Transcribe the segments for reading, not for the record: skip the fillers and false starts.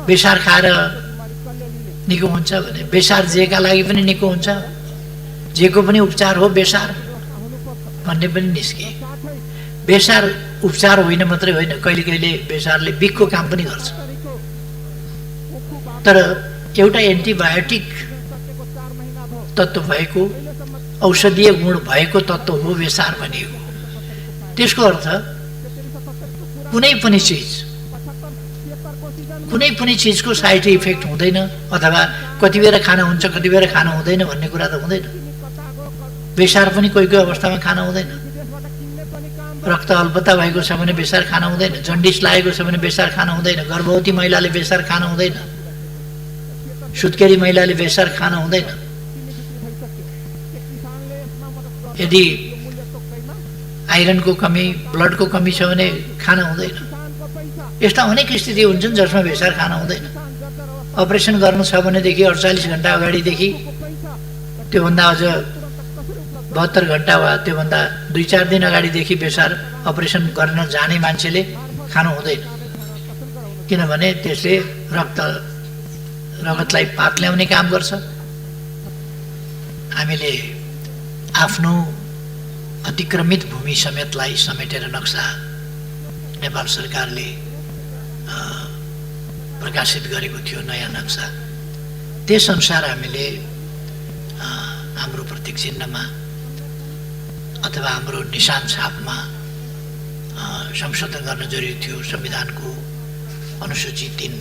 बेसार खाएर निको हुन्छ भने बेसार जेका लागि पनि निको हुन्छ, जेको पनि उपचार हो बेसार भन्ने पनि निस्के। बेसार उपचार होइन मात्रै होइन, कहिले कहिले बेसारले बिखको काम पनि गर्छ। तर एउटा एन्टिबायोटिक तत्त्व भएको, औषधीय गुण भएको तत्त्व हो बेसार भनिएको। त्यसको अर्थ कुनै पनि चिजको साइड इफेक्ट हुँदैन, अथवा कति बेर खाना हुन्छ कति बेर खाना हुँदैन भन्ने कुरा त हुँदैन। बेसार पनि कोही कोही अवस्थामा खाना हुँदैन। रक्त अल्पता भएको छ भने बेसार खाना हुँदैन, जन्डिस लागेको छ भने बेसार खाना हुँदैन, गर्भवती महिलाले बेसार खाना हुँदैन, सुत्केरी महिलाले बेसार खाना हुँदैन। यदि आइरनको कमी, ब्लडको कमी छ भने खाना हुँदैन। यस्ता अनेक स्थिति हुन्छन् जसमा बेसार खाना हुँदैन। अपरेसन गर्नु छ भनेदेखि 48 घण्टा अगाडिदेखि, त्योभन्दा अझ 72 घण्टा वा त्योभन्दा 2-4 दिन अगाडिदेखि बेसार अपरेसन गर्न जाने मान्छेले खानु हुँदैन, किनभने त्यसले रगतलाई पात ल्याउने काम गर्छ। हामीले आफ्नो अतिक्रमित भूमि समेतलाई समेटेर नक्सा नेपाल सरकारले प्रकाशित गरेको थियो, नयाँ नक्सा। त्यसअनुसार हामीले हाम्रो प्रतीक चिन्हमा अथवा हाम्रो निशान छापमा संशोधन गर्न जरुरी थियो। संविधानको अनुसूची 3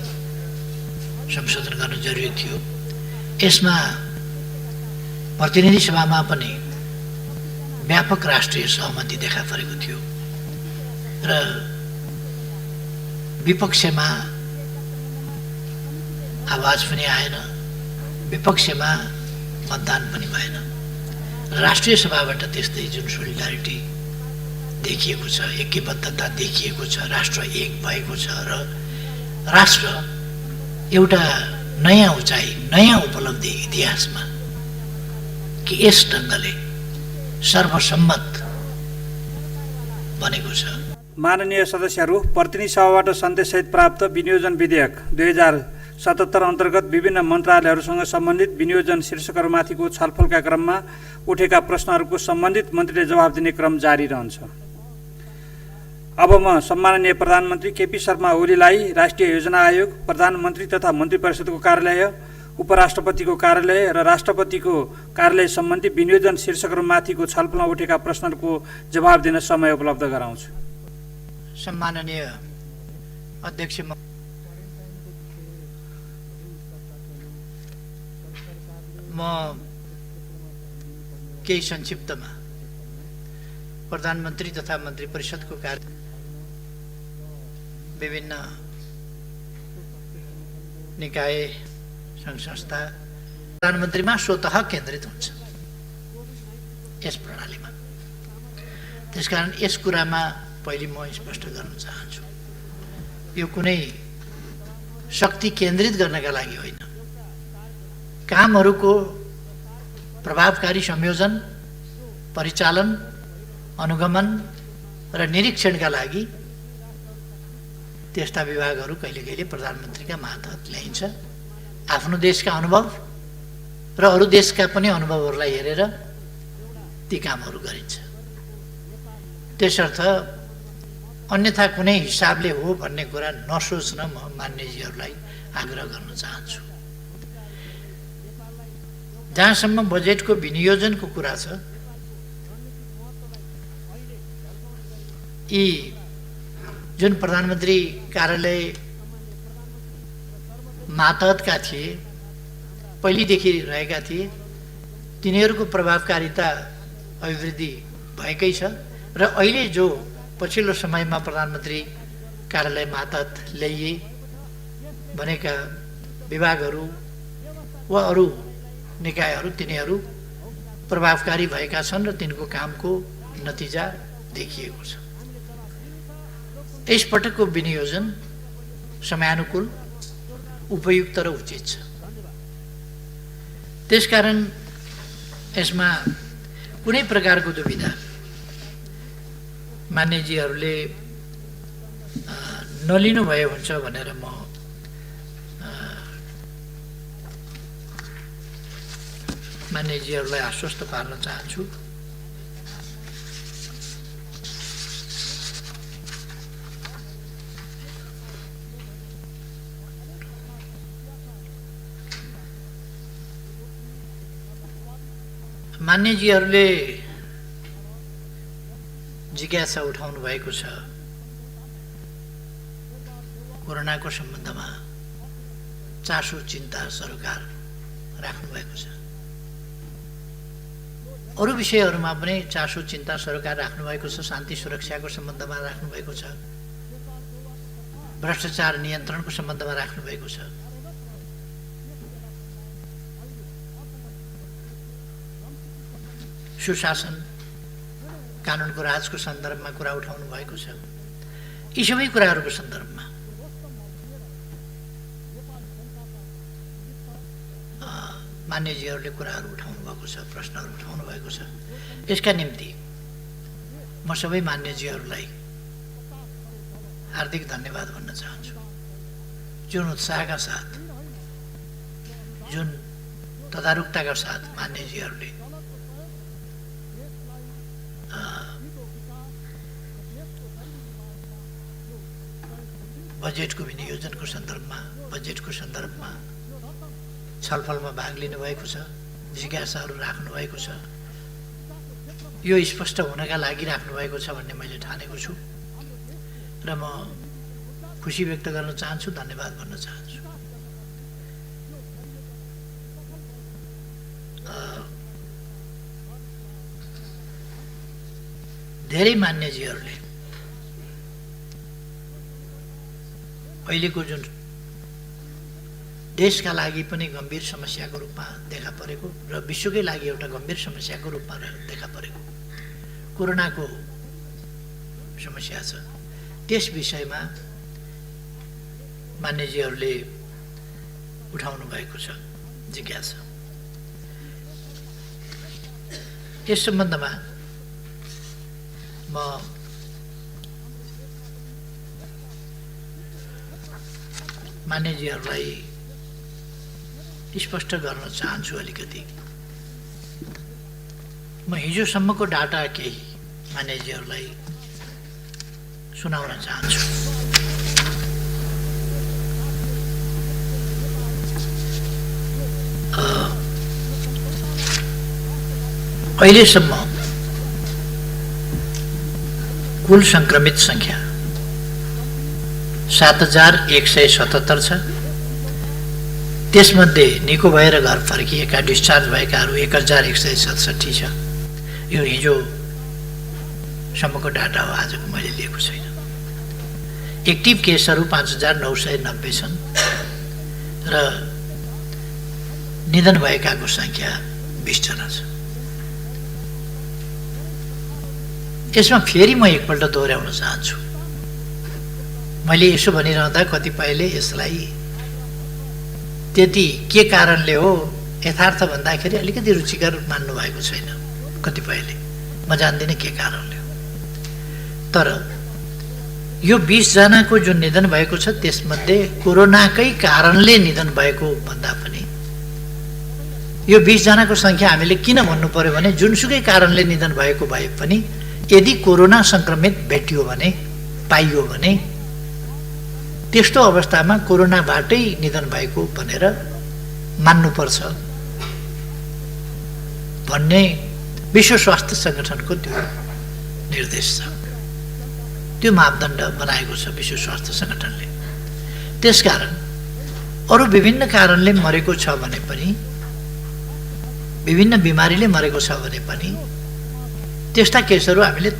संशोधन गर्न जरुरी थियो। यसमा प्रतिनिधि सभामा पनि व्यापक राष्ट्रिय सहमति देखा परेको थियो र विपक्षमा आवाज पनि आएन, विपक्षमा मतदान पनि भएन। राष्ट्रिय सभाबाट त्यस्तै जुन सोलिडारिटी देखिएको छ, ऐक्यबद्धता देखिएको छ, राष्ट्र एक भएको छ र राष्ट्र एउटा नयाँ उचाइ, नयाँ उपलब्धि इतिहासमा कि यस ढङ्गले सर्वसम्मत बनेको छ। माननीय सदस्यहरू, प्रतिनिधि सभाबाट सन्देशसहित प्राप्त विनियोजन विधेयक 2077 अन्तर्गत विभिन्न मन्त्रालयहरूसँग सम्बन्धित विनियोजन शीर्षकहरूमाथिको छलफलका क्रममा उठेका प्रश्नहरूको सम्बन्धित मन्त्रीले जवाफ दिने क्रम जारी रहन्छ। अब म सम्माननीय प्रधानमन्त्री केपी शर्मा ओलीलाई राष्ट्रिय योजना आयोग, प्रधानमन्त्री तथा मन्त्री परिषदको कार्यालय, उपराष्ट्रपतिको कार्यालय र राष्ट्रपतिको कार्यालय सम्बन्धी विनियोजन शीर्षकहरूमाथिको छलफलमा उठेका प्रश्नहरूको जवाफ दिन समय उपलब्ध गराउँछु। सम्माननीय अध्यक्ष, म केही संक्षिप्तमा प्रधानमन्त्री तथा मन्त्री परिषदको कार्य, विभिन्न निकाय सङ्घ संस्था प्रधानमन्त्रीमा स्वतः केन्द्रित हुन्छ यस प्रणालीमा। त्यसकारण यस कुरामा पहिले म स्पष्ट गर्न चाहन्छु, यो कुनै शक्ति केन्द्रित गर्नका लागि होइन, कामहरूको प्रभावकारी संयोजन, परिचालन, अनुगमन र निरीक्षणका लागि त्यस्ता विभागहरू कहिले कहिले प्रधानमन्त्रीका मातहत ल्याइन्छ। आफ्नो देशका अनुभव र अरू देशका पनि अनुभवहरूलाई हेरेर ती कामहरू गरिन्छ। त्यसर्थ अन्यथा कुनै हिसाबले हो भन्ने कुरा नसोच्न म मान्यजीहरूलाई आग्रह गर्न चाहन्छु। जहाँसम्म बजेटको विनियोजनको कुरा छ, यी जुन प्रधानमन्त्री कार्यालय मातहतका थिए, पहिलेदेखि रहेका थिए, तिनीहरूको प्रभावकारिता अभिवृद्धि भएकै छ र अहिले जो पछिल्लो समयमा प्रधानमन्त्री कार्यालय मातहत ल्याइए भनेका विभागहरू वा अरू निकायहरू, तिनीहरू प्रभावकारी भएका छन् र तिनको कामको नतिजा देखिएको छ। यसपटकको विनियोजन समयानुकूल, उपयुक्त र उचित छ। त्यसकारण यसमा कुनै प्रकारको दुविधा मान्यजीहरूले नलिनु भए हुन्छ भनेर म मान्यजीहरूलाई आश्वस्त पार्न चाहन्छु। मान्यजीहरूले जिज्ञासा उठाउनु भएको छ कोरोनाको सम्बन्धमा चासो चिन्ता सरकार राख्नु भएको छ। अरू विषयहरूमा पनि चासो चिन्ता सरकार राख्नु भएको छ। शान्ति सुरक्षाको सम्बन्धमा राख्नु भएको छ, भ्रष्टाचार नियन्त्रणको सम्बन्धमा राख्नु भएको छ। सुशासन कानुनको राजको सन्दर्भमा कुरा उठाउनु भएको छ। यी सबै कुराहरूको सन्दर्भमा मान्यजीहरूले कुराहरू उठाउनु भएको छ, प्रश्नहरू उठाउनु भएको छ। यसका निम्ति म सबै मान्यजीहरूलाई हार्दिक धन्यवाद भन्न चाहन्छु। जुन उत्साहका साथ, जुन तदारुकताका साथ मान्यजीहरूले बजेटको विनियोजनको सन्दर्भमा, बजेटको सन्दर्भमा छलफलमा भाग लिनुभएको छ, जिज्ञासाहरू राख्नु भएको छ। यो स्पष्ट हुनका लागि राख्नु भएको छ भन्ने मैले ठानेको छु र म खुसी व्यक्त गर्न चाहन्छु, धन्यवाद भन्न चाहन्छु। धेरै मान्यजीहरूले अहिलेको जुन देशका लागि पनि गम्भीर समस्याको रूपमा देखा परेको र विश्वकै लागि एउटा गम्भीर समस्याको रूपमा देखा परेको कोरोनाको समस्या छ, त्यस विषयमा मान्यजीहरूले उठाउनु भएको छ जिज्ञासा। यस सम्बन्धमा म मान्यजीहरूलाई स्पष्ट गर्न चाहन्छु। अलिकति म हिजोसम्मको डाटा केही मान्यजीहरूलाई सुनाउन चाहन्छु। अहिलेसम्म कुल संक्रमित संख्या 7177 छ। त्यसमध्ये निको भएर घर फर्किएका, डिस्चार्ज भएकाहरू 1167 छ। यो हिजोसम्मको डाटा हो, आजको मैले लिएको छैन। एक्टिभ केसहरू 5990 छन् र निधन भएकाको संख्या 20 जना छ। यसमा फेरि म एकपल्ट दोहोऱ्याउन चाहन्छु। मैले यसो भनिरहँदा कतिपयले यसलाई त्यति के कारणले हो यथार्थ भन्दाखेरि अलिकति रुचिकर मान्नु भएको छैन कतिपयले। म जान्दिनँ के कारणले हो, तर यो 20 जनाको जुन निधन भएको छ त्यसमध्ये कोरोनाकै कारणले निधन भएको भन्दा पनि यो 20 जनाको संख्या हामीले किन भन्नु पर्यो भने जुनसुकै कारणले निधन भएको भए पनि यदि कोरोना संक्रमित भेटियो भने, पाइयो भने, त्यस्तो अवस्थामा कोरोनाबाटै निधन भएको भनेर मान्नुपर्छ भन्ने विश्व स्वास्थ्य संगठनको त्यो निर्देश छ, त्यो मापदण्ड बनाएको छ विश्व स्वास्थ्य संगठनले। त्यसकारण अरू विभिन्न कारणले मरेको छ भने पनि, विभिन्न बिमारीले मरेको छ भने पनि त्यस्ता केसहरू हामीले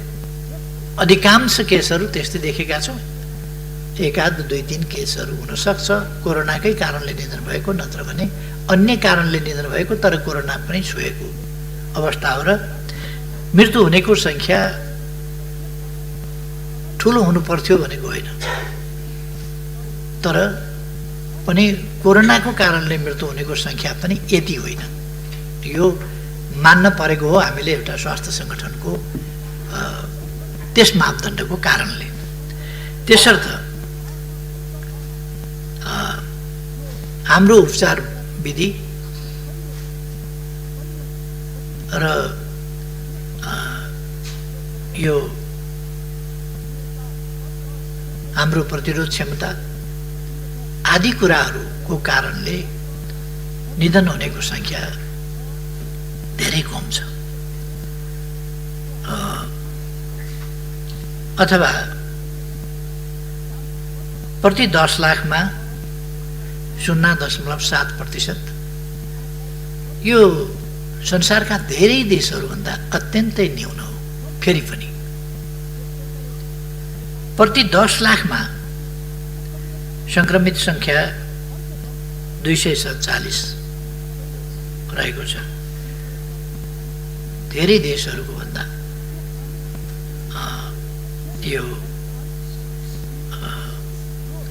अधिकांश केसहरू त्यस्तै देखेका छौँ। एकाध 2-3 केसहरू हुनसक्छ कोरोनाकै कारणले निधन भएको, नत्र भने अन्य कारणले निधन भएको तर कोरोना पनि छोएको अवस्था हो। र मृत्यु हुनेको संख्या ठुलो हुनुपर्थ्यो भनेको होइन, तर पनि कोरोनाको कारणले मृत्यु हुनेको संख्या पनि यति होइन। यो मान्न परेको हो हामीले एउटा स्वास्थ्य संगठनको त्यस मापदण्डको कारणले। त्यसर्थ हाम्रो उपचार विधि र यो हाम्रो प्रतिरोध क्षमता आदि कुराहरूको कारणले निधन हुनेको संख्या धेरै कम छ। अथवा प्रति 10 लाखमा 0.7%। यो संसारका धेरै देशहरूभन्दा अत्यन्तै न्यून हो। फेरि पनि प्रति 10 लाखमा संक्रमित संख्या 247 रहेको छ। धेरै देशहरूको भन्दा यो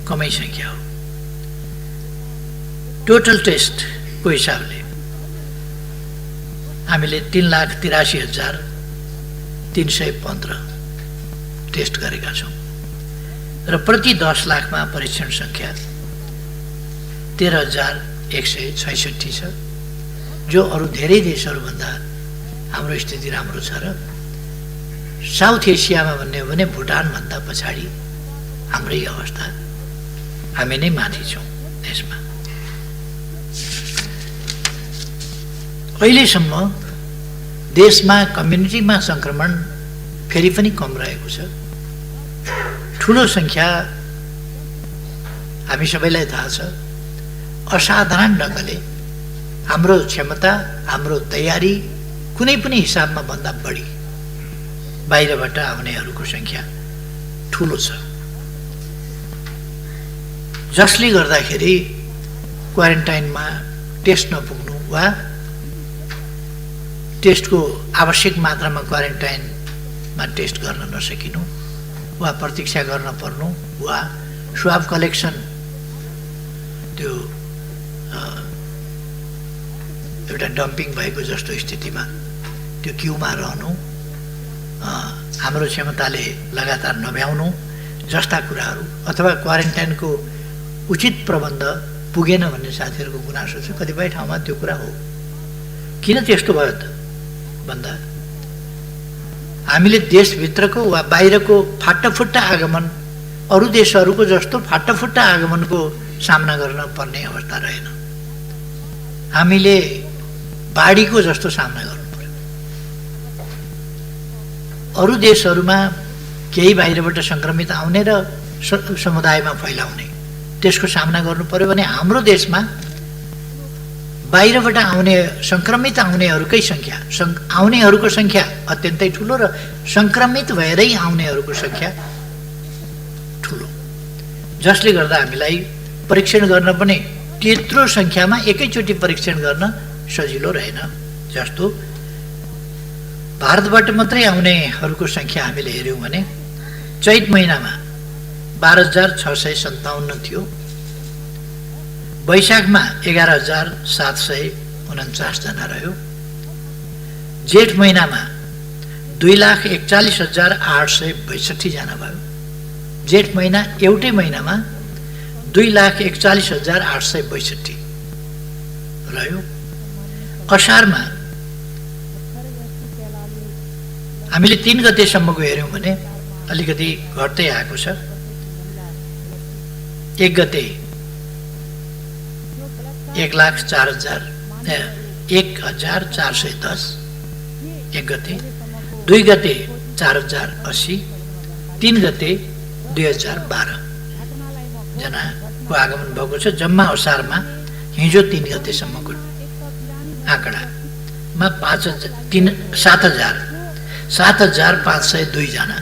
कमै संख्या हो। टोटल टेस्टको हिसाबले हामीले 3,83,315 टेस्ट गरेका छौँ र प्रति 10 लाखमा परीक्षण संख्या 13,166 छ, जो अरू धेरै देशहरूभन्दा हाम्रो स्थिति राम्रो छ। र साउथ एसियामा भन्ने हो भने भुटानभन्दा पछाडि हाम्रै अवस्था, हामी नै माथि छौँ देशमा। अहिलेसम्म देशमा कम्युनिटीमा संक्रमण फेरि पनि कम रहेको छ। ठुलो संख्या हामी सबैलाई थाहा छ। असाधारण ढङ्गले हाम्रो क्षमता, हाम्रो तयारी कुनै पनि हिसाबमा भन्दा बढी बाहिरबाट आउनेहरूको संख्या ठुलो छ, जसले गर्दाखेरि क्वारेन्टाइनमा टेस्ट नपुग्नु वा टेस्टको आवश्यक मात्रामा क्वारेन्टाइनमा टेस्ट गर्न नसकिनु वा प्रतीक्षा गर्न पर्नु वा स्वाब कलेक्सन त्यो एउटा डम्पिङ भएको जस्तो स्थितिमा त्यो क्युमा रहनु, हाम्रो क्षमताले लगातार नभ्याउनु जस्ता कुराहरू, अथवा क्वारेन्टाइनको उचित प्रबन्ध पुगेन भन्ने साथीहरूको गुनासो छ। कतिपय ठाउँमा त्यो कुरा हो। किन त्यस्तो भयो त भन्दा हामीले देशभित्रको वा बाहिरको फाटाफुट्टा आगमन अरू देशहरूको जस्तो फाटाफुट्टा आगमनको सामना गर्न पर्ने अवस्था रहेन। हामीले बाढीको जस्तो सामना गर्नु पर्यो। अरू देशहरूमा केही बाहिरबाट संक्रमित आउने र समुदायमा फैलाउने त्यसको सामना गर्नु पर्यो भने हाम्रो देशमा बाहिरबाट आउने संक्रमित आउनेहरूकै संख्या, आउनेहरूको संख्या अत्यन्तै ठुलो र संक्रमित भएरै आउनेहरूको संख्या ठुलो, जसले गर्दा हामीलाई परीक्षण गर्न पनि त्यत्रो संख्यामा एकैचोटि परीक्षण गर्न सजिलो रहेन। जस्तो भारतबाट मात्रै आउनेहरूको संख्या हामीले हेऱ्यौँ भने चैत महिनामा 12,657 थियो, वैशाखमा 11,749 जना रह्यो, जेठ महिनामा 2,41,862 जना भयो। जेठ महिना एउटै महिनामा 2,41,862 रह्यो। असारमा हामीले 3 गतेसम्मको हेऱ्यौँ भने अलिकति घट्दै आएको छ। 1 गते 1,04,10 1 गते, 2 गते 4,080, 3 गते 2,012 जनाको आगमन भएको छ। जम्मा असारमा हिजो 3 गतेसम्मको आँकडामा 7,502 जना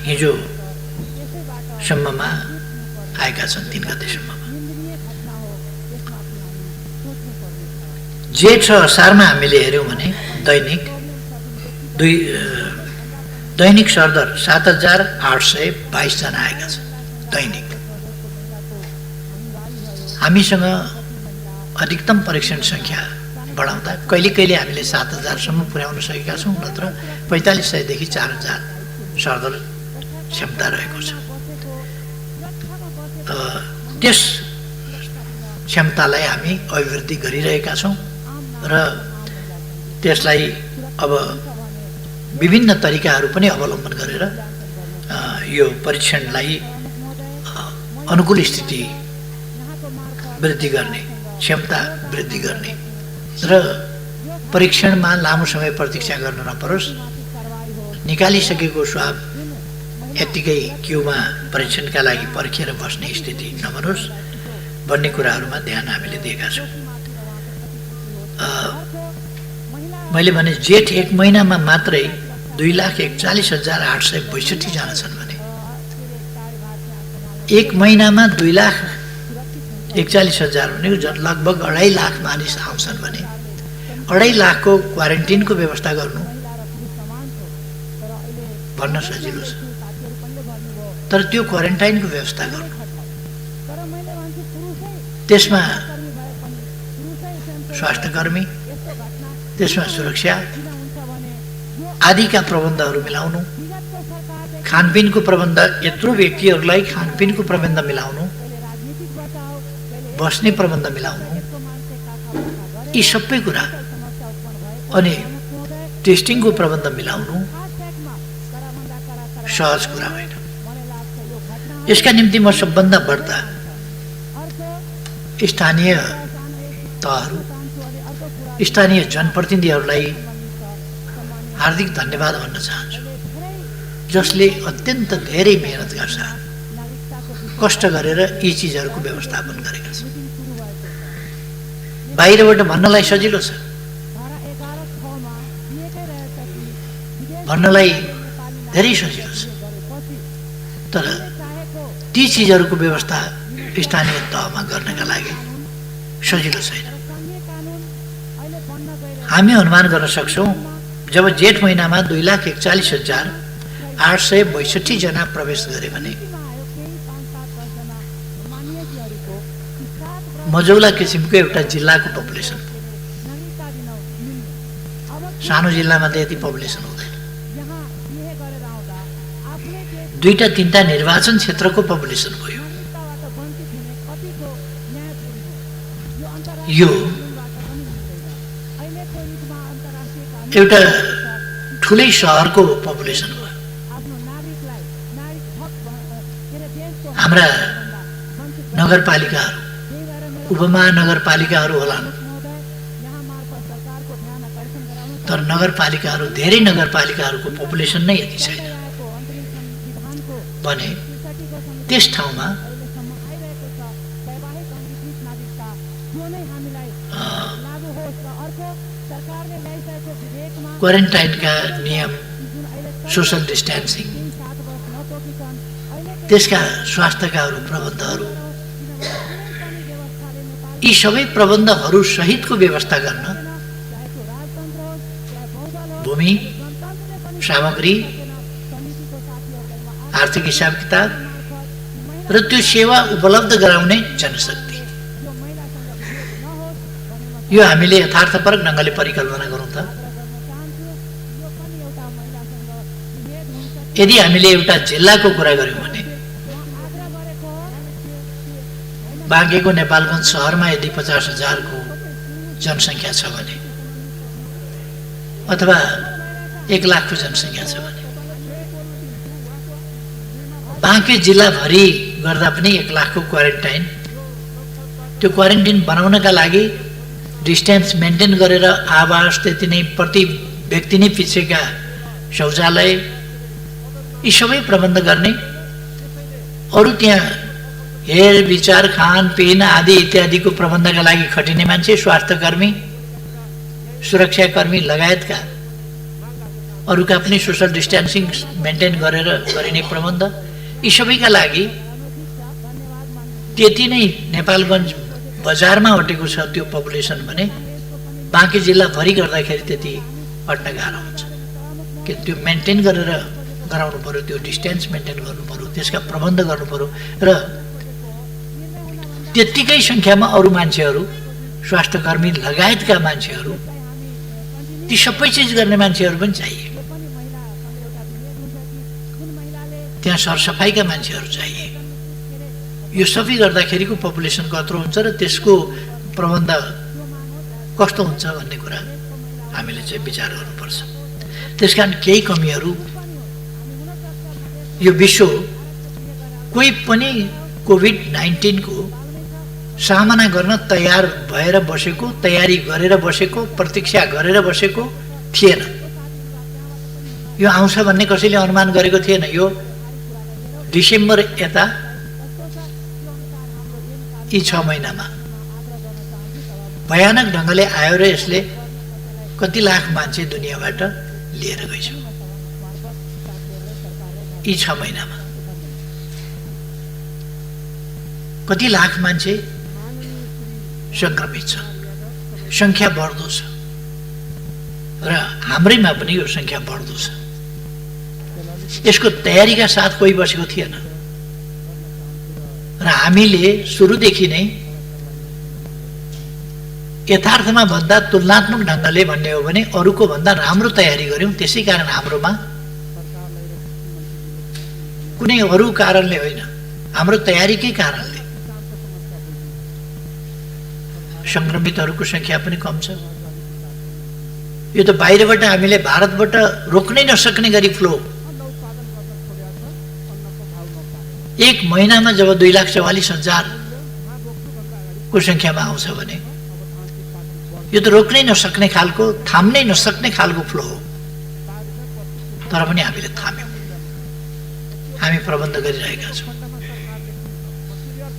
हिजोसम्ममा आएका छन्। 3 गतेसम्ममा जेठ र असारमा हामीले हेऱ्यौँ भने दैनिक सरदर 7,822 जना आएका छन् दैनिक। हामीसँग अधिकतम परीक्षण संख्या बढाउँदा कहिले कहिले हामीले 7,000 पुर्याउन सकेका छौँ, नत्र 4,500 देखि 4,000 सरदर क्षमता रहेको छ। त्यस क्षमतालाई हामी अभिवृद्धि गरिरहेका छौँ र त्यसलाई अब विभिन्न तरिकाहरू पनि अवलम्बन गरेर यो परीक्षणलाई अनुकूल स्थिति वृद्धि गर्ने, क्षमता वृद्धि गर्ने र परीक्षणमा लामो समय प्रतीक्षा गर्न नपरोस्, निकालिसकेको स्वाब यत्तिकै क्युमा परीक्षणका लागि पर्खिएर बस्ने स्थिति नबनोस् भन्ने कुराहरूमा ध्यान हामीले दिएका छौँ। मैले भने जेठ 1 महिनामा मात्रै 2,41,862 जना छन् भने 1 महिनामा 2,41,000 भनेको लगभग 2.5 लाख मानिस आउँछन् भने 2.5 लाखको क्वारेन्टिनको व्यवस्था गर्नु भन्न सजिलो छ, तर त्यो क्वारेन्टाइनको व्यवस्था गर्नु, त्यसमा स्वास्थ्यकर्मी, त्यसमा सुरक्षा आदिका प्रबन्धहरू मिलाउनु, खानपिनको प्रबन्ध, यत्रो व्यक्तिहरूलाई खानपिनको प्रबन्ध मिलाउनु, बस्ने प्रबन्ध मिलाउनु, यी सबै कुरा, अनि टेस्टिङको प्रबन्ध मिलाउनु सहज कुरा होइन। यसका निम्ति म सबभन्दा बढ्ता स्थानीय तहहरू, स्थानीय जनप्रतिनिधिहरूलाई हार्दिक धन्यवाद भन्न चाहन्छु, जसले अत्यन्त धेरै मेहनतका साथ कष्ट गरेर यी चिजहरूको व्यवस्थापन गरेका छन्। बाहिरबाट भन्नलाई सजिलो छ, भन्नलाई धेरै सजिलो छ, तर ती चिजहरूको व्यवस्था स्थानीय तहमा गर्नका लागि सजिलो छैन। हामी अनुमान गर्न सक्छौँ जब जेठ महिनामा 2,41,862 जना प्रवेश गरे भने मजौला किसिमको एउटा जिल्लाको पपुलेसन, सानो जिल्लामा त यति पपुलेसन हुँदैन, 2-3 निर्वाचन क्षेत्रको पपुलेसन भयो। यो एउटा ठुलै सहरको पपुलेसन हो। हाम्रा नगरपालिकाहरू, उपमहानगरपालिकाहरू होलान्, तर नगरपालिकाहरू, धेरै नगरपालिकाहरूको पपुलेसन नै यति छैन भने त्यस ठाउँमा क्वारेन्टाइनका नियम, सोसल डिस्टेन्सिङ, त्यसका स्वास्थ्यका प्रबन्धहरू, यी सबै प्रबन्धहरू सहितको व्यवस्था गर्न भूमि, सामग्री, आर्थिक हिसाब किताब र त्यो सेवा उपलब्ध गराउने जनशक्ति, यो हामीले यथार्थपरक ढङ्गले परिकल्पना गरौँ त। यदि हामीले एउटा जिल्लाको कुरा गर्यौँ भने बाँकेको नेपालगञ्ज सहरमा यदि 50,000 को जनसङ्ख्या छ भने, अथवा 1 लाख को जनसङ्ख्या छ भने, बाँके जिल्लाभरि गर्दा पनि 1 लाख को क्वारेन्टाइन, त्यो क्वारेन्टाइन बनाउनका लागि डिस्टेन्स मेन्टेन गरेर आवास, त्यति नै प्रति व्यक्ति नै पिछेका शौचालय, यी सबै प्रबन्ध गर्ने, अरू त्यहाँ हेर विचार, खानपिन आदि इत्यादिको प्रबन्धका लागि खटिने मान्छे, स्वास्थ्यकर्मी, सुरक्षाकर्मी लगायतका अरूका पनि सोसल डिस्टेन्सिङ मेन्टेन गरेर गरिने प्रबन्ध, यी सबैका लागि त्यति नै नेपालगञ्ज बजारमा अटेको छ त्यो पपुलेसन भने बाँके जिल्लाभरि गर्दाखेरि त्यति अट्न गाह्रो हुन्छ। कि त्यो मेन्टेन गरेर गराउनु पर्यो, त्यो डिस्टेन्स मेन्टेन गर्नु पर्यो, त्यसका प्रबन्ध गर्नु पर्यो र त्यत्तिकै सङ्ख्यामा अरू मान्छेहरू, स्वास्थ्यकर्मी लगायतका मान्छेहरू, ती सबै चिज गर्ने मान्छेहरू पनि चाहिए, त्यहाँ सरसफाइका मान्छेहरू चाहिए। यो सबै गर्दाखेरिको पपुलेसन कत्रो हुन्छ र त्यसको प्रबन्ध कस्तो हुन्छ भन्ने कुरा हामीले चाहिँ विचार गर्नुपर्छ। त्यसकारण केही कमीहरू यो विश्व कोही पनि कोभिड-19 को सामना गर्न तयार भएर बसेको, तयारी गरेर बसेको, प्रतीक्षा गरेर बसेको थिएन। यो आउँछ भन्ने कसैले अनुमान गरेको थिएन। यो डिसेम्बर यता यी 6 महिनामा भयानक ढङ्गले आयो र यसले कति लाख मान्छे दुनियाँबाट लिएर गइछ। यी 6 महिनामा कति लाख मान्छे संक्रमित छ, संख्या बढ्दो छ र हाम्रैमा पनि यो संख्या बढ्दो छ। यसको तयारीका साथ कोही बसेको थिएन र हामीले सुरुदेखि नै यथार्थमा भन्दा तुलनात्मक ढङ्गले भन्ने हो भने अरूको भन्दा राम्रो तयारी गर्यौं। त्यसै कारण हाम्रोमा कुनै अरू कारणले होइन, हाम्रो तयारीकै कारणले संक्रमितहरूको संख्या पनि कम छ। यो त बाहिरबाट हामीले भारतबाट रोक्नै नसक्ने गरी फ्लो 1 महिनामा जब 2,44,000 को संख्यामा आउँछ भने यो त रोक्नै नसक्ने खालको, थाम्नै नसक्ने खालको फ्लो हो। तर पनि हामीले थाम्यौं, हामी प्रबन्ध गरिरहेका छौँ।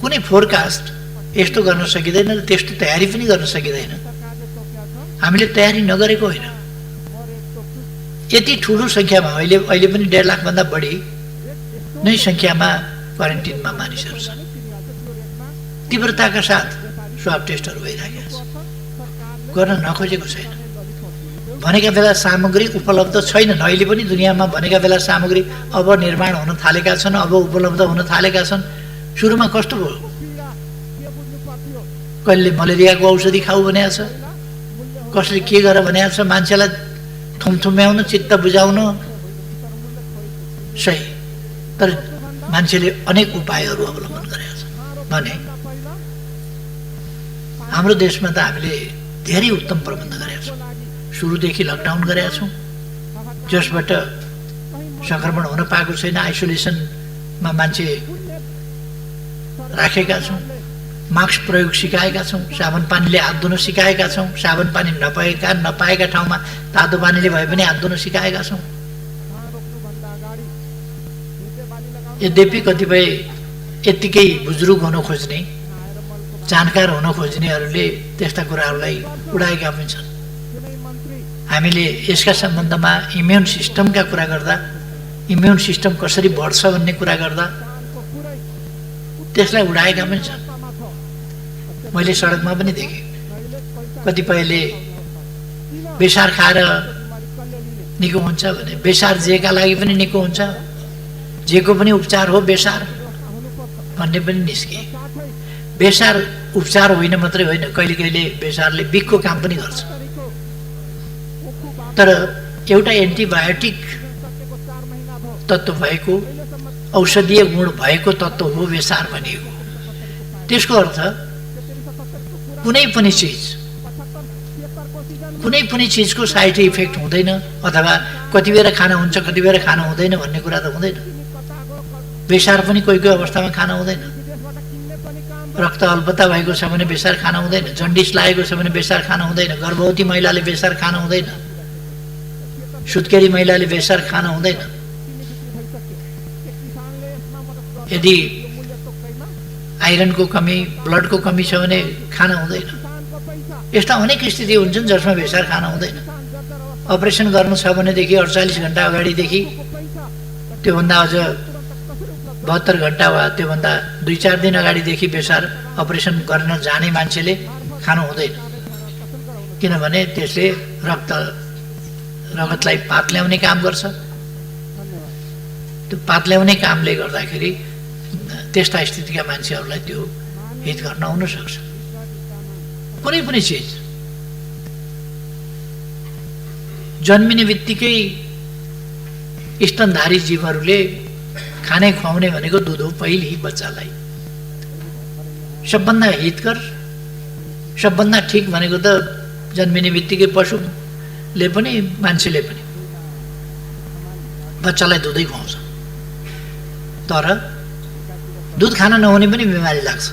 कुनै फोरकास्ट यस्तो गर्न सकिँदैन र त्यस्तो तयारी पनि गर्न सकिँदैन। हामीले तयारी नगरेको होइन। यति ठुलो संख्यामा अहिले पनि 1.5 लाख भन्दा बढी नै संख्यामा क्वारेन्टिनमा मानिसहरू छन्। तीव्रताका साथ स्वाब टेस्टहरू भइरहेका छन्, गर्न नखोजेको छैन। भनेका बेला सामग्री उपलब्ध छैनन्। अहिले पनि दुनियाँमा भनेका बेला सामग्री अब निर्माण हुन थालेका छन्, अब उपलब्ध हुन थालेका छन्। सुरुमा कस्तो भयो? कहिले मलेरियाको औषधि खाऊ भनेको छ, कसले के गर भनेको छ, मान्छेलाई थुमथुम्याउन, चित्त बुझाउन सही। तर मान्छेले अनेक उपायहरू अवलम्बन गरेका छन् भने हाम्रो देशमा त हामीले धेरै उत्तम प्रबन्ध गरेका छौँ। सुरुदेखि लकडाउन गरेका छौँ, जसबाट संक्रमण हुन पाएको छैन। आइसोलेसनमा मान्छे राखेका छौँ, मास्क प्रयोग सिकाएका छौँ, साबुन पानीले हात धुन सिकाएका छौँ, साबुन पानी नपाएका ठाउँमा तातो पानीले भए पनि हात धुन सिकाएका छौँ। यद्यपि कतिपय यत्तिकै बुजुर्ग हुन खोज्ने, जानकार हुन खोज्नेहरूले त्यस्ता कुराहरूलाई उडाएका पनि छन्। हामीले यसका सम्बन्धमा इम्युन सिस्टमका कुरा गर्दा, इम्युन सिस्टम कसरी बढ्छ भन्ने कुरा गर्दा त्यसलाई उडाएका पनि छन्। मैले सडकमा पनि देखेँ, कतिपयले बेसार खाएर निको हुन्छ भने बेसार जेका लागि पनि निको हुन्छ, जेको पनि उपचार हो बेसार भन्ने पनि निस्के। बेसार उपचार होइन मात्रै होइन, कहिले कहिले बेसारले बिखको काम पनि गर्छ। तर एउटा एन्टिबायोटिक तत्त्व भएको, औषधीय गुण भएको तत्त्व हो बेसार भनिएको। त्यसको अर्थ कुनै पनि चिजको साइड इफेक्ट हुँदैन, अथवा कति बेर खाना हुन्छ कति बेर खाना हुँदैन भन्ने कुरा त हुँदैन। बेसार पनि कोही कोही अवस्थामा खाना हुँदैन। रक्त अल्पता भएको छ भने बेसार खाना हुँदैन, जन्डिस लागेको छ भने बेसार खाना हुँदैन, गर्भवती महिलाले बेसार खाना हुँदैन, सुत्केरी महिलाले बेसार खाना हुँदैन। यदि आइरनको कमी, ब्लडको कमी छ भने खाना हुँदैन। यस्ता अनेक स्थिति हुन्छन् जसमा बेसार खाना हुँदैन। अपरेसन गर्नु छ भनेदेखि 48 घण्टा अगाडिदेखि, त्योभन्दा अझ 72 घण्टा वा त्योभन्दा 2-4 दिन अगाडिदेखि बेसार अपरेसन गर्न जाने मान्छेले खानु हुँदैन। किनभने त्यसले रगतलाई पातल्याउने काम गर्छ। त्यो पातल्याउने कामले गर्दाखेरि त्यस्ता स्थितिका मान्छेहरूलाई त्यो हित गर्न हुन सक्छ। कुनै पनि चिज जन्मिने बित्तिकै स्तनधारी जीवहरूले खाने खुवाउने भनेको दुध हो पहिले बच्चालाई। सबभन्दा हितकर, सबभन्दा ठिक भनेको त जन्मिने बित्तिकै पशु ले पनि मान्छेले पनि बच्चालाई दुधै खुवाउँछ, तर दुध खान नहुने पनि बिमारी लाग्छ।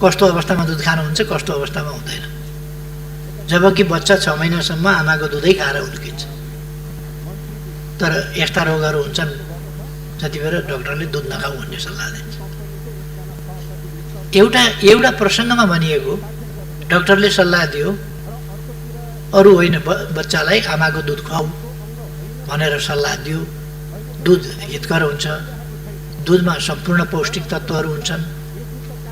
कस्तो अवस्थामा दुध खानुहुन्छ, कस्तो अवस्थामा हुँदैन। जबकि बच्चा 6 महिनासम्म आमाको दुधै खाएर हुर्किन्छ। तर यस्ता रोगहरू हुन्छन् जति बेला डाक्टरले दुध नखाऊ भन्ने सल्लाह दिन्छ। एउटा प्रसङ्गमा भनिएको, डाक्टरले सल्लाह दियो अरू होइन, बच्चालाई आमाको दुध खुवाऊ भनेर सल्लाह दियो। दुध हितकर हुन्छ, दुधमा सम्पूर्ण पौष्टिक तत्त्वहरू हुन्छन्,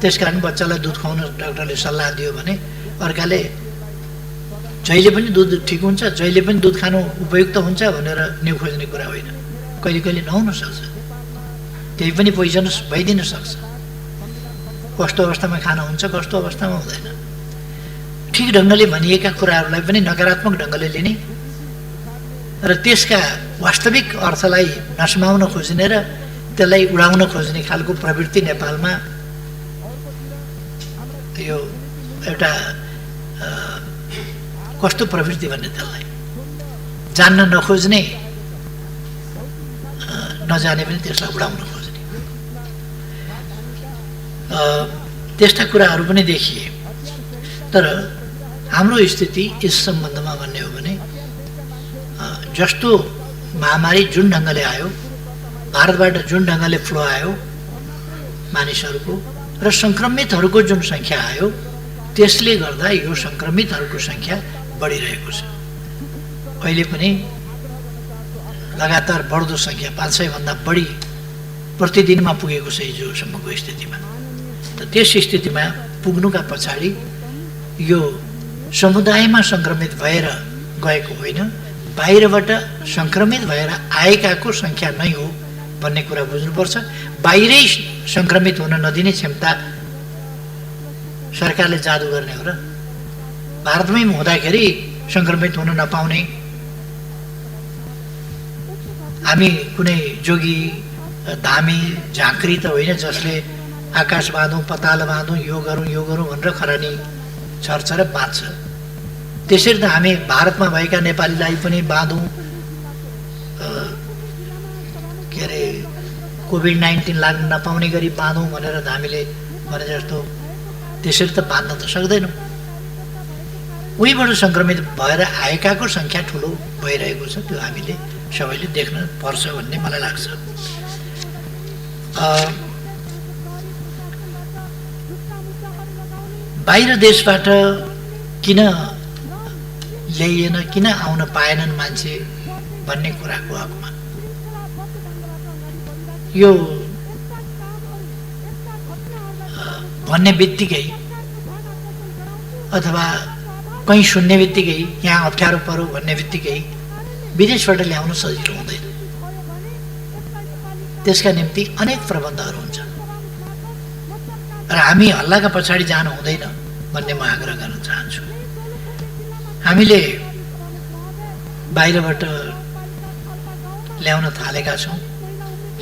त्यसकारण बच्चालाई दुध खुवाउन डाक्टरले सल्लाह दियो भने अर्काले जहिले पनि दुध ठिक हुन्छ, जहिले पनि दुध खानु उपयुक्त हुन्छ भनेर न्यु खोज्ने कुरा होइन। कहिले कहिले नहुन सक्छ, त्यही पनि पोइजनस भइदिन सक्छ। कस्तो अवस्थामा खाना हुन्छ, कस्तो अवस्थामा हुँदैन। ठिक ढङ्गले भनिएका कुराहरूलाई पनि नकारात्मक ढङ्गले लिने र त्यसका वास्तविक अर्थलाई नसमाउन खोज्ने र त्यसलाई उडाउन खोज्ने खालको प्रवृत्ति नेपालमा यो एउटा कस्तो प्रवृत्ति भन्ने त्यसलाई जान्न नखोज्ने, नजाने पनि त्यसलाई उडाउन खोज्ने, त्यस्ता कुराहरू पनि देखिए। तर हाम्रो स्थिति यस सम्बन्धमा भन्ने हो भने जस्तो महामारी जुन ढङ्गले आयो, भारतबाट जुन ढङ्गले फ्लो आयो मानिसहरूको र सङ्क्रमितहरूको जुन सङ्ख्या आयो, त्यसले गर्दा यो सङ्क्रमितहरूको सङ्ख्या बढिरहेको छ। अहिले पनि लगातार बढ्दो सङ्ख्या 500 भन्दा बढी प्रतिदिनमा पुगेको छ हिजोसम्मको स्थितिमा। त त्यस स्थितिमा पुग्नुका पछाडि यो समुदायमा सङ्क्रमित भएर गएको होइन, बाहिरबाट सङ्क्रमित भएर आएकाको सङ्ख्या नै हो भन्ने कुरा बुझ्नुपर्छ। बाहिरै सङ्क्रमित हुन नदिने क्षमता सरकारले जादु गर्ने हो र? भारतमै हुँदाखेरि सङ्क्रमित हुन नपाउने हामी कुनै जोगी धामी झाँक्री त होइन जसले आकाश बाँधौँ पताल बाँधौँ यो गरौँ भनेर खरानी छर्छ र बाँच्छ। त्यसरी त हामी भारतमा भएका नेपालीलाई पनि बाँधौँ, के अरे कोभिड-19 लाग्न नपाउने गरी बाँधौँ भनेर हामीले भने जस्तो त्यसरी त बाँध्न त सक्दैनौँ। उहीबाट सङ्क्रमित भएर आएकाको सङ्ख्या ठुलो भइरहेको छ, त्यो हामीले सबैले देख्न पर्छ भन्ने मलाई लाग्छ। बाहिर देशबाट किन ल्याइएन, किन आउन पाएनन् मान्छे भन्ने कुराको हकमा यो भन्ने बित्तिकै अथवा कहीँ सुन्ने बित्तिकै यहाँ अप्ठ्यारो पर्यो भन्ने बित्तिकै विदेशबाट ल्याउन सजिलो हुँदैन। त्यसका निम्ति अनेक प्रबन्धहरू हुन्छ र हामी हल्लाका पछाडि जानु हुँदैन भन्ने म आग्रह गर्न चाहन्छु। हामीले बाहिरबाट ल्याउन थालेका छौँ,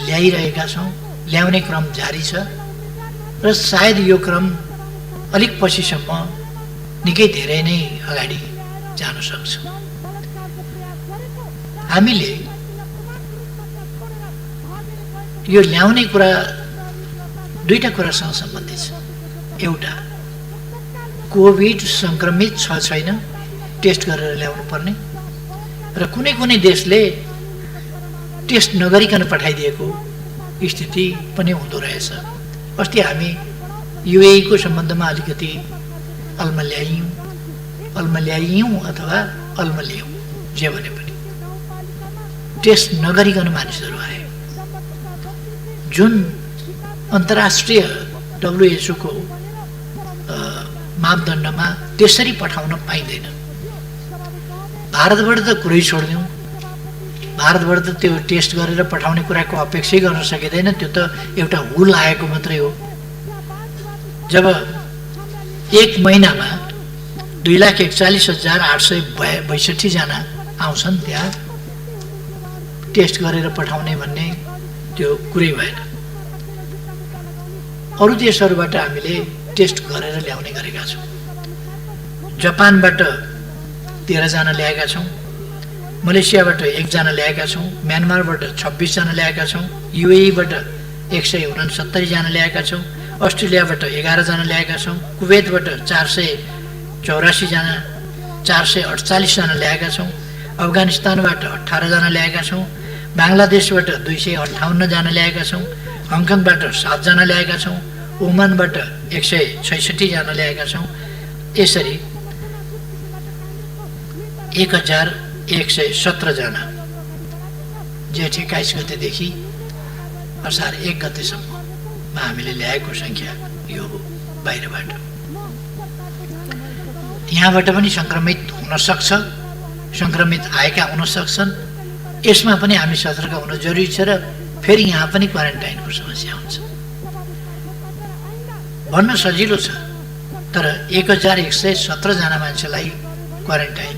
ल्याइरहेका छौँ, ल्याउने क्रम जारी छ र सायद यो क्रम अलिक पछिसम्म निकै धेरै नै अगाडि जान सक्छ। हामीले यो ल्याउने कुरा दुईटा कुरासँग सम्बन्धित छ। एउटा, कोभिड सङ्क्रमित छ छैन टेस्ट गरेर ल्याउनु पर्ने, र कुनै कुनै देशले टेस्ट नगरिकन पठाइदिएको स्थिति पनि हुँदो रहेछ। अस्ति हामी युएईको सम्बन्धमा अलिकति अल्मल्यायौँ अथवा अल्मल्यायौँ, जे भने पनि टेस्ट नगरिकन मानिसहरू आए, जुन अन्तर्राष्ट्रिय WHO को मापदण्डमा त्यसरी पठाउन पाइँदैन। भारतबाट त कुरै छोडिदिउँ, भारतबाट त त्यो टेस्ट गरेर पठाउने कुराको अपेक्षै गर्न सकिँदैन, त्यो त एउटा हुल आएको मात्रै हो। जब एक महिनामा 2,41,862 जना आउँछन् त्यहाँ टेस्ट गरेर पठाउने भन्ने त्यो कुरै भएन। अरू देशहरूबाट हामीले टेस्ट गरेर ल्याउने गरेका छौँ। जापानबाट 13 जना ल्याएका छौँ, मलेसियाबाट 1 जना ल्याएका छौँ, म्यानमारबाट 26 जना ल्याएका छौँ, युएईबाट 169 जना ल्याएका छौँ, अस्ट्रेलियाबाट 11 जना ल्याएका छौँ, कुवेतबाट 484 जना 448 जना ल्याएका छौँ, अफगानिस्तानबाट 18 जना ल्याएका छौँ, बाङ्लादेशबाट 258 जना ल्याएका छौँ, हङकङबाट 7 जना ल्याएका छौँ, ओमानबाट 166 जना ल्याएका छौँ। यसरी 1117 जना जेठ 21 गतेदेखि असार 1 गतेसम्ममा हामीले ल्याएको सङ्ख्या यो हो बाहिरबाट। यहाँबाट पनि सङ्क्रमित हुन सक्छ, सङ्क्रमित आएका हुन सक्छन्। यसमा पनि हामी सतर्क हुन जरुरी छ र फेरि यहाँ पनि क्वारेन्टाइनको समस्या हुन्छ। भन्न सजिलो छ, तर 1117 जना मान्छेलाई क्वारेन्टाइन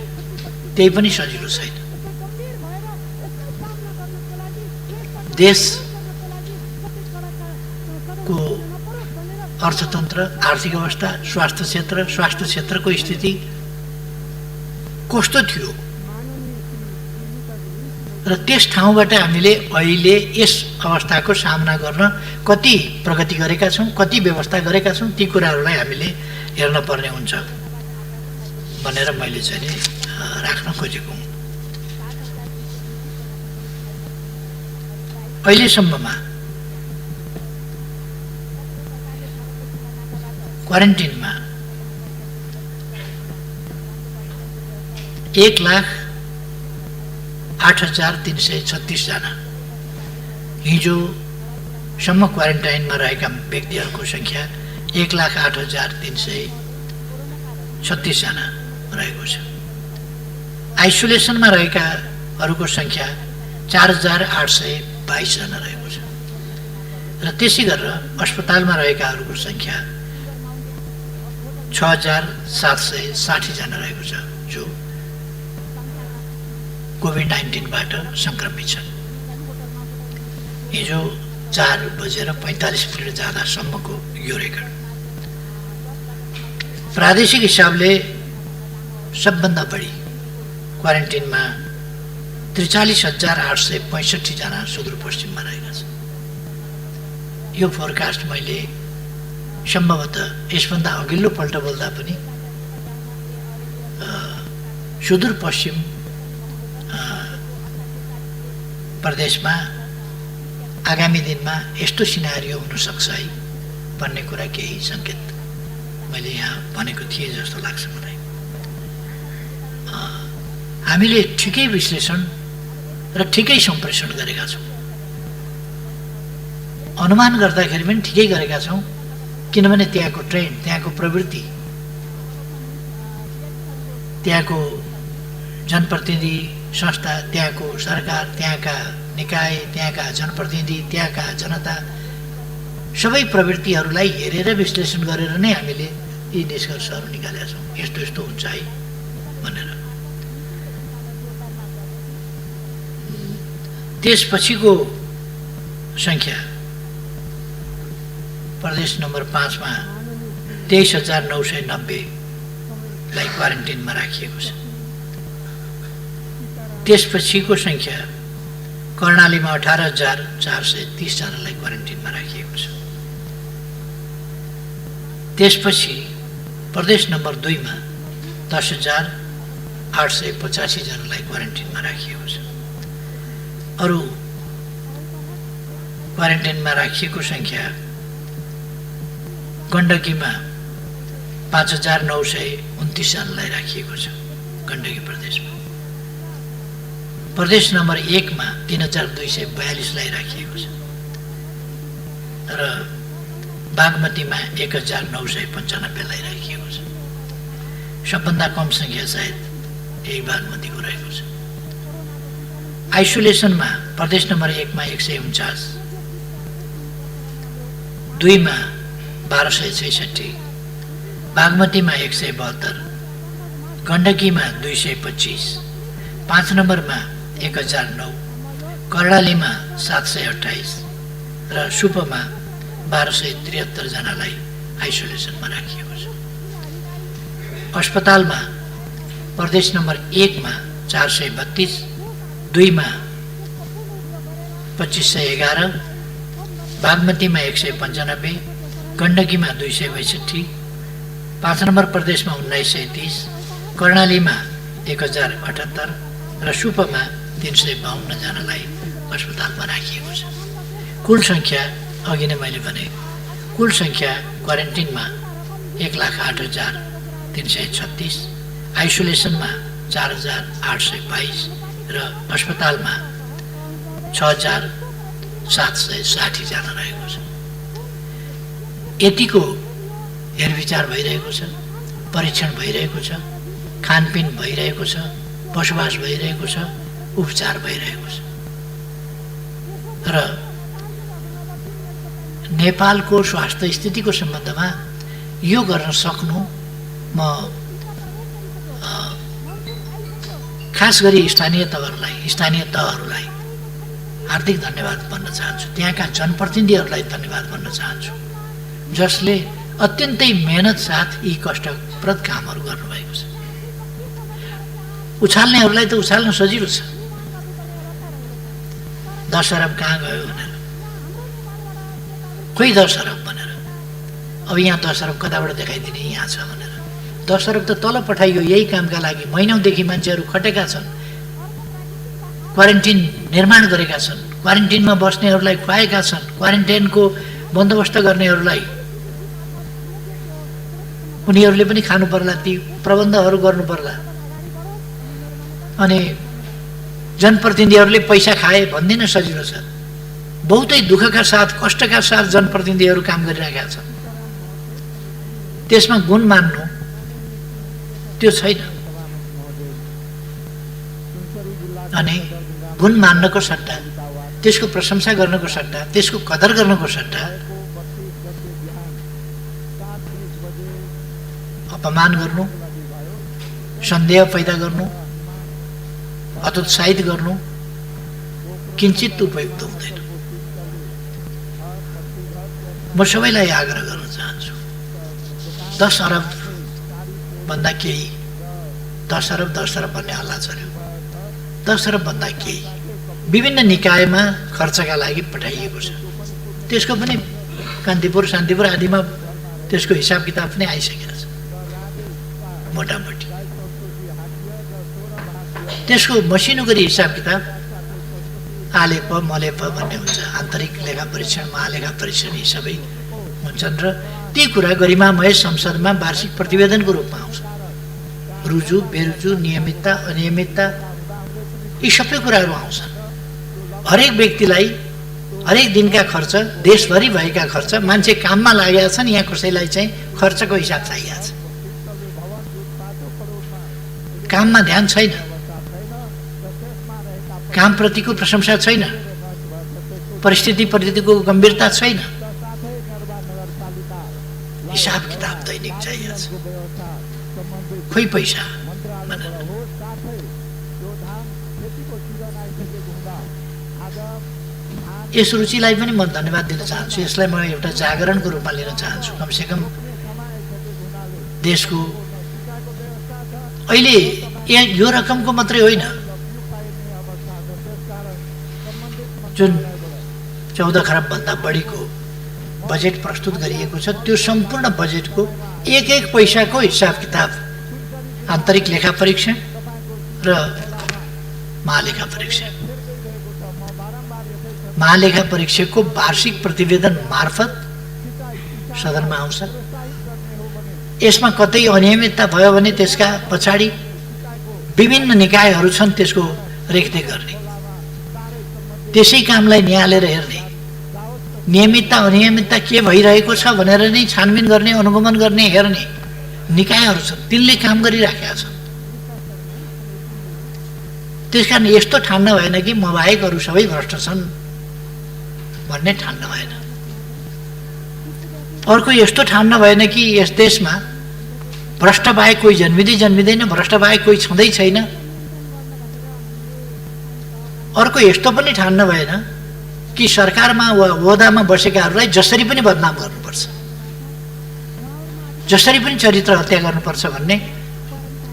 त्यही पनि सजिलो छैन। देशको अर्थतन्त्र, आर्थिक अवस्था, स्वास्थ्य क्षेत्रको स्थिति कस्तो थियो र त्यस ठाउँबाट हामीले अहिले यस अवस्थाको सामना गर्न कति प्रगति गरेका छौँ, कति व्यवस्था गरेका छौँ, ती कुराहरूलाई हामीले हेर्न पर्ने हुन्छ भनेर मैले चाहिँ राख्न खोजेको हुँ। अहिलेसम्ममा क्वारेन्टिनमा 1,08,336 जना, हिजोसम्म क्वारेन्टाइनमा रहेका व्यक्तिहरूको सङ्ख्या 1,08,336 जना रहेको छ। आइसोलेसनमा रहेकाहरूको सङ्ख्या 4,822 जना रहेको छ र त्यसै गरेर अस्पतालमा रहेकाहरूको सङ्ख्या 6,760 जना रहेको छ जो कोभिड-19बाट सङ्क्रमित छन्। हिजो 4:45 जाँदासम्मको यो रेकर्ड। प्रादेशिक हिसाबले सबभन्दा बढी क्वारेन्टिनमा 43,865 जना सुदूरपश्चिममा रहेका छन्। यो फोरकास्ट मैले सम्भवतः यसभन्दा अघिल्लो पल्ट बोल्दा पनि सुदूरपश्चिम प्रदेशमा आगामी दिनमा यस्तो सिनारियो हुनसक्छ है भन्ने कुरा केही सङ्केत मैले यहाँ भनेको थिएँ जस्तो लाग्छ मलाई। हामीले ठिकै विश्लेषण र ठिकै सम्प्रेषण गरेका छौँ, अनुमान गर्दाखेरि पनि ठिकै गरेका छौँ, किनभने त्यहाँको ट्रेन्ड, त्यहाँको प्रवृत्ति, त्यहाँको जनप्रतिनिधि संस्था, त्यहाँको सरकार, त्यहाँका निकाय, त्यहाँका जनप्रतिनिधि, त्यहाँका जनता सबै प्रवृत्तिहरूलाई हेरेर विश्लेषण गरेर नै हामीले यी निष्कर्षहरू निकालेका छौँ। यस्तो यस्तो हुन्छ है भनेर। त्यसपछिको सङ्ख्या प्रदेश नम्बर 5 मा 23,990लाई क्वारेन्टिनमा राखिएको छ। त्यसपछिको सङ्ख्या कर्णालीमा 18,430 जनालाई क्वारेन्टिनमा राखिएको छ। त्यसपछि प्रदेश नम्बर 2 मा 10,885 जनालाई क्वारेन्टिनमा राखिएको छ। अरू क्वारेन्टाइनमा राखिएको सङ्ख्या गण्डकीमा 5,929 जनालाई राखिएको छ गण्डकी प्रदेशमा। प्रदेश नम्बर 1 मा 3,242लाई राखिएको छ र बागमतीमा 1,995लाई राखिएको छ। सबभन्दा कम सङ्ख्या सायद यही बागमतीको रहेको छ। आइसोलेसनमा प्रदेश नम्बर 1 मा 149, 2 मा 1266, बागमतीमा 172, गण्डकीमा 225, 5 नम्बरमा 1,009, कर्णालीमा 728 र सुपमा 1273 जनालाई आइसोलेसनमा राखिएको छ। अस्पतालमा प्रदेश नम्बर 1 मा 432, 2 मा 2511, बागमतीमा 195, गण्डकीमा 262, 5 नम्बर प्रदेशमा 1930, कर्णालीमा 1078 र सुपमा 352 जनालाई अस्पतालमा राखिएको छ। कुल सङ्ख्या अघि नै मैले भने, कुल सङ्ख्या क्वारेन्टिनमा 1,08,336, आइसोलेसनमा 4,822 र अस्पतालमा 6,760 जना रहेको छ। यतिको हेरविचार भइरहेको छ, परीक्षण भइरहेको छ, खानपिन भइरहेको छ, बसोबास भइरहेको छ, उपचार भइरहेको छ। र नेपालको स्वास्थ्य स्थितिको सम्बन्धमा यो गर्न सक्नु म खास गरी स्थानीय तहहरूलाई हार्दिक धन्यवाद भन्न चाहन्छु। त्यहाँका जनप्रतिनिधिहरूलाई धन्यवाद भन्न चाहन्छु, जसले अत्यन्तै मेहनत साथ यी कष्टप्रद कामहरू गर्नुभएको छ। उछाल्नेहरूलाई त उछाल्न सजिलो छ, 10 अरब कहाँ गयो भनेर, खोइ 10 अरब भनेर, अब यहाँ 10 अरब कताबाट देखाइदिने, यहाँ छ भनेर। 10 अरब त तल पठाइयो यही कामका लागि। महिनौदेखि मान्छेहरू खटेका छन्, क्वारेन्टिन निर्माण गरेका छन्, क्वारेन्टिनमा बस्नेहरूलाई खुवाएका छन्, क्वारेन्टाइनको बन्दोबस्त गर्नेहरूलाई उनीहरूले पनि खानु पर्ला, ती प्रबन्धहरू गर्नु पर्ला। अनि जनप्रतिनिधिहरूले पैसा खाए भन्दिन सजिलो छ। बहुतै दुःखका साथ, कष्टका साथ जनप्रतिनिधिहरू काम गरिरहेका छन्। त्यसमा गुण मान्नु त्यो छैन। अनि गुण मान्नको सट्टा, त्यसको प्रशंसा गर्नको सट्टा, त्यसको कदर गर्नको सट्टा अपमान गर्नु, सन्देह पैदा गर्नु, हतोत्साहित गर्नु किञ्चित उपयुक्त हुँदैन। म सबैलाई आग्रह गर्न चाहन्छु, 10 अरब भन्दा केही, 10 अरब भन्ने हल्ला चल्यो, 10 अरब भन्दा केही विभिन्न निकायमा खर्चका लागि पठाइएको छ। त्यसको पनि कान्तिपुर, शान्तिपुर आदिमा त्यसको हिसाब किताब पनि आइसकेको छ मोटामोटी। त्यसको मसिनो गरी हिसाब किताब आलेप मलेप भन्ने हुन्छ, आन्तरिक लेखा परीक्षण, महालेखा परीक्षण, यी सबै हुन्छन्। र ती कुरा गरिमामय संसदमा वार्षिक प्रतिवेदनको रूपमा आउँछ। रुजु, बेरुजु, नियमितता, अनियमितता, यी सबै कुराहरू आउँछन्। हरेक व्यक्तिलाई हरेक दिनका खर्च, देशभरि भएका खर्च, मान्छे काममा लागेका छन्, यहाँ कसैलाई चाहिँ खर्चको हिसाब चाहिएको छ। काममा ध्यान छैन, कामप्रतिको प्रशंसा छैन, परिस्थितिको गम्भीरता छैन, हिसाब किताब दैनिक चाहिएको छ। खोइ पैसा भनेर यस रुचिलाई पनि म धन्यवाद दिन चाहन्छु। यसलाई म एउटा जागरणको रूपमा लिन चाहन्छु। कमसेकम देशको अहिले यो रकमको मात्रै होइन, जुन 14 खरबभन्दा बढीको बजेट प्रस्तुत गरिएको छ, त्यो सम्पूर्ण बजेटको एक पैसाको हिसाब किताब आन्तरिक लेखा परीक्षण र महालेखा परीक्षण, महालेखा परीक्षकको वार्षिक प्रतिवेदन मार्फत सदनमा आउँछ। यसमा कतै अनियमितता भयो भने त्यसका पछाडि विभिन्न निकायहरू छन् त्यसको रेखदेख गर्ने, त्यसै कामलाई निहालेर हेर्ने, नियमितता अनियमितता के भइरहेको छ भनेर नै छानबिन गर्ने, अनुगमन गर्ने, हेर्ने निकायहरू छन्, तिनले काम गरिराखेका छन्। त्यसकारण यस्तो ठान्न भएन कि म बाहेक अरू सबै भ्रष्ट छन् भन्ने ठान्न भएन। अर्को यस्तो ठान्न भएन कि यस देशमा भ्रष्ट बाहेक कोही जन्मिँदैन, भ्रष्ट बाहेक कोही छँदै छैन। अर्को यस्तो पनि ठान्न भएन कि सरकारमा वा ओहदामा बसेकाहरूलाई जसरी पनि बदनाम गर्नुपर्छ, जसरी पनि चरित्र हत्या गर्नुपर्छ भन्ने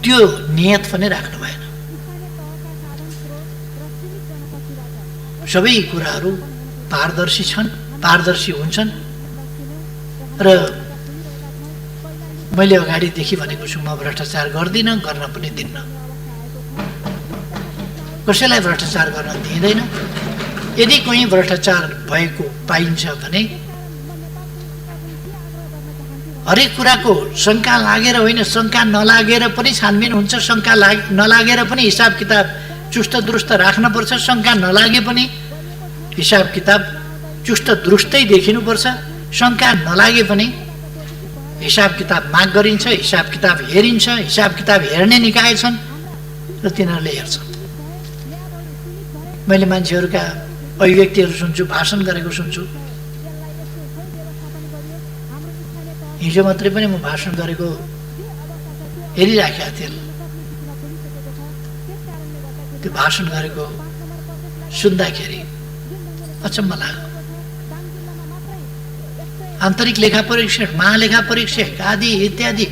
त्यो नियत पनि राख्नु भएन। सबै कुराहरू पारदर्शी छन्, पारदर्शी हुन्छन् र मैले अगाडिदेखि भनेको छु, म भ्रष्टाचार गर्दिनँ, गर्न पनि दिन्न, कसैलाई भ्रष्टाचार गर्न दिँदैन। यदि कोही भ्रष्टाचार भएको पाइन्छ भने हरेक कुराको शङ्का लागेर होइन, शङ्का नलागेर पनि छानबिन हुन्छ, शङ्का नलागेर पनि हिसाब किताब चुस्त दुरुस्त राख्नुपर्छ, शङ्का नलागे पनि हिसाब किताब चुस्त दुरुस्तै देखिनुपर्छ, शङ्का नलागे पनि हिसाब किताब माग गरिन्छ, हिसाब किताब हेरिन्छ, हिसाब किताब हेर्ने निकाय छन् र तिनीहरूले हेर्छन्। मैले मान्छेहरूका अभिव्यक्तिहरू सुन्छु, भाषण गरेको सुन्छु। हिजो मात्रै पनि म भाषण गरेको हेरिराखेका थिएँ। त्यो भाषण गरेको सुन्दाखेरि अचम्म लाग्यो। आन्तरिक लेखा परीक्षक, महालेखा परीक्षक आदि इत्यादि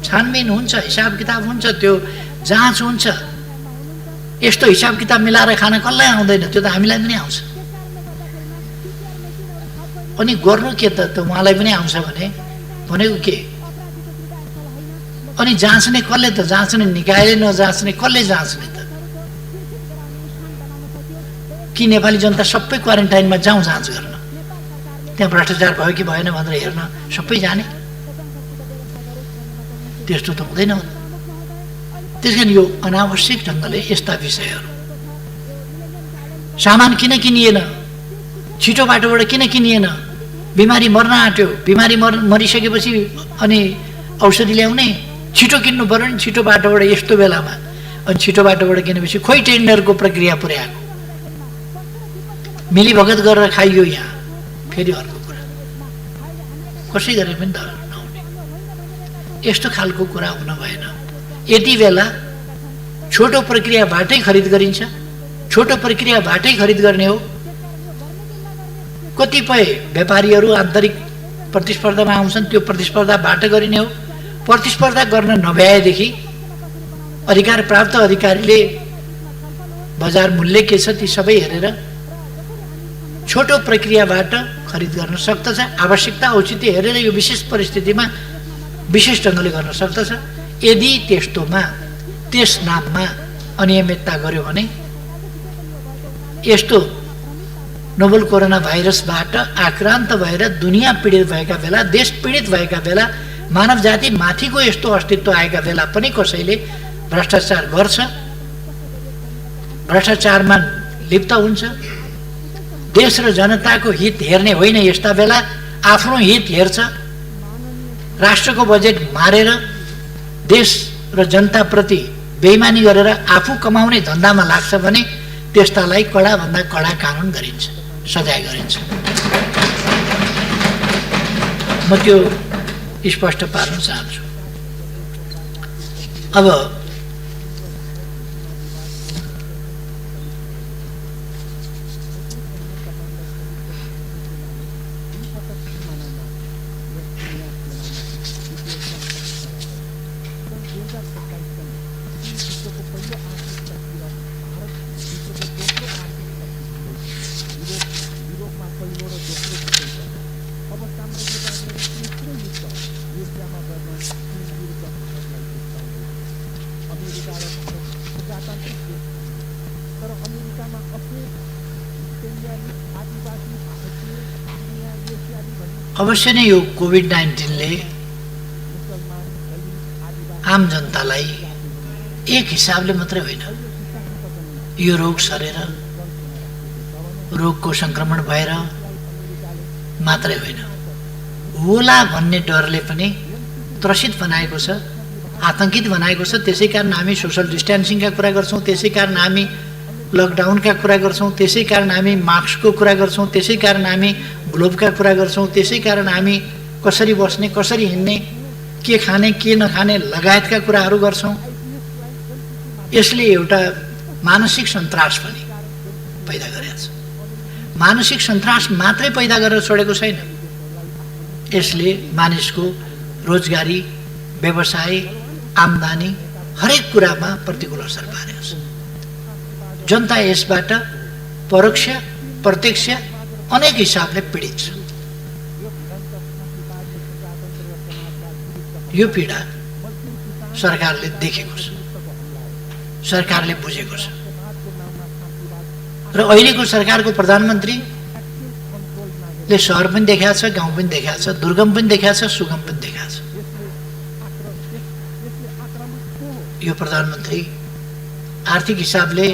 छानबिन हुन्छ, हिसाब किताब हुन्छ, त्यो जाँच हुन्छ। यस्तो हिसाब किताब मिलाएर खान कसलाई आउँदैन? त्यो त हामीलाई पनि आउँछ। अनि गर्नु के त उहाँलाई पनि आउँछ भने भनेको के? अनि जाँच्ने कसले त? जाँच्ने निकायले नजाँच्ने कसले जाँच्ने त? कि नेपाली जनता सबै क्वारेन्टाइनमा जाउँ जाँच गर्न? त्यहाँ भ्रष्टाचार भयो कि भएन भनेर हेर्न सबै जाने? त्यस्तो त हुँदैन। त्यस कारण यो अनावश्यक ढङ्गले यस्ता विषयहरू, सामान किन किनिएन, छिटो बाटोबाट किन किनिएन, बिमारी मर्न आँट्यो, बिमारी मरिसकेपछि अनि औषधि ल्याउने, छिटो किन्नु पर्यो नि छिटो बाटोबाट यस्तो बेलामा। अनि छिटो बाटोबाट किनेपछि खोइ टेन्डरको प्रक्रिया पुर्याएको, मिलीभगत गरेर खाइयो। यहाँ फेरि अर्को कुरा, कसै गरे पनि नहुने यस्तो खालको कुरा हुन भएन। यति बेला छोटो प्रक्रियाबाटै खरिद गरिन्छ, छोटो प्रक्रियाबाटै खरिद गर्ने हो। कतिपय व्यापारीहरू आन्तरिक प्रतिस्पर्धामा आउँछन्, त्यो प्रतिस्पर्धाबाट गरिने हो। प्रतिस्पर्धा गर्न नभ्याएदेखि अधिकार प्राप्त अधिकारीले बजार मूल्य के छ ती सबै हेरेर छोटो प्रक्रियाबाट खरिद गर्न सक्दछ। आवश्यकता औचित्य हेरेर यो विशेष परिस्थितिमा विशेष ढङ्गले गर्न सक्दछ। यदि त्यस्तोमा त्यस नाममा अनियमितता गर्यो भने यस्तो नोभल कोरोना भाइरसबाट आक्रान्त भएर दुनियाँ पीडित भएका बेला, देश पीडित भएका बेला, मानव जाति माथिको यस्तो अस्तित्व आएका बेला पनि कसैले भ्रष्टाचार गर्छ, भ्रष्टाचारमा लिप्त हुन्छ। देश र जनताको हित हेर्ने होइन, यस्ता बेला आफ्नो हित हेर्छ। राष्ट्रको बजेट मारेर देश र जनताप्रति बेइमानी गरेर आफू कमाउने धन्दामा लाग्छ भने त्यस्तालाई कडाभन्दा कडा कानुन गरिन्छ, सजाय गरिन्छ। म त्यो स्पष्ट पार्न चाहन्छु। अब अवश्य नै यो कोभिड-19ले आम जनतालाई एक हिसाबले मात्रै होइन, यो रोग सरेर रोगको संक्रमण भएर मात्रै होइन, होला भन्ने डरले पनि त्रसित बनाएको छ, आतंकित बनाएको छ। त्यसै कारण हामी सोशल डिस्टेन्सिङका कुरा गर्छौँ, त्यसै कारण हामी लकडाउनका कुरा गर्छौँ, त्यसै कारण हामी मास्कको कुरा गर्छौँ, त्यसै कारण हामी ग्लोभका कुरा गर्छौँ, त्यसै कारण हामी कसरी बस्ने, कसरी हिँड्ने, के खाने के नखाने लगायतका कुराहरू गर्छौँ। यसले एउटा मानसिक सन्तास पनि पैदा गरेको छ। मानसिक सन्तास मात्रै पैदा गरेर छोडेको छैन, यसले मानिसको रोजगारी, व्यवसाय, आम्दानी हरेक कुरामा प्रतिकूल असर पारेको छ। जनता यसबाट परोक्ष प्रत्यक्ष अनेक हिसाबले पीडित छ। यो पीडा सरकारले देखेको छ, सरकारले बुझेको छ र अहिलेको सरकारको प्रधानमन्त्रीले सहर पनि देखाएको छ, गाउँ पनि देखाएको छ, दुर्गम पनि देखाएको छ, सुगम पनि देखाएको छ। यो प्रधानमन्त्री आर्थिक हिसाबले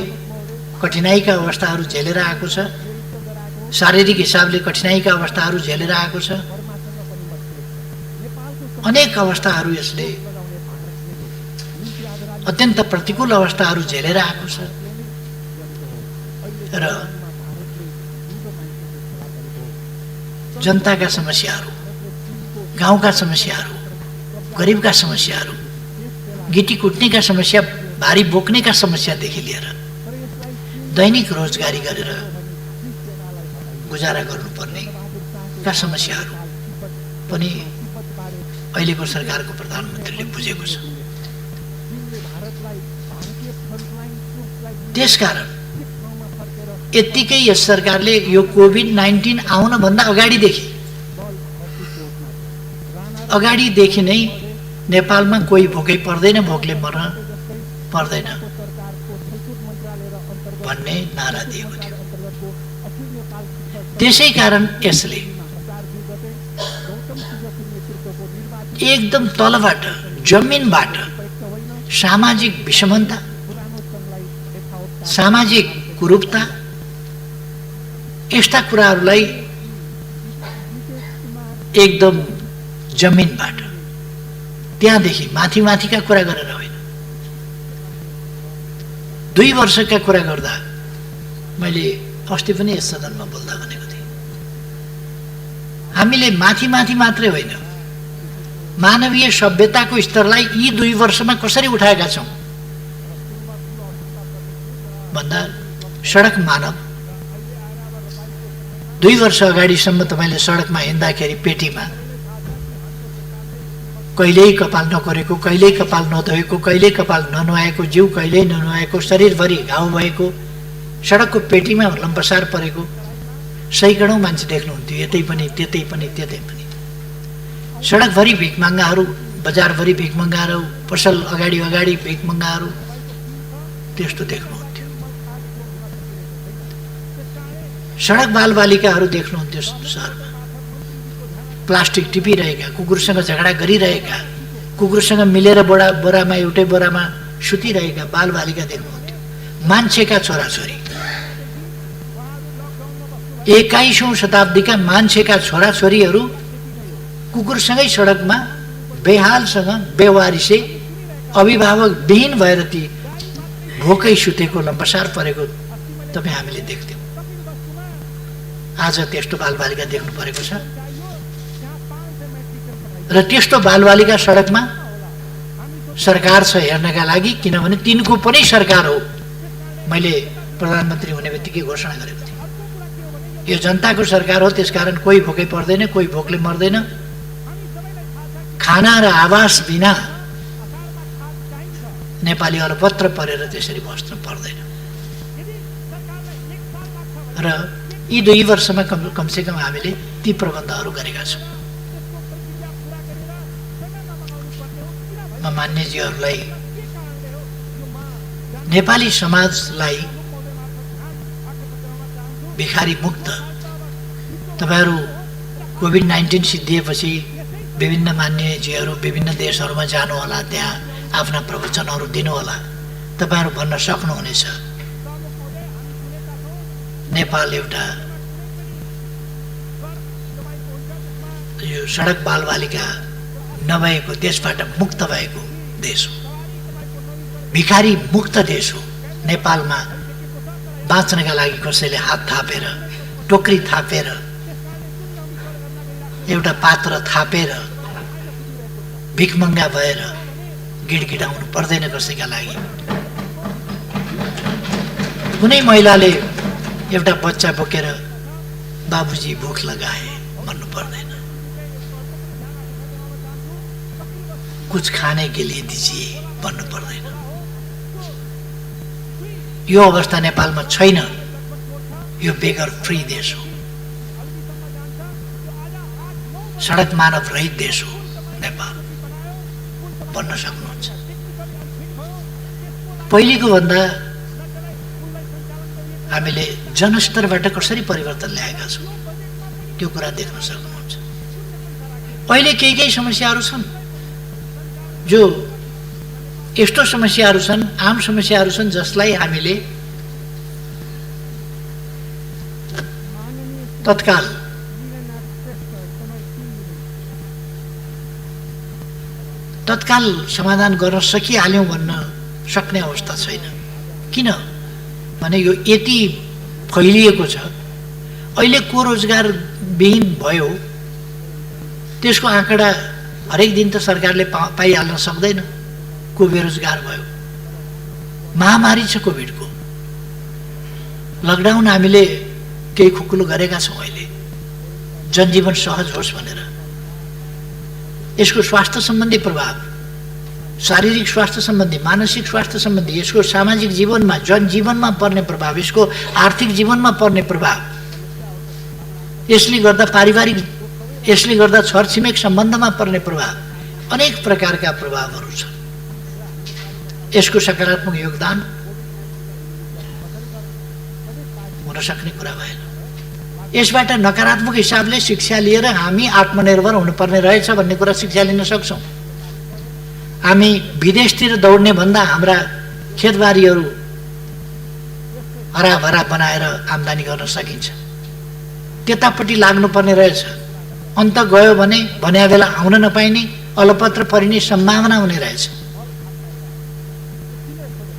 कठिनाइका अवस्थाहरू झेलेर आएको छ, शारीरिक हिसाबले कठिनाइका अवस्थाहरू झेलेर आएको छ। अनेक अवस्थाहरू यसले अत्यन्त प्रतिकूल अवस्थाहरू झेलेर आएको छ र जनताका समस्याहरू, गाउँका समस्याहरू, गरिबका समस्याहरू, गिटी कुट्नेका समस्या, भारी बोक्नेका समस्यादेखि लिएर दैनिक रोजगारी गरेर गुजारा गर्नुपर्नेका समस्याहरू पनि अहिलेको सरकारको प्रधानमन्त्रीले बुझेको छ। त्यसकारण यत्तिकै यस सरकारले यो कोभिड-19 आउनभन्दा अगाडिदेखि नै नेपालमा कोही भोकै पर्दैन, भोकले मर्न पर्दैन भन्ने नारा दिएको थियो। त्यसै कारण यसले एकदम तलबाट, जमिनबाट सामाजिक विषमता, सामाजिक कुरूपता, यस्ता कुराहरूलाई एकदम जमिनबाट, त्यहाँदेखि माथि माथिका कुरा गरेर होइन, 2 वर्षका कुरा गर्दा मैले अस्ति पनि यस सदनमा बोल्दा भनेको थिएँ, हामीले माथि माथि मात्रै होइन, मानवीय सभ्यताको स्तरलाई यी 2 वर्षमा कसरी उठाएका छौँ भन्दा सडक मानव 2 वर्ष अगाडिसम्म तपाईँले सडकमा हिँड्दाखेरि पेटीमा कहिल्यै कपाल नकोरेको, कहिल्यै कपाल नधोएको, कहिल्यै कपाल ननुहाएको, जिउ कहिल्यै ननुहाएको, शरीरभरि घाउ भएको, सडकको पेटीमा लम्पसार परेको सैकडौँ मान्छे देख्नुहुन्थ्यो, यतै पनि त्यतै पनि त्यतै पनि। सडकभरि भिखमङ्गाहरू, बजारभरि भिखमङ्गाहरू, पसल अगाडि अगाडि भिखमङ्गाहरू, त्यस्तो देख्नुहुन्थ्यो। सडक बालबालिकाहरू देख्नुहुन्थ्यो सहरमा, प्लास्टिक टिपिरहेका, कुकुरसँग झगडा गरिरहेका, कुकुरसँग मिलेर बोरामा एउटै बोरामा सुतिरहेका बालबालिका देख्नुहुन्थ्यो। मान्छेका छोराछोरी, 21औं शताब्दीका मान्छेका छोराछोरीहरू कुकुरसँगै सडकमा बेहालसँग बेवारिसे अभिभावक विहीन भएर ती भोकै सुतेको, लम्पसार परेको तपाईँ हामीले देख्थ्यौँ। आज त्यस्तो बालबालिका देख्नु परेको छ र त्यस्तो बालबालिका सडकमा सरकार छ हेर्नका लागि, किनभने तिनको पनि सरकार हो। मैले प्रधानमन्त्री हुने बित्तिकै घोषणा गरेको थिएँ, यो जनताको सरकार हो, त्यसकारण कोही भोकै पर्दैन, कोही भोकले मर्दैन। खाना र आवास बिना नेपाली अलपत्र परेर त्यसरी बस्नु पर्दैन। र यी 2 वर्षमा कमसेकम हामीले ती प्रबन्धहरू गरेका छौँ। म मान्यजीहरूलाई, नेपाली समाजलाई भिखारी मुक्त, तपाईँहरू कोभिड-19 सिद्धिएपछि विभिन्न मान्यजीहरू विभिन्न देशहरूमा जानुहोला, त्यहाँ आफ्ना प्रवचनहरू दिनुहोला, तपाईँहरू भन्न सक्नुहुनेछ नेपाल एउटा यो सडक बालबालिका नभएको, त्यसबाट मुक्त भएको देश हो, भिखारी मुक्त देश हो। नेपालमा बाँच्नका लागि कसैले हात थापेर, टोकरी थापेर, एउटा पात्र थापेर भिखमङ्गा भएर गिडगिडाउनु पर्दैन कसैका लागि। कुनै महिलाले एउटा बच्चा बोकेर बाबुजी भोक लगाए भन्नु पर्दैन, कुछ खाने के लिए दीजिए भन्नु पर्दैन। यो अवस्था नेपालमा छैन। यो बेगर फ्री देश हो, सडक मानव रहित देश हो नेपाल भन्न सक्नुहुन्छ। पहिलेको भन्दा हामीले जनस्तरबाट कसरी परिवर्तन ल्याएका छौँ त्यो कुरा देख्न सक्नुहुन्छ। अहिले केही समस्याहरू छन् जो यस्तो समस्याहरू छन्, आम समस्याहरू छन् जसलाई हामीले तत्काल समाधान गर्न सकिहाल्यौँ भन्न सक्ने अवस्था छैन। किन भने यो यति फैलिएको छ। अहिले को रोजगार विहीन भयो त्यसको आँकडा हरेक दिन त सरकारले पाइहाल्न सक्दैन। को बेरोजगार भयो, महामारी छ कोभिडको, लकडाउन हामीले केही खुकुलो गरेका छौँ। अहिले जनजीवन सहज होस् भनेर यसको स्वास्थ्य सम्बन्धी प्रभाव, शारीरिक स्वास्थ्य सम्बन्धी, मानसिक स्वास्थ्य सम्बन्धी, यसको सामाजिक जीवनमा, जनजीवनमा पर्ने प्रभाव, यसको आर्थिक जीवनमा पर्ने प्रभाव, यसले गर्दा पारिवारिक, यसले गर्दा छरछिमेक सम्बन्धमा पर्ने प्रभाव, अनेक प्रकारका प्रभावहरू छन्। यसको सकारात्मक योगदान हुन सक्ने कुरा भएन। यसबाट नकारात्मक हिसाबले शिक्षा लिएर हामी आत्मनिर्भर हुनुपर्ने रहेछ भन्ने कुरा शिक्षा लिन सक्छौँ। हामी विदेशतिर दौड्ने भन्दा हाम्रा खेतबारीहरू हराभरा बनाएर आम्दानी गर्न सकिन्छ। त्यतापट्टि लाग्नुपर्ने रहेछ। अन्त गयो भने भन्या बेला आउन नपाइने, अलपत्र परिने सम्भावना हुने रहेछ।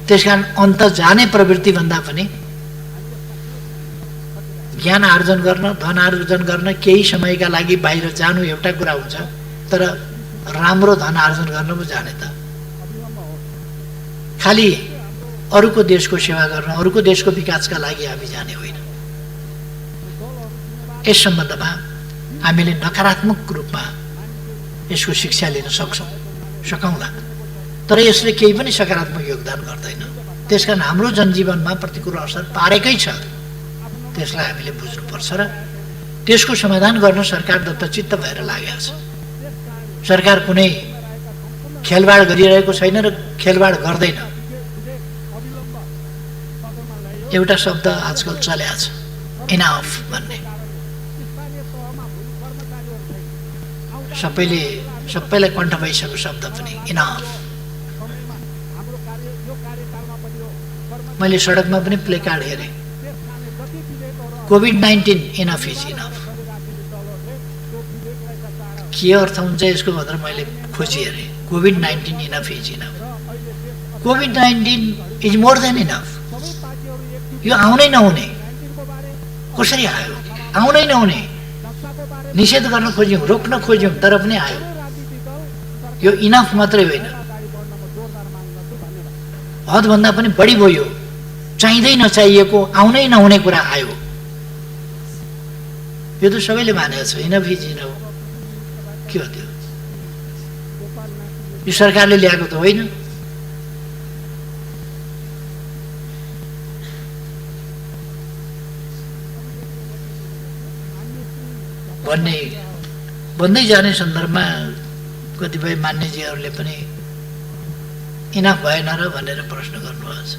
त्यसकारण अन्त जाने प्रवृत्ति भन्दा पनि ज्ञान आर्जन गर्न, धन आर्जन गर्न केही समयका लागि बाहिर जानु एउटा कुरा हुन्छ, तर राम्रो धन आर्जन गर्न पो जाने त खालि अरूको देशको सेवा गर्न, अरूको देशको विकासका लागि हामी जाने होइन। यस सम्बन्धमा हामीले नकारात्मक रूपमा यसको शिक्षा लिन सकौँला, तर यसले केही पनि सकारात्मक योगदान गर्दैन। त्यसकारण हाम्रो जनजीवनमा प्रतिकूल असर पारेकै छ। त्यसलाई हामीले बुझ्नुपर्छ र त्यसको समाधान गर्न सरकार दत्तचित्त भएर लागेको छ। सरकार कुनै खेलबाड गरिरहेको छैन र खेलबाड गर्दैन। एउटा शब्द आजकल चलेको छ, इनाफ भन्ने। सबैलाई कण्ठ भइसकेको शब्द पनि इनाफ। मैले सडकमा पनि प्ले कार्ड हेरेँ, कोभिड-19 इनफ इज इनफ। के अर्थ हुन्छ यसको भनेर मैले खोजी हेरेँ। COVID-19 enough is enough. COVID-19 is more than enough. यो आउनै नहुने, कसरी आयो? आउनै नहुने, निषेध गर्न खोज्यौँ, रोक्न खोज्यौँ, तर पनि आयो। यो इनफ मात्रै होइन, हदभन्दा पनि बढी भयो। चाहिँदै नचाहिएको, आउनै नहुने कुरा आयो। यो त सबैले मानेको छ, इनफ इज इनफ। के हो त्यो? यो सरकारले ल्याएको त होइन। भन्दै जाने सन्दर्भमा कतिपय मान्यजीहरूले पनि इनफ भएन र भनेर प्रश्न गर्नुभएको छ।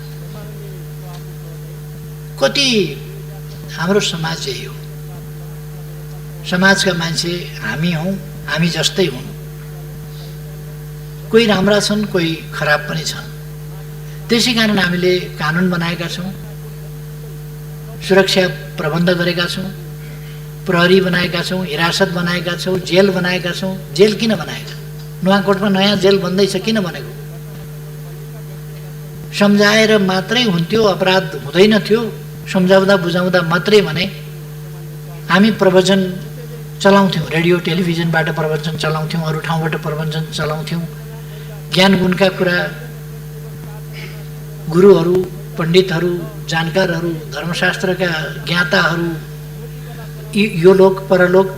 कति हाम्रो समाज यही हो। समाजका मान्छे हामी हौँ, हामी जस्तै हुन्। कोही राम्रा छन्, कोही खराब पनि छन्। त्यसै कारण हामीले कानुन बनाएका छौँ, सुरक्षा प्रबन्ध गरेका छौँ, प्रहरी बनाएका छौँ, हिरासत बनाएका छौँ, जेल बनाएका छौँ। जेल किन बनाएका? नुवाकोटमा नयाँ जेल बन्दैछ, किन बनेको? सम्झाएर मात्रै हुन्थ्यो, अपराध हुँदैन थियो। सम्झाउँदा बुझाउँदा मात्रै भने हामी प्रवचन चलाउँथ्यौँ, रेडियो टेलिभिजनबाट प्रवचन चलाउँथ्यौँ, अरू ठाउँबाट प्रवचन चलाउँथ्यौँ। ज्ञान गुणका कुरा गुरुहरू, पण्डितहरू, जानकारहरू, धर्मशास्त्रका ज्ञाताहरू, यो लोक परलोक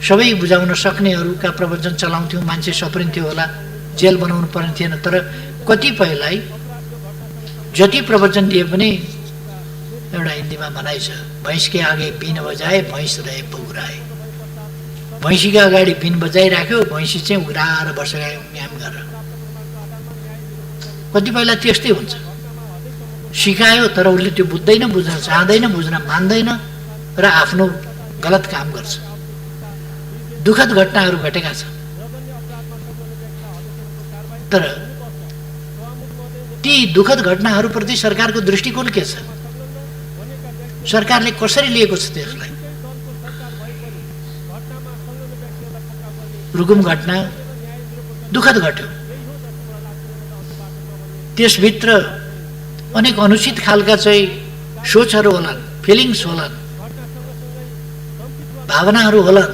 सबै बुझाउन सक्नेहरूका प्रवचन चलाउँथ्यौँ। मान्छे सप्रिन्थ्यो होला, जेल बनाउनु पर्ने थिएन। तर कतिपयलाई जति प्रवचन दिए पनि एउटा हिन्दीमा भनाइ छ, भैँसकै आगे बिन बजाए भैँस रहे बौराए। भैँसीका अगाडि बिन बजाइराख्यो, भैँसी चाहिँ उघ्राएर बसेर म्याम गरेर। कतिपयलाई त्यस्तै हुन्छ, सिकायो तर उसले त्यो बुझ्दैन, बुझ्न चाहँदैन, बुझ्न मान्दैन र आफ्नो गलत काम गर्छ। दुःखद घटनाहरू घटेका छन्। तर ती दुःखद घटनाहरूप्रति सरकारको दृष्टिकोण के छ? सरकारले कसरी लिएको छ त्यसलाई? रुकुम घटना दुःखद घट्यो, त्यसभित्र अनेक अनुचित खालका चाहिँ सोचहरू होलान्, फिलिङ्स होलान्, भावनाहरू होलान्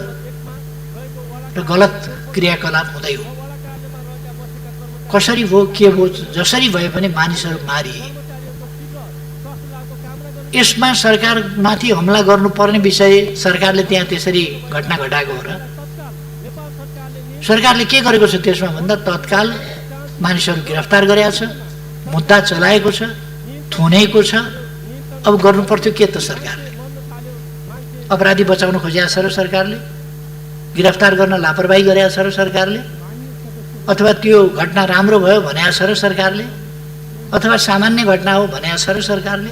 र गलत क्रियाकलाप हुँदै हो। कसरी भयो, के भयो, जसरी भए पनि मानिसहरू मारिए। यसमा सरकारमाथि हमला गर्नुपर्ने विषय सरकारले त्यहाँ त्यसरी घटना घटाएको हो र? सरकारले के गरेको छ त्यसमा भन्दा तत्काल मानिसहरू गिरफ्तार गरेको छ, मुद्दा चलाएको छ, थुनेको छ। अब गर्नु पर्थ्यो के त सरकारले? अपराधी बचाउन खोजेको छ र सरकारले? गिरफ्तार गर्न लापरवाही गरेको छ र सरकारले? अथवा त्यो घटना राम्रो भयो भनेको छ र सरकारले? अथवा सामान्य घटना हो भनेको छ र सरकारले?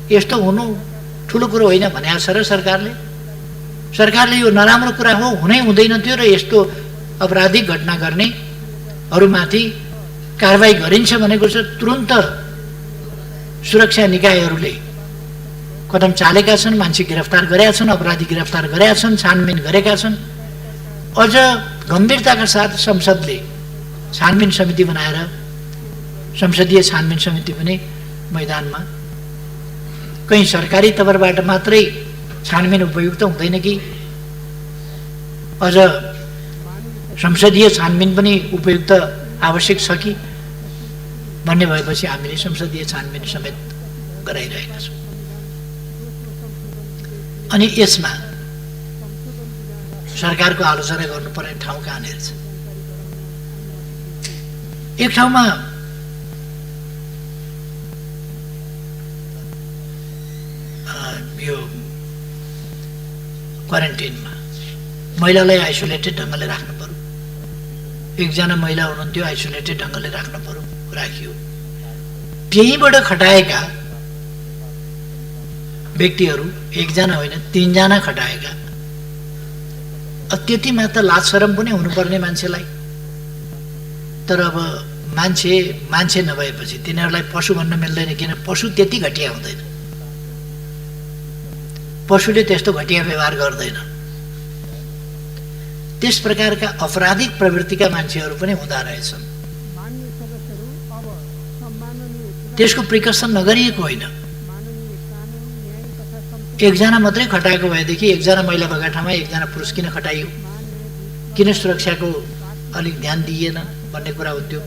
यस्तो हुनु ठुलो कुरो होइन भनेको छ र सरकारले? सरकारले यो नराम्रो कुरा हो, हुनै हुँदैन थियो र यस्तो अपराधिक घटना गर्नेहरूमाथि कारबाही गरिन्छ भनेको छ। तुरुन्त सुरक्षा निकायहरूले कदम चालेका छन्, मान्छे गिरफ्तार गरेका छन्, अपराधी गिरफ्तार गरेका छन्, छानबिन गरेका छन्। अझ गम्भीरताका साथ संसदले छानबिन समिति बनाएर संसदीय छानबिन समिति पनि मैदानमा, कहीँ सरकारी तवरबाट मात्रै छानबिन उपयुक्त हुँदैन कि अझ संसदीय छानबिन पनि उपयुक्त आवश्यक छ कि भन्ने भएपछि हामीले संसदीय छानबिन समेत गराइरहेका छौँ। अनि यसमा सरकारको आलोचना गर्नुपर्ने ठाउँ कहाँनिर छ? एक ठाउँमा यो क्वारेन्टिनमा महिलालाई आइसोलेटेड ढङ्गले राख्नु पर्यो। एकजना महिला हुनुहुन्थ्यो, आइसोलेटेड ढङ्गले राख्नु पर्यो, राखियो। त्यहीँबाट खटाएका व्यक्तिहरू एकजना होइन 3 जना खटाएका। त्यतिमा त लाज शरम पनि हुनुपर्ने मान्छेलाई। तर अब मान्छे नभएपछि तिनीहरूलाई पशु भन्न मिल्दैन, किन पशु त्यति घटिया हुँदैन, पशुले त्यस्तो घटिया व्यवहार गर्दैन। त्यस प्रकारका अपराधिक प्रवृत्तिका मान्छेहरू पनि हुँदा रहेछन्। त्यसको प्रिकसन नगरिएको होइन। एकजना मात्रै खटाएको भएदेखि एकजना महिला भएका ठाउँमा एकजना पुरुष किन खटाइयो, किन सुरक्षाको अलिक ध्यान दिइएन भन्ने कुरा हुन्थ्यो।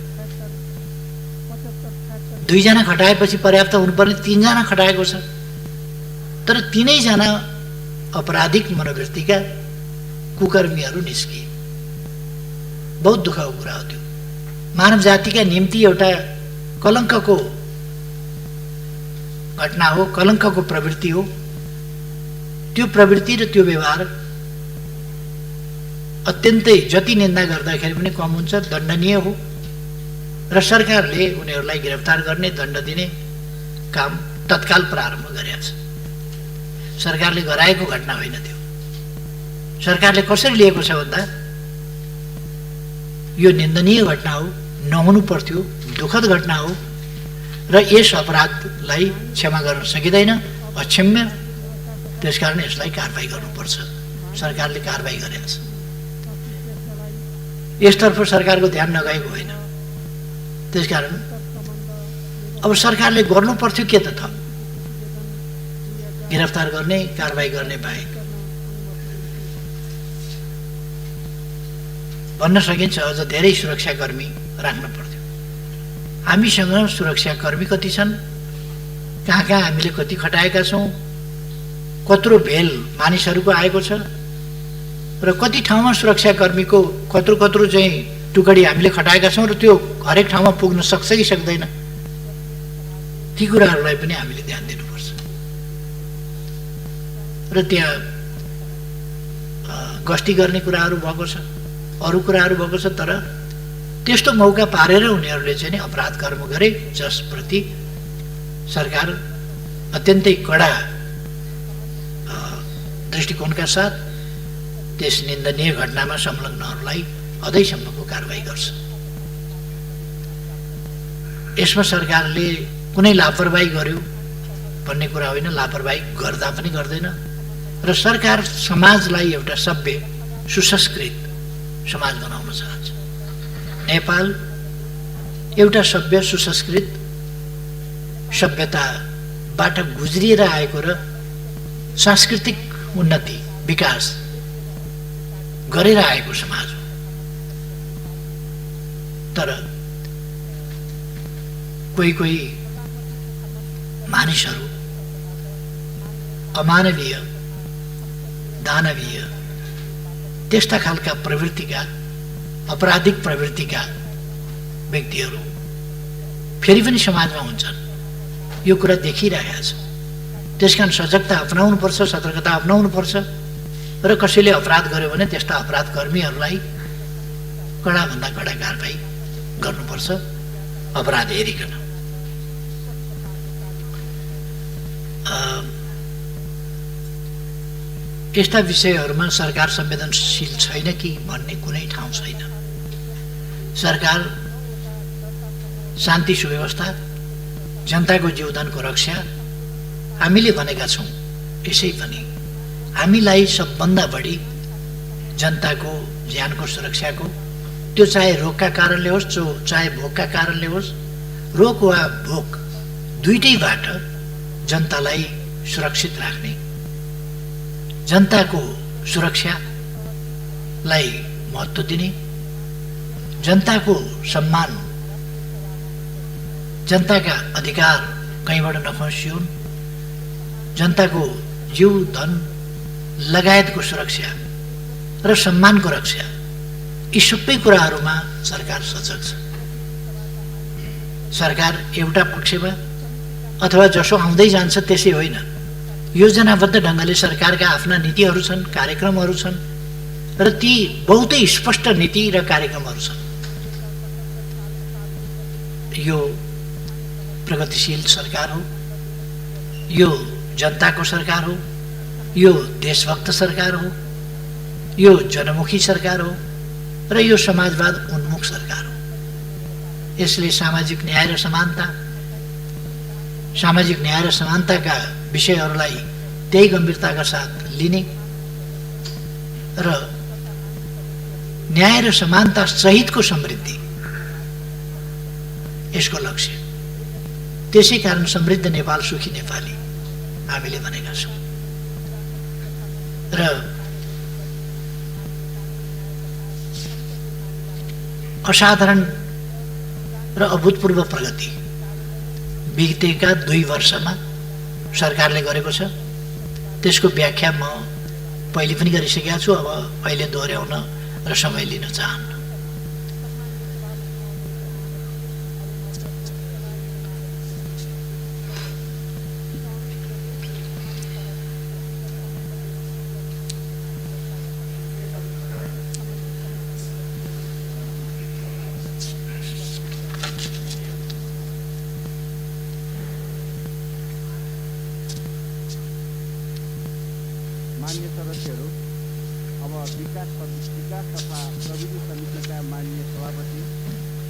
2 जना खटाएपछि पर्याप्त हुनुपर्ने 3 जना खटाएको छ। तर 3 जना अपराधिक मनोवृत्तिका कुकर्मीहरू निस्किए। बहुत दुःखको कुरा हो त्यो। मानव जातिका निम्ति एउटा कलङ्कको घटना हो, कलङ्कको प्रवृत्ति हो। त्यो प्रवृत्ति र त्यो व्यवहार अत्यन्तै जति निन्दा गर्दाखेरि पनि कम हुन्छ, दण्डनीय हो। र सरकारले उनीहरूलाई गिरफ्तार गर्ने, दण्ड दिने काम तत्काल प्रारम्भ गरेको छ। सरकारले गराएको घटना होइन त्यो। सरकारले कसरी लिएको छ भन्दा यो निन्दनीय घटना हो, नहुनु पर्थ्यो, दुःखद घटना हो र यस अपराधलाई क्षमा गर्न सकिँदैन, अक्षम्य। त्यसकारण यसलाई कारबाही गर्नुपर्छ। सरकारले कारबाही गरेको छ। यसतर्फ सरकारको ध्यान नगएको होइन। त्यसकारण अब सरकारले गर्नु पर्थ्यो के त थप? गिरफ्तार गर्ने, कारबाही गर्ने बाहेक भन्न सकिन्छ अझ धेरै सुरक्षाकर्मी राख्न पर्थ्यो। हामीसँग सुरक्षाकर्मी कति छन्, कहाँ कहाँ हामीले कति खटाएका छौँ, कत्रो भेल मानिसहरूको आएको छ र कति ठाउँमा सुरक्षाकर्मीको कत्रो चाहिँ टुकडी हामीले खटाएका छौँ र त्यो हरेक ठाउँमा पुग्न सक्छ कि सक्दैन, ती कुराहरूलाई पनि हामीले ध्यान दिनुपर्छ। र त्यहाँ गस्ती गर्ने कुराहरू भएको छ, अरू कुराहरू भएको छ, तर त्यस्तो मौका पारेर उनीहरूले चाहिँ नि अपराध कर्म गरे जसप्रति सरकार अत्यन्तै कडा दृष्टिकोणका साथ त्यस निन्दनीय घटनामा संलग्नहरूलाई अझैसम्मको कारबाही गर्छ। यसमा सरकारले कुनै लापरवाही गर्यो भन्ने कुरा होइन, लापरवाही गर्दा पनि गर्दैन। र सरकार समाजलाई एउटा सभ्य सुसंस्कृत समाज बनाउन चाहन्छ। नेपाल एउटा सभ्य सुसंस्कृत सभ्यताबाट गुज्रिएर आएको र सांस्कृतिक उन्नति विकास गरेर आएको समाज हो। तर कोही कोही मानिसहरू अमानवीय दानवीय त्यस्ता खालका प्रवृत्तिका अपराधिक प्रवृत्तिका व्यक्तिहरू फेरि पनि समाजमा हुन्छन्। यो कुरा देखिरहेको छ। त्यसकारण सजगता अपनाउनुपर्छ, सतर्कता अपनाउनुपर्छ र कसैले अपराध गर्यो भने त्यस्ता अपराध कर्मीहरूलाई कडाभन्दा कडा कारबाही गर्नुपर्छ अपराध हेरिकन। यस्ता विषयहरूमा सरकार संवेदनशील छैन कि भन्ने कुनै ठाउँ छैन। सरकार शान्ति सुव्यवस्था, जनताको जीवदानको रक्षा हामीले भनेका छौँ। यसै पनि हामीलाई सबभन्दा बढी जनताको ज्यानको सुरक्षाको, त्यो चाहे रोगका कारणले होस् चाहे भोकका कारणले होस्, रोग वा भोक दुईटैबाट जनतालाई सुरक्षित राख्ने, जनताको सुरक्षालाई महत्त्व दिने, जनताको सम्मान, जनताका अधिकार कहीँबाट नखसिउन्, जनताको जीव धन लगायतको सुरक्षा र सम्मानको रक्षा, यी सबै कुराहरूमा सरकार सजग छ। सरकार एउटा पक्षमा अथवा जसो आउँदै जान्छ त्यसै होइन, योजनाबद्ध ढङ्गले सरकारका आफ्ना नीतिहरू छन्, कार्यक्रमहरू छन् र ती बहुतै स्पष्ट नीति र कार्यक्रमहरू छन्। यो प्रगतिशील सरकार हो, यो जनताको सरकार हो, यो देशभक्त सरकार हो, यो जनमुखी सरकार हो र यो समाजवाद उन्मुख सरकार हो। यसले सामाजिक न्याय र समानताका विषयहरूलाई त्यही गम्भीरताका साथ लिने र न्याय र समानता सहितको समृद्धि यसको लक्ष्य। त्यसै कारण समृद्ध नेपाल सुखी नेपाली हामीले भनेका छौँ। र असाधारण र अभूतपूर्व प्रगति बितेका 2 वर्षमा सरकारले गरेको छ। त्यसको व्याख्या म पहिले पनि गरिसकेका छु, अब अहिले दोहोऱ्याउन र समय लिन चाहन्न। मान्य सदस्यहरू, अब विकास तथा प्रविधि समितिका मान्य सभापति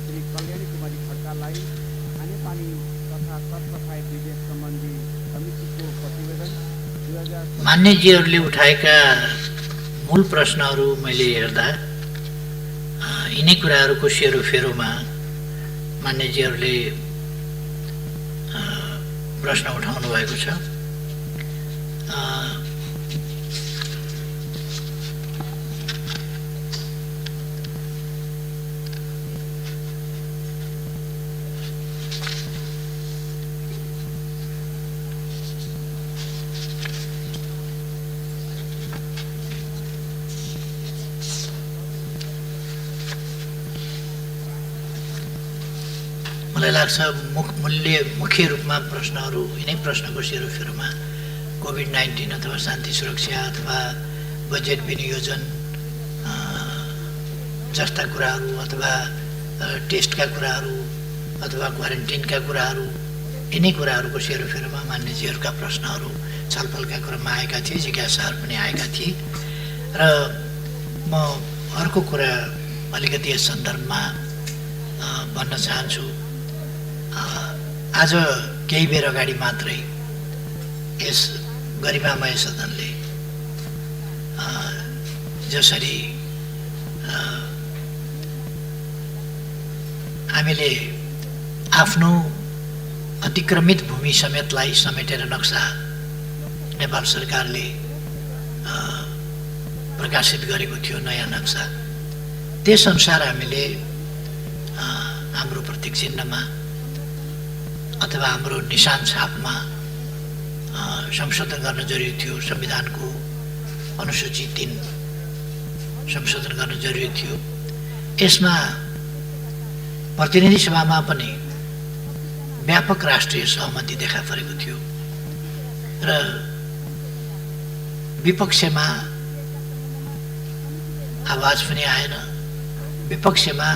श्री कल्याणी कुमारी खड्कालाई खानेपानी तथा सरसफाइ विधेयक सम्बन्धी समितिको प्रतिवेदन 2000। मान्यजीहरूले उठाएका मूल प्रश्नहरू मैले हेर्दा यिनै कुराहरूको सेरोफेरोमा मान्यजीहरूले प्रश्न उठाउनु भएको छ। मलाई लाग्छ मुख्य रूपमा प्रश्नहरू यिनै प्रश्नको सेरोफेरोमा कोभिड-19 अथवा शान्ति सुरक्षा अथवा बजेट विनियोजन जस्ता कुराहरू अथवा टेस्टका कुराहरू अथवा क्वारेन्टिनका कुराहरू यिनै कुराहरूको सेरोफेरोमा मान्यजीहरूका प्रश्नहरू छलफलका क्रममा आएका थिए, जिज्ञासाहरू पनि आएका थिए। र म अर्को कुरा अलिकति यस सन्दर्भमा भन्न चाहन्छु। आज केही बेर अगाडि मात्रै यस गरिमामय सदनले जसरी हामीले आफ्नो अतिक्रमित भूमि समेतलाई समेटेर नक्सा नेपाल सरकारले प्रकाशित गरेको थियो, नयाँ नक्सा, त्यसअनुसार हामीले हाम्रो प्रतीक चिन्हमा अथवा हाम्रो निशान छापमा संशोधन गर्न जरुरी थियो। संविधानको अनुसूची 3 संशोधन गर्न जरुरी थियो। यसमा प्रतिनिधि सभामा पनि व्यापक राष्ट्रिय सहमति देखा परेको थियो र विपक्षमा आवाज पनि आएन, विपक्षमा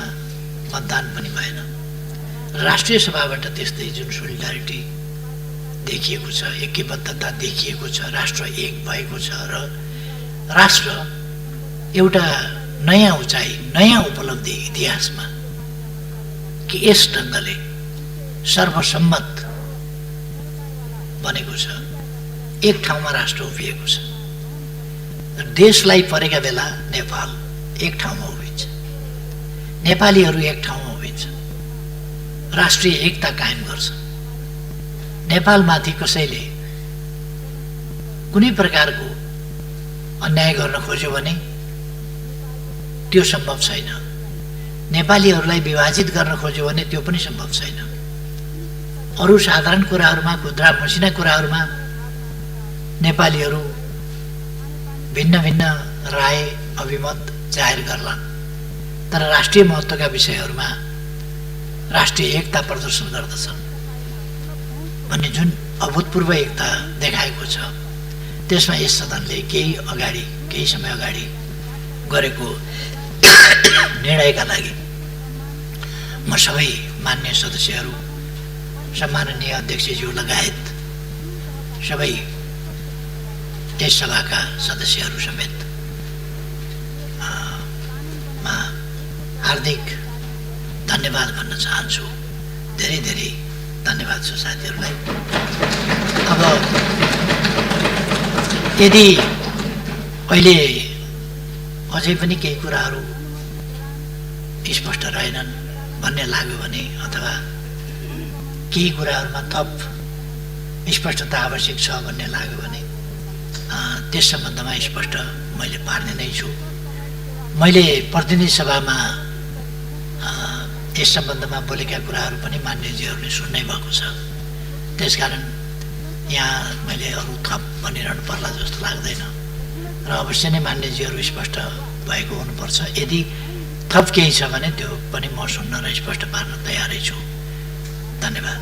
मतदान पनि भएन। राष्ट्रिय सभाबाट त्यस्तै जुन सोलिडारिटी देखिएको छ, ऐक्यबद्धता देखिएको छ, राष्ट्र एक भएको छ र राष्ट्र एउटा नयाँ उचाइ, नयाँ उपलब्धि इतिहासमा कि यस ढङ्गले सर्वसम्मत बनेको छ, एक ठाउँमा राष्ट्र उभिएको छ। देशलाई परेका बेला नेपाल एक ठाउँमा उभिन्छ, नेपालीहरू एक ठाउँमा उभिन्छ, राष्ट्रिय एकता कायम गर्छ। नेपालमाथि कसैले कुनै प्रकारको अन्याय गर्न खोज्यो भने त्यो सम्भव छैन। नेपालीहरूलाई विभाजित गर्न खोज्यो भने त्यो पनि सम्भव छैन। अरू साधारण कुराहरूमा, खुद्रा मसिना कुराहरूमा नेपालीहरू भिन्न भिन्न राय अभिमत जाहेर गर्लान्, तर राष्ट्रिय महत्त्वका विषयहरूमा राष्ट्रिय एकता प्रदर्शन गर्दछन् भन्ने जुन अभूतपूर्व एकता देखाएको छ, त्यसमा यस सदनले केही समय अगाडि गरेको निर्णयका लागि म सबै मान्य सदस्यहरू, सम्माननीय अध्यक्षज्यू लगायत सबै यस सभाका सदस्यहरू समेत हार्दिक धन्यवाद भन्न चाहन्छु। धेरै धेरै धन्यवाद छ साथीहरूलाई। अब यदि अहिले अझै पनि केही कुराहरू स्पष्ट रहेनन् भन्ने लाग्यो भने अथवा केही कुराहरूमा थप स्पष्टता आवश्यक छ भन्ने लाग्यो भने त्यस सम्बन्धमा स्पष्ट मैले पार्ने नै छु। मैले प्रतिनिधि सभामा यस सम्बन्धमा बोलेका कुराहरू पनि मान्यजीहरूले सुन्नै भएको छ, त्यसकारण यहाँ मैले अरू थप भनिरहनु पर्ला जस्तो लाग्दैन र अवश्य नै मान्यजीहरू स्पष्ट भएको हुनुपर्छ। यदि थप केही छ भने त्यो पनि म सुन्न र स्पष्ट पार्न तयारै छु। धन्यवाद।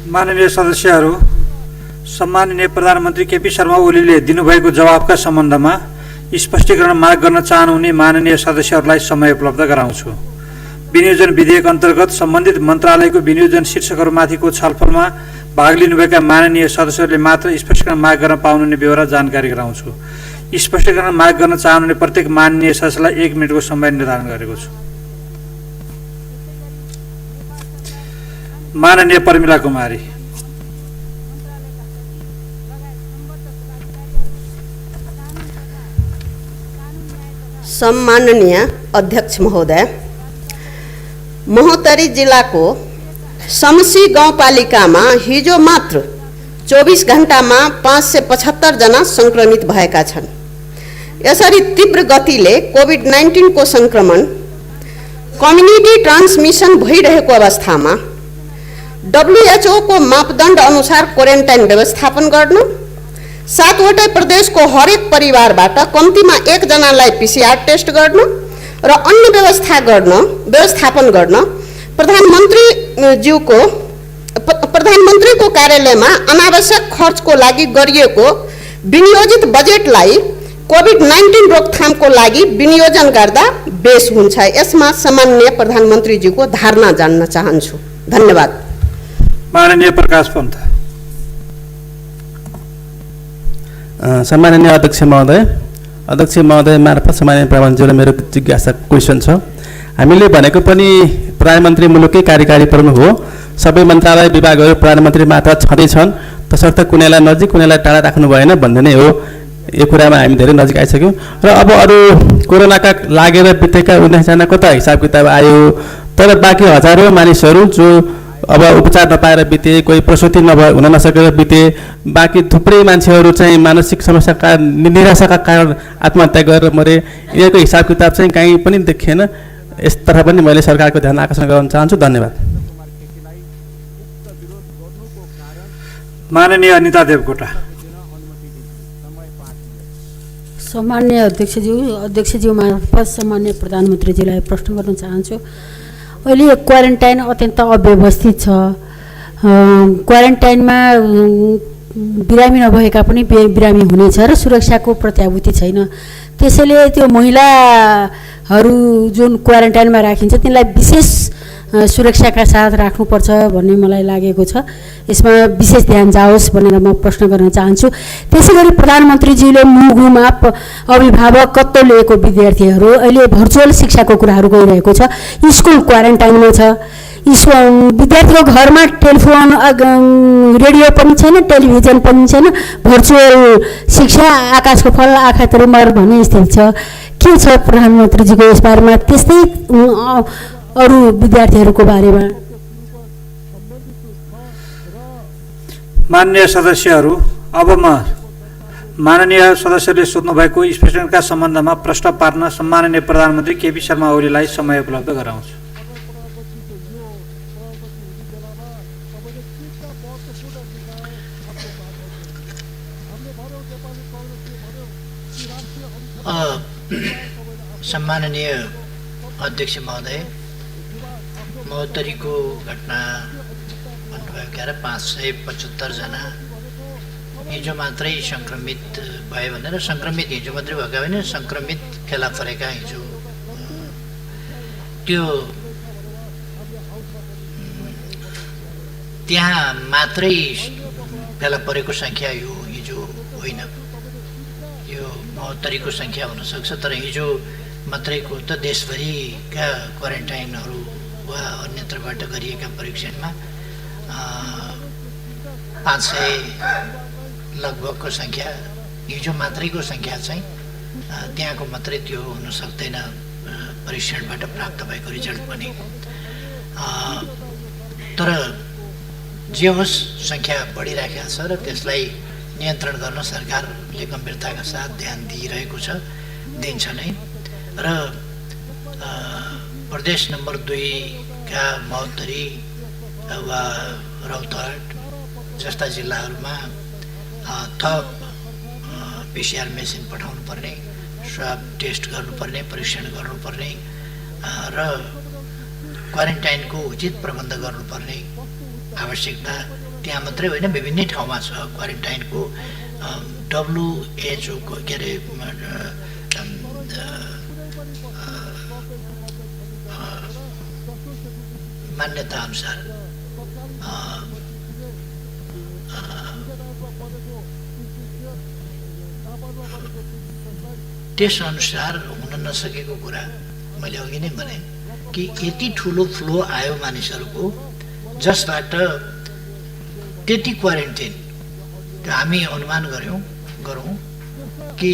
माननीय सदस्यहरू, सम्माननीय प्रधानमन्त्री केपी शर्मा ओलीले दिनुभएको जवाफका सम्बन्धमा स्पष्टीकरण माग गर्न चाहनुहुने माननीय सदस्यहरूलाई समय उपलब्ध गराउँछु। विनियोजन विधेयक अन्तर्गत सम्बन्धित मन्त्रालयको विनियोजन शीर्षकहरूमाथिको छलफलमा भाग लिनुभएका माननीय सदस्यहरूले मात्र स्पष्टीकरण माग गर्न पाउनुहुने बेहोरा जानकारी गराउँछु। स्पष्टीकरण माग गर्न चाहनुहुने प्रत्येक माननीय सदस्यलाई 1 मिनेटको समय निर्धारण गरेको छु। माननीय प्रमिला कुमारी। सम्माननीय अध्यक्ष महोदय, महोत्तरी जिल्लाको समसी गाउँपालिकामा हिजो मात्र 24 घण्टामा 575 जना संक्रमित भएका छन्। यसरी तीव्र गतिले कोभिड-19 को संक्रमण कम्युनिटी ट्रान्समिसन भइरहेको अवस्थामा WHO को मापदण्ड अनुसार क्वारेन्टाइन व्यवस्थापन गर्नु, 7वटै प्रदेशको हरेक परिवारबाट कम्तीमा 1 जनालाई PCR टेस्ट गर्नु र अन्य व्यवस्थापन गर्न प्रधानमन्त्रीको कार्यालयमा अनावश्यक खर्चको लागि गरिएको विनियोजित बजेटलाई कोभिड-19 रोकथामको लागि विनियोजन गर्दा बेस हुन्छ। यसमा सामान्य प्रधानमन्त्रीज्यूको धारणा जान्न चाहन्छु। धन्यवाद। माननीय प्रकाश पन्त। सम्माननीय अध्यक्ष महोदय मार्फत सम्माननीय प्रधानमन्त्रीलाई मेरो जिज्ञासा क्वेसन छ। हामीले भनेको पनि प्रधानमन्त्री मुलुककै कार्यकारी प्रमुख हो। सबै मन्त्रालय विभागहरू प्रधानमन्त्री मात्र छँदैछन्, तसर्थ कुनैलाई नजिक कुनैलाई टाढा राख्नु भएन भन्ने नै हो। यो कुरामा हामी धेरै नजिक आइसक्यौँ र अब अरू कोरोनाका लागेर बितेका 19 जनाको त हिसाब किताब आयो, तर बाँकी हजारौँ मानिसहरू जो अब उपचार नपाएर बिते, कोही प्रसुति हुन नसकेर बिते, बाँकी थुप्रै मान्छेहरू चाहिँ मानसिक समस्याका निराशाका कारण आत्महत्या गरेर मरे। यिनीहरूको हिसाब किताब चाहिँ कहीँ पनि देखिएन। यसतर्फ पनि मैले सरकारको ध्यान आकर्षण गर्न चाहन्छु। धन्यवाद। माननीय अनिता देवकोटा। सम्मान्य अध्यक्षज्यू मार्फत सम्मान्य प्रधानमन्त्रीजीलाई प्रश्न गर्न चाहन्छु। अहिले क्वारेन्टाइन अत्यन्त अव्यवस्थित छ। क्वारेन्टाइनमा बिरामी नभएका पनि बिरामी हुनेछ र सुरक्षाको प्रत्याभूति छैन। त्यसैले त्यो महिलाहरू जुन क्वारेन्टाइनमा राखिन्छ तिनलाई विशेष सुरक्षाका साथ राख्नुपर्छ भन्ने मलाई लागेको छ। यसमा विशेष ध्यान जाओस् भनेर म प्रश्न गर्न चाहन्छु। त्यसैगरी प्रधानमन्त्रीज्यूले मुगुमा अभिभावकत्व लिएको विद्यार्थीहरू अहिले भर्चुअल शिक्षाको कुराहरू गइरहेको छ। स्कुल क्वारेन्टाइनमा छ। विद्यार्थीको घरमा टेलिफोन रेडियो पनि छैन, टेलिभिजन पनि छैन। भर्चुअल शिक्षा आकाशको फल आँखा तरुमर भन्ने स्थिति छ। के छ प्रधानमन्त्रीजीको यस बारेमा? त्यस्तै अरू विद्यार्थीहरूको बारेमा। माननीय सदस्यहरू, अब म माननीय सदस्यले सोध्नुभएको स्पष्टीकरणका सम्बन्धमा प्रश्न पार्न सम्माननीय प्रधानमन्त्री केपी शर्मा ओलीलाई समय उपलब्ध गराउँछु। सम्माननीय अध्यक्ष महोदय, महोत्तरीको घटना भन्नुभयो क्या 575 जना हिजो मात्रै सङ्क्रमित भयो भनेर। सङ्क्रमित हिजो मात्रै भएका होइन, सङ्क्रमित फेला परेका हिजो त्यो त्यहाँ मात्रै फेला परेको सङ्ख्या यो हिजो होइन। यो महोत्तरीको सङ्ख्या हुनसक्छ, तर हिजो मात्रैको त देशभरिका क्वारेन्टाइनहरू वा अन्यत्रबाट गरिएका परीक्षणमा 500 लगभगको सङ्ख्या हिजो मात्रैको सङ्ख्या चाहिँ त्यहाँको मात्रै त्यो हुन सक्दैन। परीक्षणबाट प्राप्त भएको रिजल्ट पनि। तर जे होस् सङ्ख्या बढिरहेको छ र त्यसलाई नियन्त्रण गर्न सरकारले गम्भीरताका साथ ध्यान दिइरहेको छ, दिन्छ नै। र प्रदेश नम्बर 2 का महोत्तरी वा रौतहट जस्ता जिल्लाहरूमा थप पिसिआर मेसिन पठाउनु पर्ने, स्वाब टेस्ट गर्नुपर्ने, परीक्षण गर्नुपर्ने र क्वारेन्टाइनको उचित प्रबन्ध गर्नुपर्ने आवश्यकता त्यहाँ मात्रै होइन, विभिन्न ठाउँमा छ। क्वारेन्टाइनको WHO को के अरे मान्यता अनुसार त्यस अनुसार हुन नसकेको कुरा मैले अघि नै भने कि यति ठुलो फ्लो आयो मानिसहरूको, जसबाट त्यति क्वारेन्टाइन हामी अनुमान गरौँ कि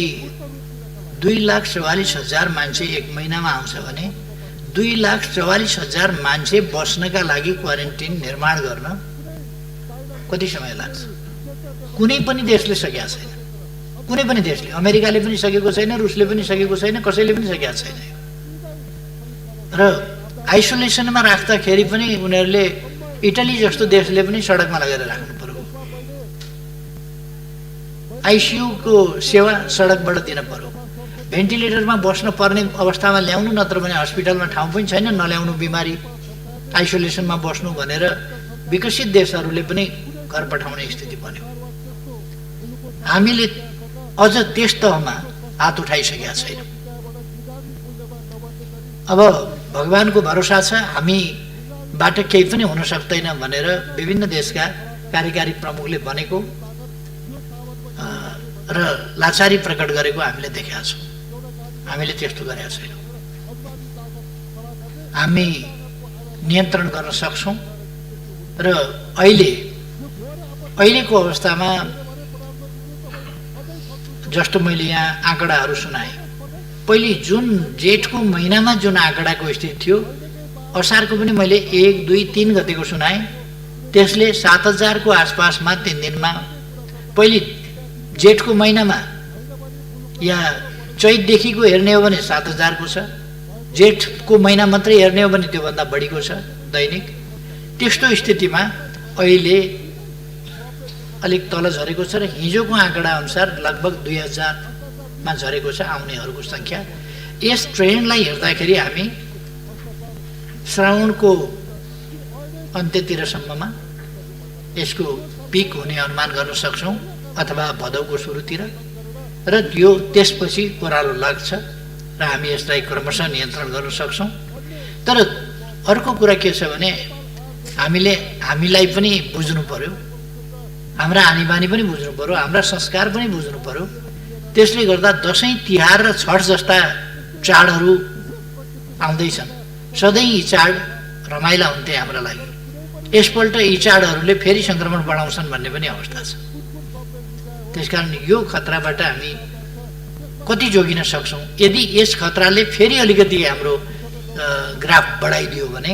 2,44,000 मान्छे एक महिनामा आउँछ भने 2,44,000 मान्छे बस्नका लागि क्वारेन्टाइन निर्माण गर्न कति समय लाग्छ? कुनै पनि देशले सकेका छैन। कुनै पनि देशले, अमेरिकाले पनि सकेको छैन, रुसले पनि सकेको छैन, कसैले पनि सकेका छैन। र आइसोलेसनमा राख्दाखेरि पनि उनीहरूले इटली जस्तो देशले पनि सडकमा लगेर राख्नु पर्यो। आइसियुको सेवा सडकबाट दिन पर्यो। भेन्टिलेटरमा बस्न पर्ने अवस्थामा ल्याउनु, नत्र भने हस्पिटलमा ठाउँ पनि छैन, नल्याउनु बिमारी, आइसोलेसनमा बस्नु भनेर विकसित देशहरूले पनि घर पठाउने स्थिति बन्यो। हामीले अझ त्यस तहमा हात उठाइसकेका छैनौँ। अब भगवानको भरोसा छ, हामीबाट केही पनि हुन सक्दैन भनेर विभिन्न देशका कार्यकारी प्रमुखले भनेको र लाचारी प्रकट गरेको हामीले देखेका छौँ। हामीले त्यस्तो गरेका छैनौँ। हामी नियन्त्रण गर्न सक्छौँ र अहिलेको अवस्थामा जस्तो मैले यहाँ आँकडाहरू सुनाएँ, पहिले जुन जेठको महिनामा जुन आँकडाको स्थिति थियो, असारको पनि मैले 1, 2, 3 गतेको सुनाएँ, त्यसले 7,000 को आसपासमा 3 दिनमा, पहिले जेठको महिनामा या चैतदेखिको हेर्ने हो भने 7,000 को छ, जेठको महिना मात्रै हेर्ने हो भने त्योभन्दा बढीको छ दैनिक। त्यस्तो स्थितिमा अहिले अलिक तल झरेको छ र हिजोको आँकडा अनुसार लगभग 2,000 मा झरेको छ आउनेहरूको सङ्ख्या। यस ट्रेन्डलाई हेर्दाखेरि हामी श्रावणको अन्त्यतिरसम्ममा यसको पिक हुने अनुमान गर्न सक्छौँ अथवा भदौको सुरुतिर, र यो त्यसपछि ओह्रालो लाग्छ र हामी यसलाई क्रमशः नियन्त्रण गर्न सक्छौँ। तर अर्को कुरा के छ भने हामीलाई पनि बुझ्नु पर्यो, हाम्रा आनीबानी पनि बुझ्नु पर्यो, हाम्रा संस्कार पनि बुझ्नु पर्यो। त्यसले गर्दा दसैँ तिहार र छठ जस्ता चाडहरू आउँदैछन्। सधैँ यी चाड रमाइला हुन्थे हाम्रा लागि, यसपल्ट यी चाडहरूले फेरि सङ्क्रमण बढाउँछन् भन्ने पनि अवस्था छ। त्यसकारण यो खतराबाट हामी कति जोगिन सक्छौँ? यदि यस खतराले फेरि अलिकति हाम्रो ग्राफ बढाइदियो भने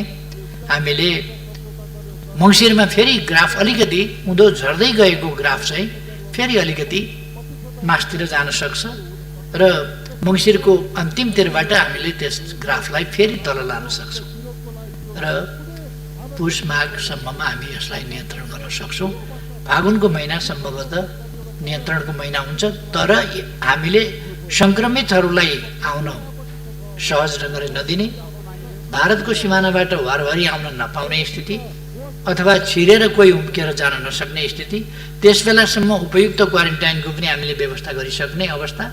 हामीले मङ्सिरमा फेरि ग्राफ अलिकति उँधो झर्दै गएको ग्राफ चाहिँ फेरि अलिकति मासतिर जान सक्छ र मङ्सिरको अन्तिमतिरबाट हामीले त्यस ग्राफलाई फेरि तल लान सक्छौँ र पुष माघसम्ममा हामी यसलाई नियन्त्रण गर्न सक्छौँ। फागुनको महिना सम्भवतः नियन्त्रणको महिना हुन्छ, तर हामीले सङ्क्रमितहरूलाई आउन सहज ढङ्गले नदिने, भारतको सिमानाबाट वारवारी आउन नपाउने स्थिति अथवा छिरेर कोही उम्केर जान नसक्ने स्थिति, त्यस बेलासम्म उपयुक्त क्वारेन्टाइनको पनि हामीले व्यवस्था गरिसक्ने अवस्था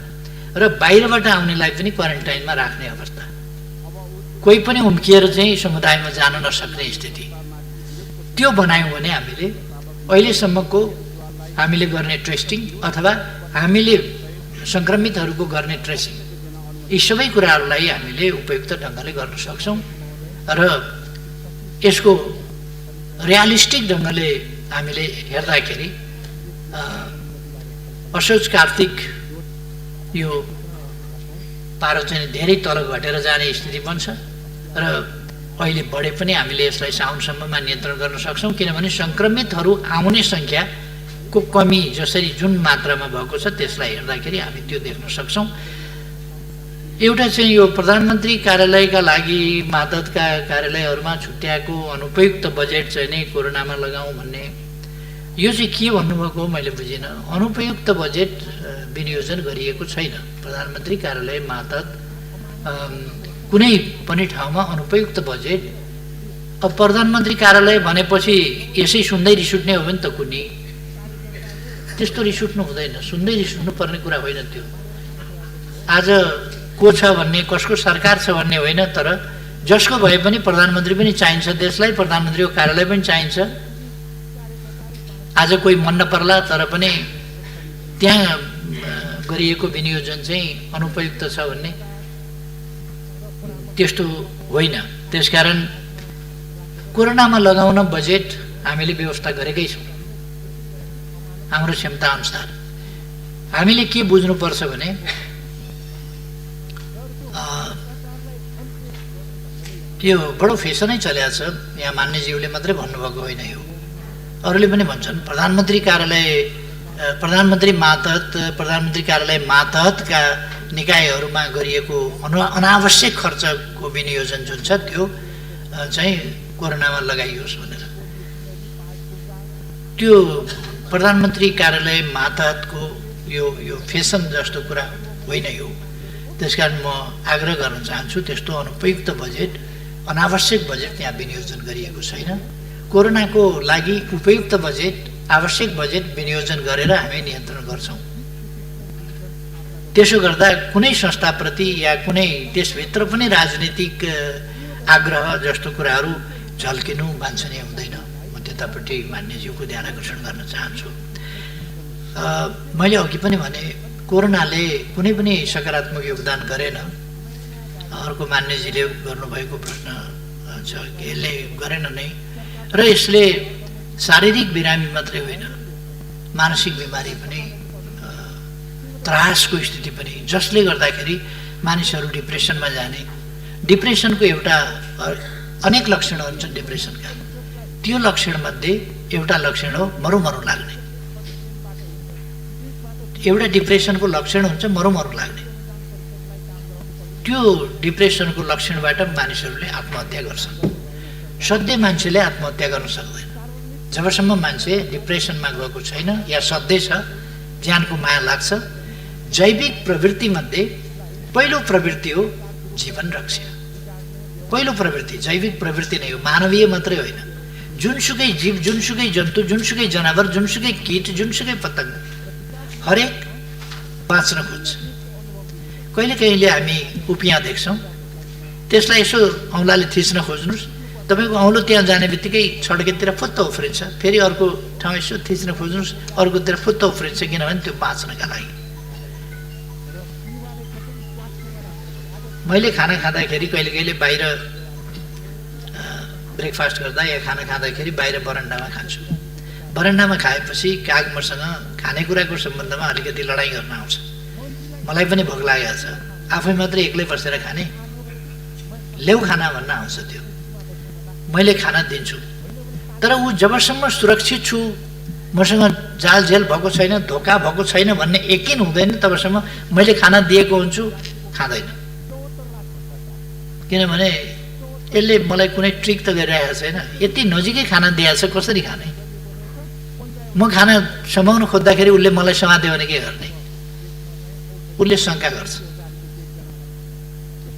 र बाहिरबाट आउनेलाई पनि क्वारेन्टाइनमा राख्ने अवस्था, कोही पनि उम्किएर चाहिँ समुदायमा जान नसक्ने स्थिति, त्यो बनायौँ भने हामीले अहिलेसम्मको हामीले गर्ने टेस्टिङ अथवा हामीले सङ्क्रमितहरूको गर्ने ट्रेसिङ, यी सबै कुराहरूलाई हामीले उपयुक्त ढङ्गले गर्न सक्छौँ र यसको रियालिस्टिक ढङ्गले हामीले हेर्दाखेरि असोज कार्तिक यो पारो चाहिँ धेरै तल घटेर जाने स्थिति बन्छ र अहिले बढे पनि हामीले यसलाई साउनसम्ममा नियन्त्रण गर्न सक्छौँ, किनभने सङ्क्रमितहरू आउने सङ्ख्याको कमी जसरी जुन मात्रामा भएको छ त्यसलाई हेर्दाखेरि हामी त्यो देख्न सक्छौँ। एउटा चाहिँ यो प्रधानमन्त्री कार्यालयका लागि मातहतका कार्यालयहरूमा छुट्याएको अनुपयुक्त बजेट चाहिँ नै कोरोनामा लगाउँ भन्ने, यो चाहिँ के भन्नुभएको मैले बुझिनँ। अनुपयुक्त बजेट विनियोजन गरिएको छैन। प्रधानमन्त्री कार्यालय मातहत कुनै पनि ठाउँमा अनुपयुक्त बजेट, अब प्रधानमन्त्री कार्यालय भनेपछि यसै सुन्दै रिस उठ्ने हो भने त कुनै त्यस्तो रिस उठ्नु हुँदैन, सुन्दै रिस उठ्नु पर्ने कुरा होइन त्यो। आज को छ भन्ने, कसको सरकार छ भन्ने होइन, तर जसको भए पनि प्रधानमन्त्री पनि चाहिन्छ देशलाई, प्रधानमन्त्रीको कार्यालय पनि चाहिन्छ। आज कोही मन नपर्ला तर पनि त्यहाँ गरिएको विनियोजन चाहिँ अनुपयुक्त छ भन्ने त्यस्तो होइन। त्यसकारण कोरोनामा लगाउन बजेट हामीले व्यवस्था गरेकै छौँ हाम्रो क्षमता अनुसार। हामीले के बुझ्नुपर्छ भने यो बडो फेसनै चलेको छ, यहाँ मान्यज्यूले मात्रै भन्नुभएको होइन, यो अरूले पनि भन्छन्। प्रधानमन्त्री कार्यालय, प्रधानमन्त्री कार्यालय मातहतका निकायहरूमा गरिएको अनावश्यक खर्चको विनियोजन जुन छ त्यो चाहिँ कोरोनामा लगाइयोस् भनेर, त्यो प्रधानमन्त्री कार्यालय मातहतको यो फेसन जस्तो कुरा होइन। यो त्यसकारण म आग्रह गर्न चाहन्छु त्यस्तो अनुपयुक्त बजेट, अनावश्यक बजेट त्यहाँ विनियोजन गरिएको छैन। कोरोनाको लागि उपयुक्त बजेट, आवश्यक बजेट विनियोजन गरेर हामी नियन्त्रण गर्छौँ। त्यसो गर्दा कुनै संस्थाप्रति या कुनै त्यसभित्र पनि राजनीतिक आग्रह जस्तो कुराहरू झल्किनु वाञ्छनीय हुँदैन। म त्यतापट्टि मान्यज्यूको ध्यान आकर्षण गर्न चाहन्छु। मैले अघि पनि भने कोरोनाले कुनै पनि सकारात्मक योगदान गरेन। अर्को मान्यजीले गर्नुभएको प्रश्न छ कि यसले गरेन नै, र यसले शारीरिक बिरामी मात्रै होइन, मानसिक बिमारी पनि, त्रासको स्थिति पनि, जसले गर्दाखेरि मानिसहरू डिप्रेसनमा जाने, डिप्रेसनको एउटा अनेक लक्षणहरू छन् डिप्रेसनका, त्यो लक्षणमध्ये एउटा लक्षण हो मरुमरु लाग्ने। एउटा डिप्रेसनको लक्षण हुन्छ मरुमरु लाग्ने। त्यो डिप्रेसनको लक्षणबाट मानिसहरूले आत्महत्या गर्छन्। सधैँ मान्छेले आत्महत्या गर्न सक्दैन जबसम्म मान्छे डिप्रेसनमा गएको छैन या सधैँ छ, ज्यानको माया लाग्छ। जैविक प्रवृत्तिमध्ये पहिलो प्रवृत्ति हो जीवन रक्षा। पहिलो प्रवृत्ति जैविक प्रवृत्ति नै हो, मानवीय मात्रै होइन। जुनसुकै जीव, जुनसुकै जन्तु, जुनसुकै जनावर, जुनसुकै कीट, जुनसुकै पतंग हरेक बाँच्न खोज्छ। कहिले कहिले हामी उपियाँ देख्छौँ, त्यसलाई यसो औँलाले थिच्न खोज्नुहोस्, तपाईँको औँलो त्यहाँ जाने बित्तिकै छड्केतिर फुत्त उफ्रिन्छ, फेरि अर्को ठाउँ यसो थिच्न खोज्नुहोस्, अर्कोतिर फुत्त उफ्रिन्छ, किनभने त्यो बाँच्नका लागि। मैले खाना खाँदाखेरि कहिले कहिले बाहिर ब्रेकफास्ट गर्दा या खाना खाँदाखेरि बाहिर बरन्डामा खान्छु। बरन्डामा खाएपछि काग मसँग खानेकुराको सम्बन्धमा अलिकति लडाइँ गर्न आउँछ। मलाई पनि भोक लागेको छ, आफै मात्रै एक्लै बसेर खाने, ल्याउ खाना भन्न आउँछ। त्यो मैले खाना दिन्छु, तर ऊ जबसम्म सुरक्षित छु, मसँग जालझेल भएको छैन, धोका भएको छैन भन्ने यकिन हुँदैन, तबसम्म मैले खाना दिएको हुन्छु, खाँदैन। किनभने यसले मलाई कुनै ट्रिक त गरिरहेको छैन, यति नजिकै खाना दिएको छ, कसरी खाने? म खाना समाउन खोज्दाखेरि उसले मलाई समात्यो भने के गर्ने? उसले शङ्का गर्छ,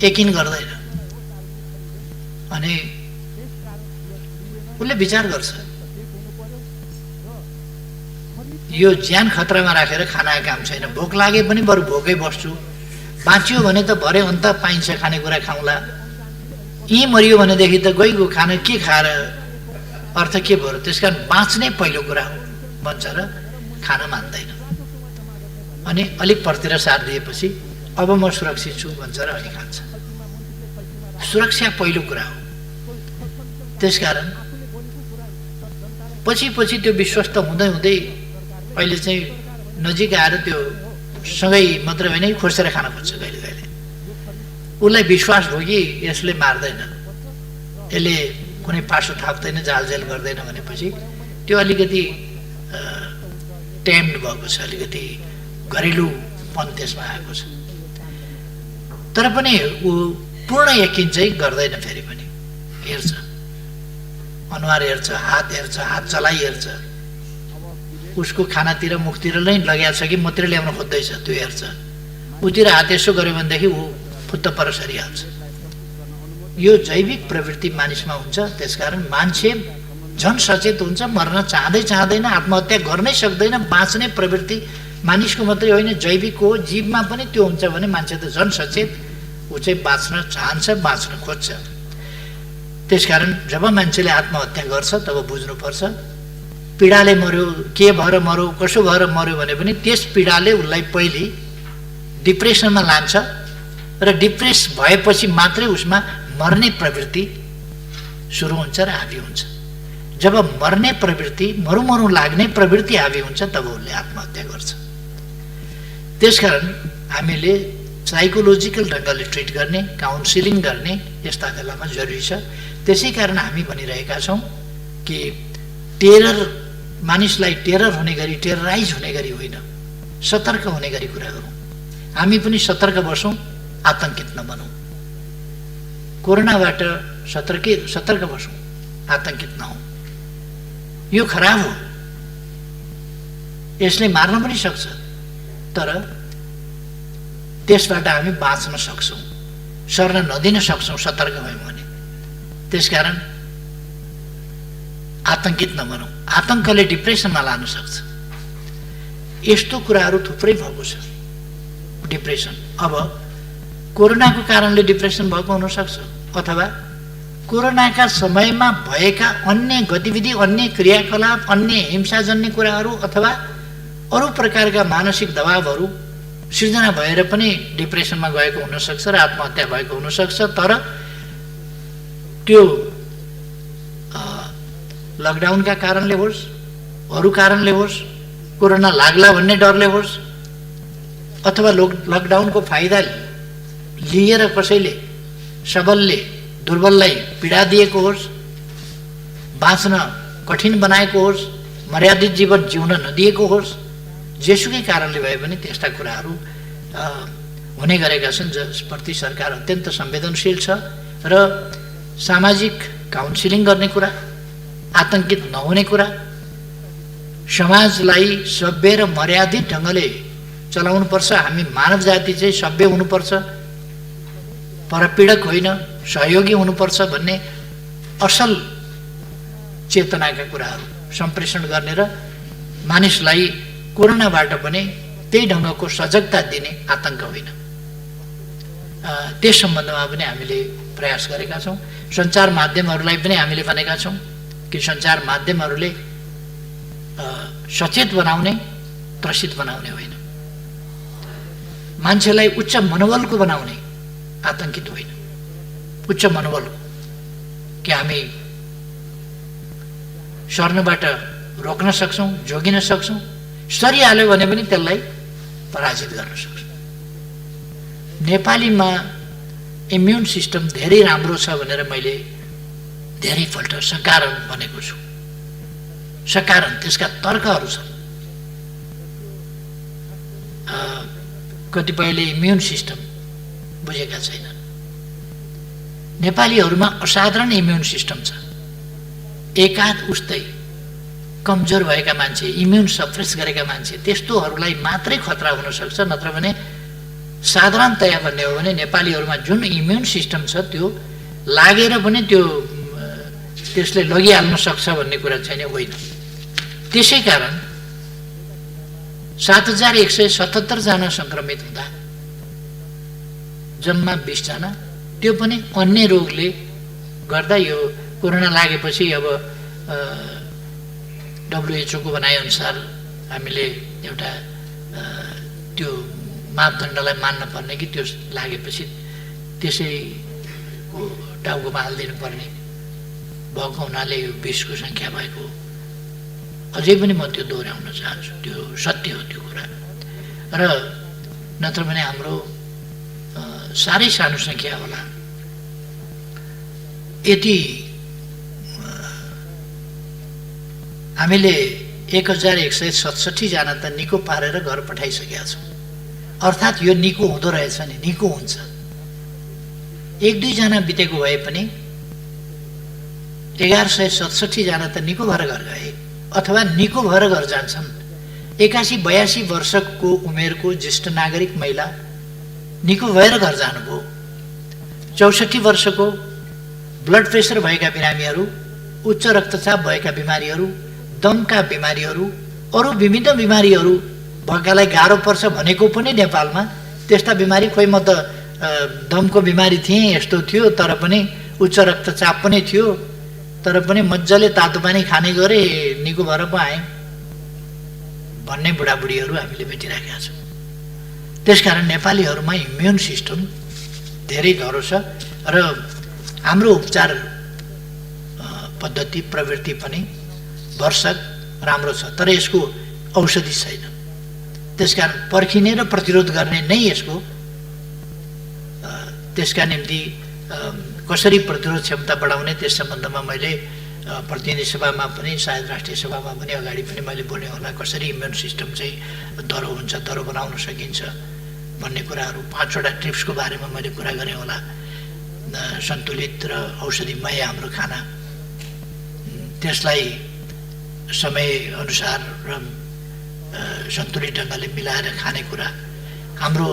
यकिन गर्दैन, अनि उसले विचार गर्छ यो ज्यान खतरामा राखेर खाना काम छैन, भोक लागे पनि बरु भोकै बस्छु, बाँच्यो भने त भरे अन्त पाइन्छ खानेकुरा खाउँला, यहीँ मरियो भनेदेखि त गइगयो, खाना के खाएर अर्थ के भयो? त्यसकारण बाँच्ने पहिलो कुरा हो भन्छ र खाना मान्दैन। अनि अलिक परतिर साथ दिएपछि अब म सुरक्षित छु भन्छ र अनि खान्छ। सुरक्षा पहिलो कुरा हो। त्यसकारण पछि पछि त्यो विश्वस्त हुँदै हुँदै अहिले चाहिँ नजिक आएर त्यो सँगै मात्र होइन, खोसेर खान खोज्छ कहिले कहिले। उसलाई विश्वास भयो कि यसले मार्दैन, यसले कुनै पासो थाप्दैन, जालझेल गर्दैन भनेपछि त्यो अलिकति टेम्ड भएको छ, अलिकति घरेलुपन त्यसमा आएको छ। तर पनि ऊ पूर्ण यकिन चाहिँ गर्दैन, फेरि पनि हेर्छ, अनुहार हेर्छ, हात हेर्छ, हात चलाइ हेर्छ, उसको खानातिर मुखतिर नै लगाएको छ कि मात्रै ल्याउन खोज्दैछ त्यो हेर्छ। उतिर हात यसो गर्यो भनेदेखि ऊ फुत्त पर सरिहाल्छ। यो जैविक प्रवृत्ति मानिसमा हुन्छ। त्यसकारण मान्छे झन् सचेत हुन्छ, मर्न चाहँदै चाहँदैन, आत्महत्या गर्नै सक्दैन। बाँच्ने प्रवृत्ति मानिसको मात्रै होइन, जैविक हो, जीवमा पनि त्यो हुन्छ भने मान्छे त झन् सचेत, ऊ चाहिँ बाँच्न चाहन्छ, बाँच्न खोज्छ। त्यसकारण जब मान्छेले आत्महत्या गर्छ तब बुझ्नुपर्छ पीडाले मर्यो, के भएर मर्यो, कसो भएर मर्यो भने पनि त्यस पीडाले उसलाई पहिले डिप्रेसनमा लान्छ र डिप्रेस भएपछि मात्रै उसमा मर्ने प्रवृत्ति सुरु हुन्छ र हाबी हुन्छ। जब मर्ने प्रवृत्ति, मरुमरु लाग्ने प्रवृत्ति हाबी हुन्छ तब उसले आत्महत्या गर्छ। त्यसकारण हामीले साइकोलोजिकल ढङ्गले ट्रिट गर्ने, काउन्सिलिङ गर्ने यस्ता बेलामा जरुरी छ। त्यसै कारण हामी भनिरहेका छौँ कि टेरर, मानिसलाई टेरर हुने गरी, टेरराइज हुने गरी होइन, सतर्क हुने गरी कुरा गरौँ। हामी पनि सतर्क बसौँ, आतंकित नबनौँ। कोरोनाबाट सतर्क बसौँ, आतंकित नहौँ। यो खराब हो, यसले मार्न पनि सक्छ, तर त्यसबाट हामी बाँच्न सक्छौँ, सर्न नदिन सक्छौँ सतर्क भयौँ भने। त्यसकारण आतंकित नबनौँ। आतंकले डिप्रेसनमा लान सक्छ। यस्तो कुराहरू थुप्रै भएको छ। डिप्रेसन अब कोरोनाको कारणले डिप्रेसन भएको हुनसक्छ, अथवा कोरोनाका समयमा भएका अन्य गतिविधि, अन्य क्रियाकलाप, अन्य हिंसाजन्य कुराहरू अथवा अरू प्रकारका मानसिक दबावहरू सिर्जना भएर पनि डिप्रेसनमा गएको हुनसक्छ र आत्महत्या भएको हुनसक्छ। तर त्यो लकडाउनका कारणले होस्, अरू कारणले होस्, कोरोना लाग्ला भन्ने डरले होस्, अथवा लकडाउनको फाइदा लिएर कसैले सबलले दुर्बललाई पीडा दिएको होस्, बाँच्न कठिन बनाएको होस्, मर्यादित जीवन जिउन नदिएको होस्, जेसुकै कारणले भए पनि त्यस्ता कुराहरू हुने गरेका छन् जसप्रति सरकार अत्यन्त संवेदनशील छ। र सामाजिक काउन्सिलिङ गर्ने कुरा, आतंकित नहुने कुरा, समाजलाई सभ्य र मर्यादित ढङ्गले चलाउनुपर्छ। हामी मानव जाति चाहिँ सभ्य हुनुपर्छ, परपीडक होइन, सहयोगी हुनुपर्छ भन्ने असल चेतनाका कुराहरू सम्प्रेषण गर्ने र मानिसलाई कोरोनाबाट पनि त्यही ढङ्गको सजगता दिने, आतंक होइन। त्यस सम्बन्धमा पनि हामीले प्रयास गरेका छौँ। सञ्चार माध्यमहरूलाई पनि हामीले भनेका छौँ कि सञ्चार माध्यमहरूले सचेत बनाउने, त्रसित बनाउने होइन, मान्छेलाई उच्च मनोबलको बनाउने, आतंकित होइन, उच्च मनोबलको, कि हामी सर्नबाट रोक्न सक्छौँ, जोगिन सक्छौँ, सरिहाल्यो भने पनि त्यसलाई पराजित गर्न सक्छौँ। नेपालीमा इम्युन सिस्टम धेरै राम्रो छ भनेर मैले धेरैपल्ट सकारण भनेको छु। सकारण, त्यसका तर्कहरू छन्। कतिपयले इम्युन सिस्टम बुझेका छैनन्। नेपालीहरूमा असाधारण इम्युन सिस्टम छ। एकाध उस्तै कमजोर भएका मान्छे, इम्युन सप्रेस गरेका मान्छे, त्यस्तोहरूलाई मात्रै खतरा हुनसक्छ। नत्र भने साधारणतया भन्ने हो भने नेपालीहरूमा जुन इम्युन सिस्टम छ त्यो लागेर पनि त्यसले लगिहाल्न सक्छ भन्ने कुरा छैन, होइन। त्यसै कारण 7177 जना सङ्क्रमित हुँदा जम्मा 20 जना, त्यो पनि अन्य रोगले गर्दा। यो कोरोना लागेपछि अब WHO को भनाइअनुसार हामीले एउटा त्यो मापदण्डलाई मान्न पर्ने कि त्यो लागेपछि त्यसैको टाउकोमा हालिदिनु पर्ने भएको हुनाले यो 20 को सङ्ख्या भएको। अझै पनि म त्यो दोहोऱ्याउन चाहन्छु, त्यो सत्य हो त्यो कुरा। र नत्र भने हाम्रो साह्रै सानो सङ्ख्या होला। यति हामीले 1167 जना त निको पारेर घर पठाइसकेका छौँ। अर्थात् यो निको हुँदो रहेछ नि, निको हुन्छ। 1-2 जना बितेको भए पनि 1167 जना त निको भएर घर गए, अथवा निको भएर घर जान्छन्। 81-82 वर्षको उमेरको ज्येष्ठ नागरिक महिला निको भएर घर जानुभयो। 64 वर्षको ब्लड प्रेसर भएका बिरामीहरू, उच्च रक्तचाप भएका बिमारीहरू, दमका बिमारीहरू, अरू विभिन्न बिमारीहरू भएकालाई गाह्रो पर्छ भनेको पनि नेपालमा त्यस्ता बिमारी, खोइ म त दमको बिमारी थिएँ, यस्तो थियो, तर पनि उच्च रक्तचाप पनि थियो, तर पनि मजाले तातो पानी खाने गरेँ, निको भएर पो आएँ भन्ने बुढाबुढीहरू हामीले भेटिरहेका छौँ। त्यसकारण नेपालीहरूमा इम्युन सिस्टम धेरै धरो छ र हाम्रो उपचार पद्धति, प्रवृत्ति पनि भरसक राम्रो छ। तर यसको औषधि छैन। त्यसकारण पर्खिने र प्रतिरोध गर्ने नै यसको, त्यसका निम्ति कसरी प्रतिरोध क्षमता बढाउने त्यस सम्बन्धमा मैले प्रतिनिधि सभामा पनि, सायद राष्ट्रिय सभामा पनि अगाडि पनि मैले बोले होला। कसरी इम्युन सिस्टम चाहिँ दह्रो हुन्छ, दह्रो बनाउन सकिन्छ भन्ने कुराहरू 5वटा टिप्सको बारेमा मैले कुरा गरेँ होला। सन्तुलित र औषधिमय हाम्रो खाना, त्यसलाई समयअनुसार र सन्तुलित ढङ्गले मिलाएर खानेकुरा, हाम्रो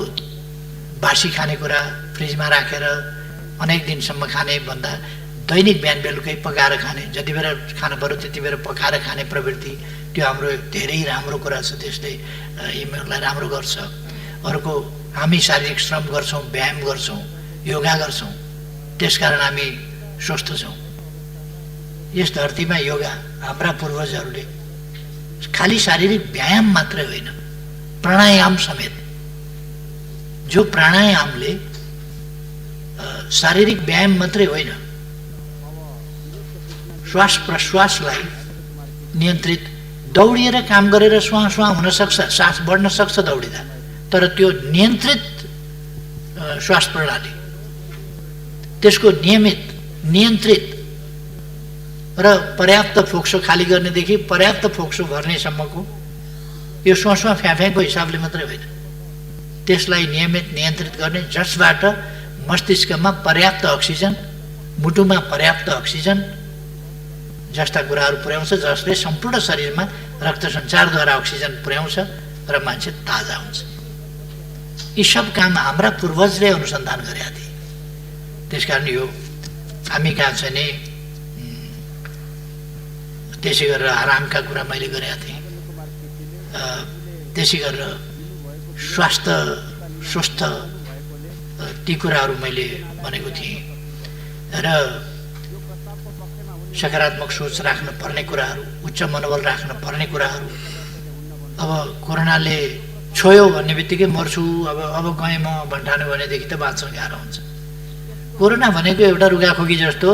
बासी खानेकुरा फ्रिजमा राखेर अनेक दिनसम्म खाने भन्दा दैनिक बिहान बेलुकै पकाएर खाने, जति बेला खानु पऱ्यो त्यति बेला पकाएर खाने प्रवृत्ति, त्यो हाम्रो धेरै राम्रो कुरा छ। त्यसले इम्युनलाई राम्रो गर्छ। अर्को, हामी शारीरिक श्रम गर्छौँ, व्यायाम गर्छौँ, योगा गर्छौँ, त्यसकारण हामी स्वस्थ छौँ। यस धरतीमा योगा हाम्रा पूर्वजहरूले खालि शारीरिक व्यायाम मात्रै होइन, प्राणायाम समेत, जो प्राणायामले शारीरिक व्यायाम मात्रै होइन, श्वास प्रश्वासलाई नियन्त्रित, दौडिएर काम गरेर स्वाँ स्वाँ हुन सक्छ, सास बढ्न सक्छ दौडिँदा, तर त्यो नियन्त्रित श्वास प्रणाली, त्यसको नियमित नियन्त्रित र पर्याप्त फोक्सो खाली गर्नेदेखि पर्याप्त फोक्सो भर्नेसम्मको यो स्वाँ स्वाँ फ्याफ्याको हिसाबले मात्रै होइन, त्यसलाई नियमित नियन्त्रित गर्ने, जसबाट मस्तिष्कमा पर्याप्त अक्सिजन, मुटुमा पर्याप्त अक्सिजन जस्ता कुराहरू पुर्याउँछ, जसले सम्पूर्ण शरीरमा रक्त सञ्चारद्वारा अक्सिजन पुर्याउँछ र मान्छे ताजा हुन्छ। यी सब काम हाम्रा पूर्वजले अनुसन्धान गरेका थिए। त्यसकारण यो हामी कहाँ छ नि, त्यसै गरेर आरामका कुरा मैले गरेका थिएँ, त्यसै गरेर स्वास्थ्य स्वस्थ ती कुराहरू मैले भनेको थिएँ र सकारात्मक सोच राख्न पर्ने कुराहरू, उच्च मनोबल राख्न पर्ने कुराहरू। अब कोरोनाले छोयो भन्ने बित्तिकै मर्छु, अब गएँ म भन्ठान्यो भनेदेखि त बाँच्न गाह्रो हुन्छ। कोरोना भनेको एउटा रुगाखोकी जस्तो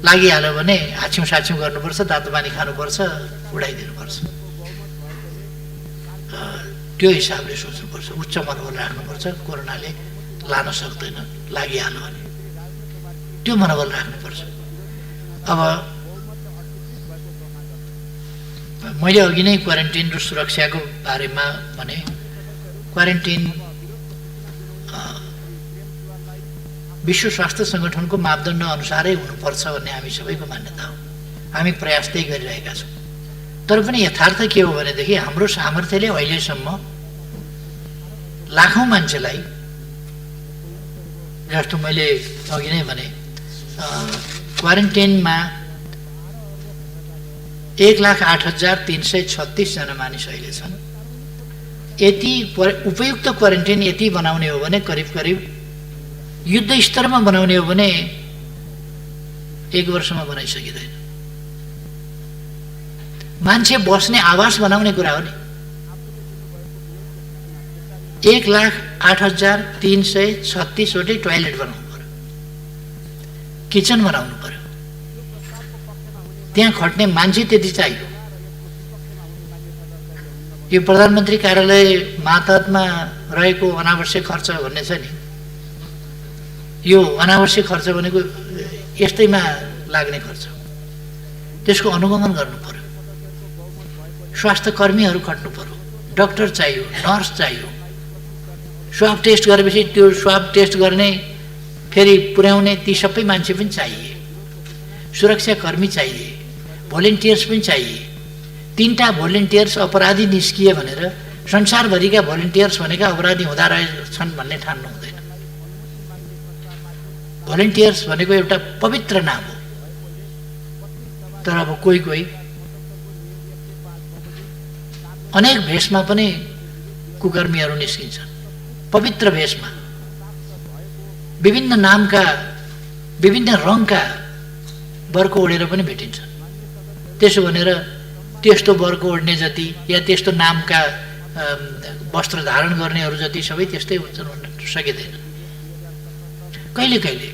लागिहाल्यो भने हाछ्यौँ साछ्यौँ गर्नुपर्छ, तातो पानी खानुपर्छ, उडाइदिनुपर्छ। त्यो हिसाबले सोच्नुपर्छ, उच्च मनोबल राख्नुपर्छ। कोरोनाले लान सक्दैन, लागिहाल्यो भने त्यो मनोबल राख्नुपर्छ। अब मैले अघि नै क्वारेन्टिन र सुरक्षाको बारेमा भने, क्वारेन्टिन विश्व स्वास्थ्य सङ्गठनको मापदण्ड अनुसारै हुनुपर्छ भन्ने हामी सबैको मान्यता हो। हामी प्रयास त्यही गरिरहेका छौँ। तर पनि यथार्थ के हो भनेदेखि हाम्रो सामर्थ्यले अहिलेसम्म लाखौँ मान्छेलाई, जस्तो मैले अघि नै भने, क्वारेन्टिनमा 1,08,336 जना मानिस अहिले छन्। यति उपयुक्त क्वारेन्टिन यति बनाउने हो भने करिब करिब युद्ध स्तरमा बनाउने हो भने 1 वर्षमा बनाइसकिँदैन। मान्छे बस्ने आवास बनाउने कुरा हो नि। 1,08,336 वटै टोयलेट बनाउनु पर्यो, किचन बनाउनु पर्यो, त्यहाँ खट्ने मान्छे त्यति चाहियो। यो प्रधानमन्त्री कार्यालय मातहतमा रहेको अनावश्यक खर्च भन्ने छ नि, यो अनावश्यक खर्च भनेको यस्तैमा लाग्ने खर्च, त्यसको अनुगमन गर्नु पर्यो। स्वास्थ्य कर्मीहरू खट्नु पर्यो, डाक्टर चाहियो, नर्स चाहियो। स्वाब टेस्ट गरेपछि त्यो स्वाब टेस्ट गर्ने, फेरि पुर्याउने ती सबै मान्छे पनि चाहिए। सुरक्षाकर्मी चाहिए, भोलिन्टियर्स पनि चाहिए। 3टा भोलिन्टियर्स अपराधी निस्किए भनेर संसारभरिका भोलिन्टियर्स भनेका अपराधी हुँदा रहेछन् भन्ने ठान्नु हुँदैन। भोलिन्टियर्स भनेको एउटा पवित्र नाम हो। तर अब कोही कोही अनेक भेषमा पनि कुकर्मीहरू निस्किन्छन्, पवित्र भेषमा, विभिन्न नामका, विभिन्न रङका बर्को ओढेर पनि भेटिन्छन्। त्यसो भनेर त्यस्तो बर्को ओढ्ने जति या त्यस्तो नामका वस्त्र धारण गर्नेहरू जति सबै त्यस्तै हुन्छन् भन्न सकिँदैन। कहिले कहिले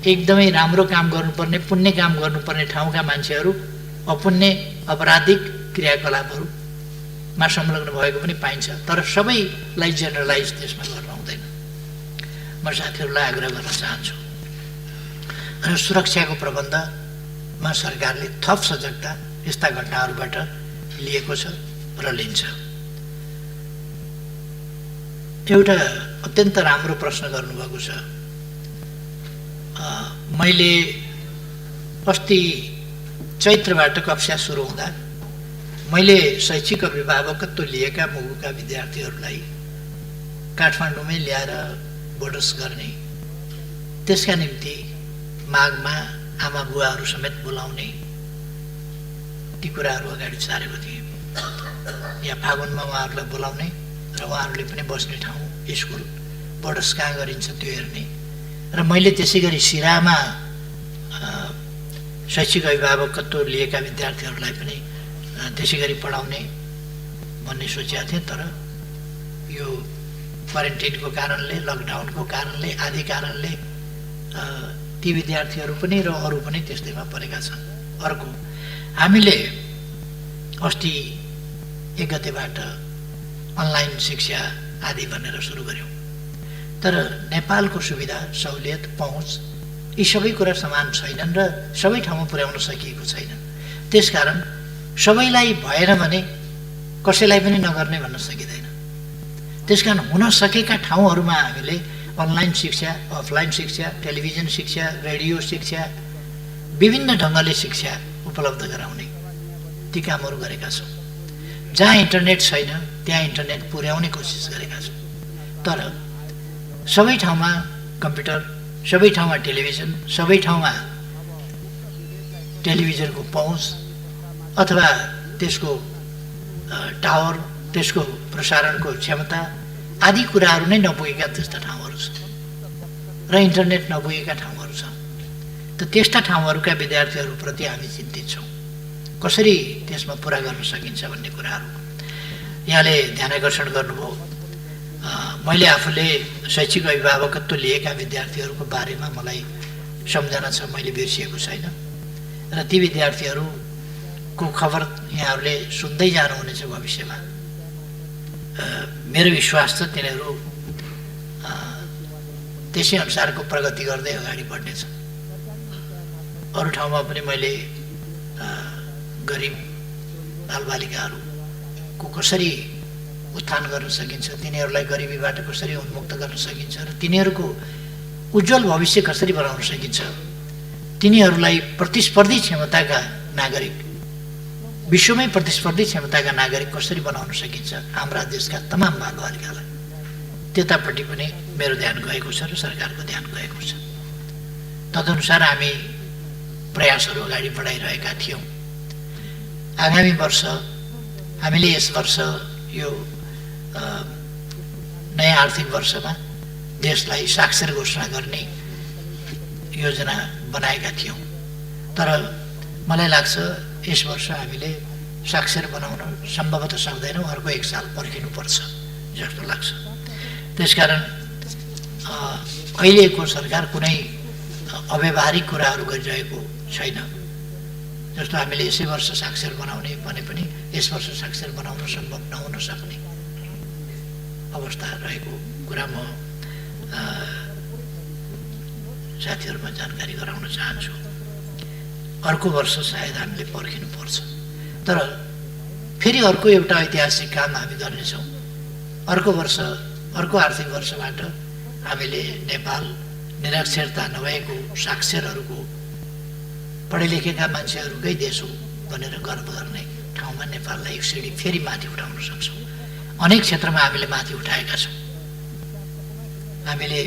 एकदमै राम्रो काम गर्नुपर्ने, पुण्य काम गर्नुपर्ने ठाउँका मान्छेहरू अपुण्य अपराधिक क्रियाकलापहरूमा संलग्न भएको पनि पाइन्छ। तर सबैलाई जेनरलाइज त्यसमा गर्न हुँदैन। म साथीहरूलाई आग्रह गर्न चाहन्छु र सुरक्षाको प्रबन्धमा सरकारले थप सजगता यस्ता घटनाहरूबाट लिएको छ र लिन्छ। एउटा अत्यन्त राम्रो प्रश्न गर्नुभएको छ। मैले अस्ति चैत्रबाट कक्षा सुरु हुँदा मैले शैक्षिक अभिभावकत्व लिएका मुगुका विद्यार्थीहरूलाई काठमाडौँमै ल्याएर बोर्डर्स गर्ने, त्यसका निम्ति माघमा आमा बुवाहरू समेत बोलाउने, ती कुराहरू अगाडि सारेको थिएँ। यहाँ फागुनमा उहाँहरूलाई बोलाउने र उहाँहरूले पनि बस्ने ठाउँ, स्कुल, बोर्डर्स कहाँ गरिन्छ त्यो हेर्ने, र मैले त्यसै गरी सिरामा शैक्षिक अभिभावकत्व लिएका विद्यार्थीहरूलाई पनि त्यसै गरी पढाउने भन्ने सोचेका थिएँ। तर यो क्वारेन्टाइनको कारणले, लकडाउनको कारणले, आदि कारणले ती विद्यार्थीहरू पनि र अरू पनि त्यस्तैमा परेका छन्। अर्को, हामीले अस्ति 1 गतेबाट अनलाइन शिक्षा आदि भनेर सुरु गऱ्यौँ। तर नेपालको सुविधा, सहुलियत, पहुँच यी सबै कुरा समान छैनन् र सबै ठाउँमा पुर्याउन सकिएको छैन। त्यसकारण सबैलाई भएन भने कसैलाई पनि नगर्ने भन्न सकिँदैन। त्यसकारण हुन सकेका ठाउँहरूमा हामीले अनलाइन शिक्षा, अफलाइन शिक्षा, टेलिभिजन शिक्षा, रेडियो शिक्षा, विभिन्न ढङ्गले शिक्षा उपलब्ध गराउने ती कामहरू गरेका छौँ। जहाँ इन्टरनेट छैन त्यहाँ इन्टरनेट पुर्याउने कोसिस गरेका छौँ। तर सबै ठाउँमा कम्प्युटर, सबै ठाउँमा टेलिभिजन, सबै ठाउँमा टेलिभिजनको पहुँच अथवा त्यसको टावर, त्यसको प्रसारणको क्षमता आदि कुराहरू नै नपुगेका त्यस्ता ठाउँहरू छन् र इन्टरनेट नपुगेका ठाउँहरू छन्। त त्यस्ता ठाउँहरूका विद्यार्थीहरूप्रति हामी चिन्तित छौँ। कसरी त्यसमा पुरा गर्न सकिन्छ भन्ने कुराहरू यहाँले ध्यानाकर्षण गर्नुभयो। मैले आफूले शैक्षिक अभिभावकत्व लिएका विद्यार्थीहरूको बारेमा मलाई सम्झना छ, मैले बिर्सिएको छैन र ती विद्यार्थीहरूको खबर यहाँहरूले सुन्दै जानुहुनेछ भविष्यमा। मेरो विश्वास छ तिनीहरू त्यसै अनुसारको प्रगति गर्दै अगाडि बढ्नेछ। अरू ठाउँमा पनि मैले गरिब बालबालिकाहरूको कसरी उत्थान गर्न सकिन्छ, तिनीहरूलाई गरिबीबाट कसरी उन्मुक्त गर्न सकिन्छ र तिनीहरूको उज्जवल भविष्य कसरी बनाउन सकिन्छ, तिनीहरूलाई प्रतिस्पर्धी क्षमताका नागरिक, विश्वमै प्रतिस्पर्धी क्षमताका नागरिक कसरी बनाउन सकिन्छ हाम्रा देशका तमाम बालबालिकालाई, त्यतापट्टि पनि मेरो ध्यान गएको छ र सरकारको ध्यान गएको छ। तदनुसार हामी प्रयासहरू अगाडि बढाइरहेका थियौँ। आगामी वर्ष हामीले यस वर्ष यो नयाँ आर्थिक वर्षमा देशलाई साक्षर घोषणा गर्ने योजना बनाएका थियौँ। तर मलाई लाग्छ यस वर्ष हामीले साक्षर बनाउन सम्भवतः सक्दैनौँ, अर्को 1 साल पर्खिनुपर्छ जस्तो लाग्छ। त्यसकारण अहिलेको सरकार कुनै अव्यावहारिक कुराहरू गरिरहेको छैन। जस्तो हामीले यसै वर्ष साक्षर बनाउने भने पनि यस वर्ष साक्षर बनाउन सम्भव नहुन सक्ने अवस्था रहेको कुरा म साथीहरूमा जानकारी गराउन चाहन्छु। अर्को वर्ष सायद हामीले पर्खिनुपर्छ। तर फेरि अर्को एउटा ऐतिहासिक काम हामी गर्नेछौँ। अर्को वर्ष, अर्को आर्थिक वर्षबाट हामीले नेपाल निरक्षरता नभएको साक्षरहरूको, पढे लेखेका मान्छेहरूकै देश हो भनेर गर्व गर्ने ठाउँमा नेपाललाई 1 सिडी फेरि माथि उठाउन सक्छौँ। अनेक क्षेत्रमा हामीले माथि उठाएका छौँ। हामीले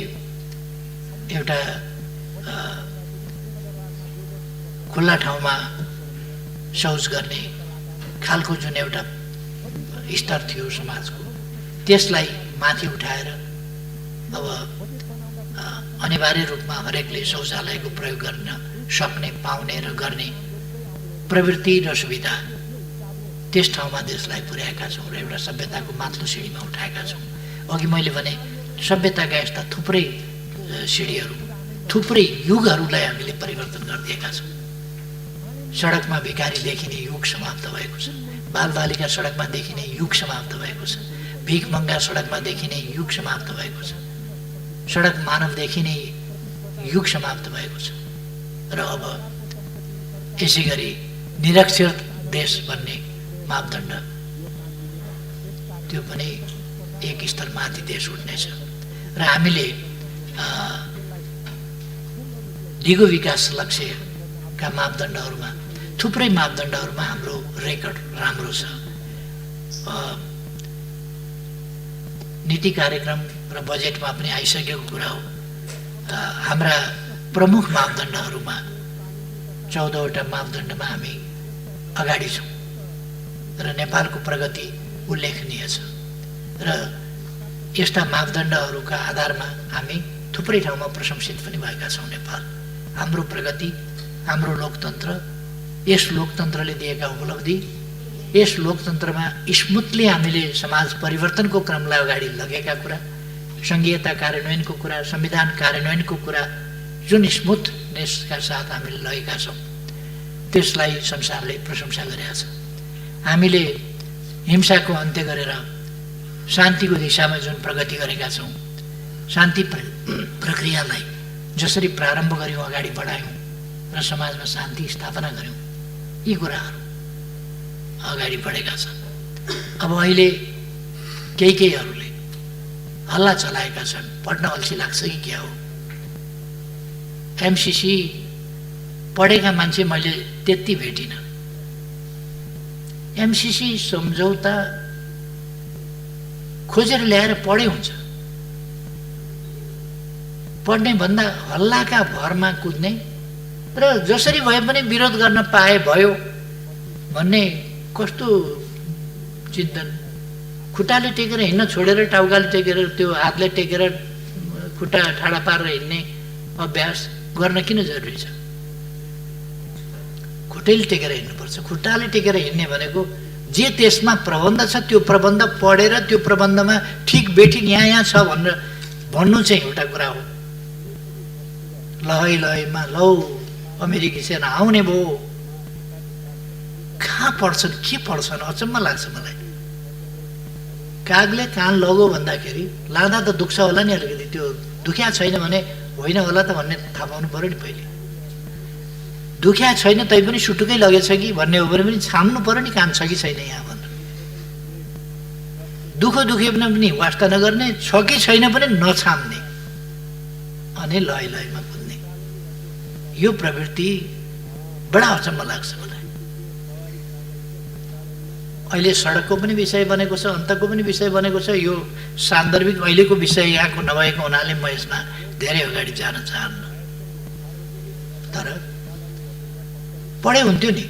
एउटा खुल्ला ठाउँमा शौच गर्ने खालको जुन एउटा स्तर थियो समाजको, त्यसलाई माथि उठाएर अब अनिवार्य रूपमा हरेकले शौचालयको प्रयोग गर्न सक्ने, पाउने र गर्ने प्रवृत्ति र सुविधा त्यस ठाउँमा देशलाई पुर्याएका छौँ र एउटा सभ्यताको माथिल्लो सिँढीमा उठाएका छौँ। अघि मैले भने सभ्यताका यस्ता थुप्रै सिँढीहरू, थुप्रै युगहरूलाई हामीले परिवर्तन गरिदिएका छौँ। सडकमा भिखारी देखिने युग समाप्त भएको छ, बालबालिका सडकमा देखिने युग समाप्त भएको छ, भिख मङ्गा सडकमा देखिने युग समाप्त भएको छ, सडक मानव देखिने युग समाप्त भएको छ र अब यसै गरी निरक्षर देश भन्ने मापदण्ड त्यो पनि 1 स्तर माथि देश उठ्नेछ र हामीले दिगो विकास लक्ष्यका मापदण्डहरूमा थुप्रै मापदण्डहरूमा हाम्रो रेकर्ड राम्रो छ। नीति कार्यक्रम र बजेटमा पनि आइसकेको कुरा हो। हाम्रा प्रमुख मापदण्डहरूमा 14वटा मापदण्डमा हामी अगाडि छौँ र नेपालको प्रगति उल्लेखनीय छ। र यस्ता मापदण्डहरूका आधारमा हामी थुप्रै ठाउँमा प्रशंसित पनि भएका छौँ। नेपाल, हाम्रो प्रगति, हाम्रो लोकतन्त्र, यस लोकतन्त्रले दिएका उपलब्धि, यस लोकतन्त्रमा स्मुथली हामीले समाज परिवर्तनको क्रमलाई अगाडि लगेका कुरा, सङ्घीयता कार्यान्वयनको कुरा, संविधान कार्यान्वयनको कुरा जुन स्मुथनेसका साथ हामीले लगेका छौँ त्यसलाई संसारले प्रशंसा गरेका छ। हामीले हिंसाको अन्त्य गरेर शान्तिको दिशामा जुन प्रगति गरेका छौँ, शान्ति प्रक्रियालाई जसरी प्रारम्भ गऱ्यौँ, अगाडि बढायौँ र समाजमा शान्ति स्थापना गऱ्यौँ, यी कुराहरू अगाडि बढेका छन्। अब अहिले केहीहरूले हल्ला चलाएका छन्, पढ्न अल्छी लाग्छ कि क्या हो। एमसीसी पढेका मान्छे मैले त्यति भेटिनँ। एमसीसी सम्झौता खोजेर ल्याएर पढे हुन्छ, पढ्ने भन्दा हल्लाका भरमा कुद्ने र जसरी भए पनि विरोध गर्न पाए भयो भन्ने कस्तो चिन्तन। खुट्टाले टेकेर हिँड्न छोडेर टाउकाले टेकेर त्यो हातले टेकेर खुट्टा ठाडा पारेर हिँड्ने अभ्यास गर्न किन जरुरी छ? खुट्टैले टेकेर हिँड्नुपर्छ। खुट्टाले टेकेर हिँड्ने भनेको जे त्यसमा प्रबन्ध छ त्यो प्रबन्ध पढेर त्यो प्रबन्धमा ठिक बेठिक यहाँ छ भनेर भन्नु चाहिँ एउटा कुरा हो। लहै लहैमा लौ अमेरिकी सेना आउने भयो, कहाँ पढ्छन्, के पढ्छन्, अचम्म लाग्छ मलाई। कागले कान लगो भन्दाखेरि लाँदा त दुख्छ होला नि अलिकति, त्यो दुख्या छैन भने होइन होला त भन्ने थाहा पाउनु पऱ्यो नि पहिले। दुख्या छैन तैपनि सुटुकै लगेछ कि भन्ने हो भने पनि छाम्नु पऱ्यो नि कान छ कि छैन यहाँ भनेर। दुखे पनि वास्ता नगर्ने, छ कि छैन पनि नछाम्ने अनि लय लयमा कुद्ने, यो प्रवृत्ति बडा अचम्म लाग्छ मलाई। अहिले सडकको पनि विषय बनेको छ, अन्तको पनि विषय बनेको छ। यो सान्दर्भिक अहिलेको विषय यहाँको नभएको हुनाले म यसमा धेरै अगाडि जान चाहन्न। तर पढे हुन्थ्यो नि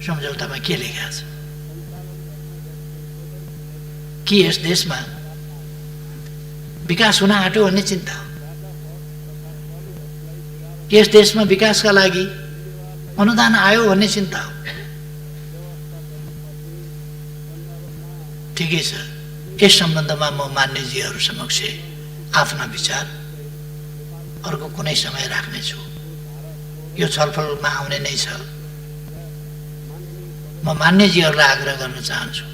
सम्झौतामा के लेखेको छ कि यस देशमा विकास हुन आँट्यो भन्ने चिन्ता हो, यस देशमा विकासका लागि अनुदान आयो भन्ने चिन्ता हो। ठिकै छ, यस सम्बन्धमा म मान्यजीहरू समक्ष आफ्ना विचार अर्को कुनै समय राख्नेछु। यो छलफलमा आउने नै छ। म मान्यजीहरूलाई आग्रह गर्न चाहन्छु,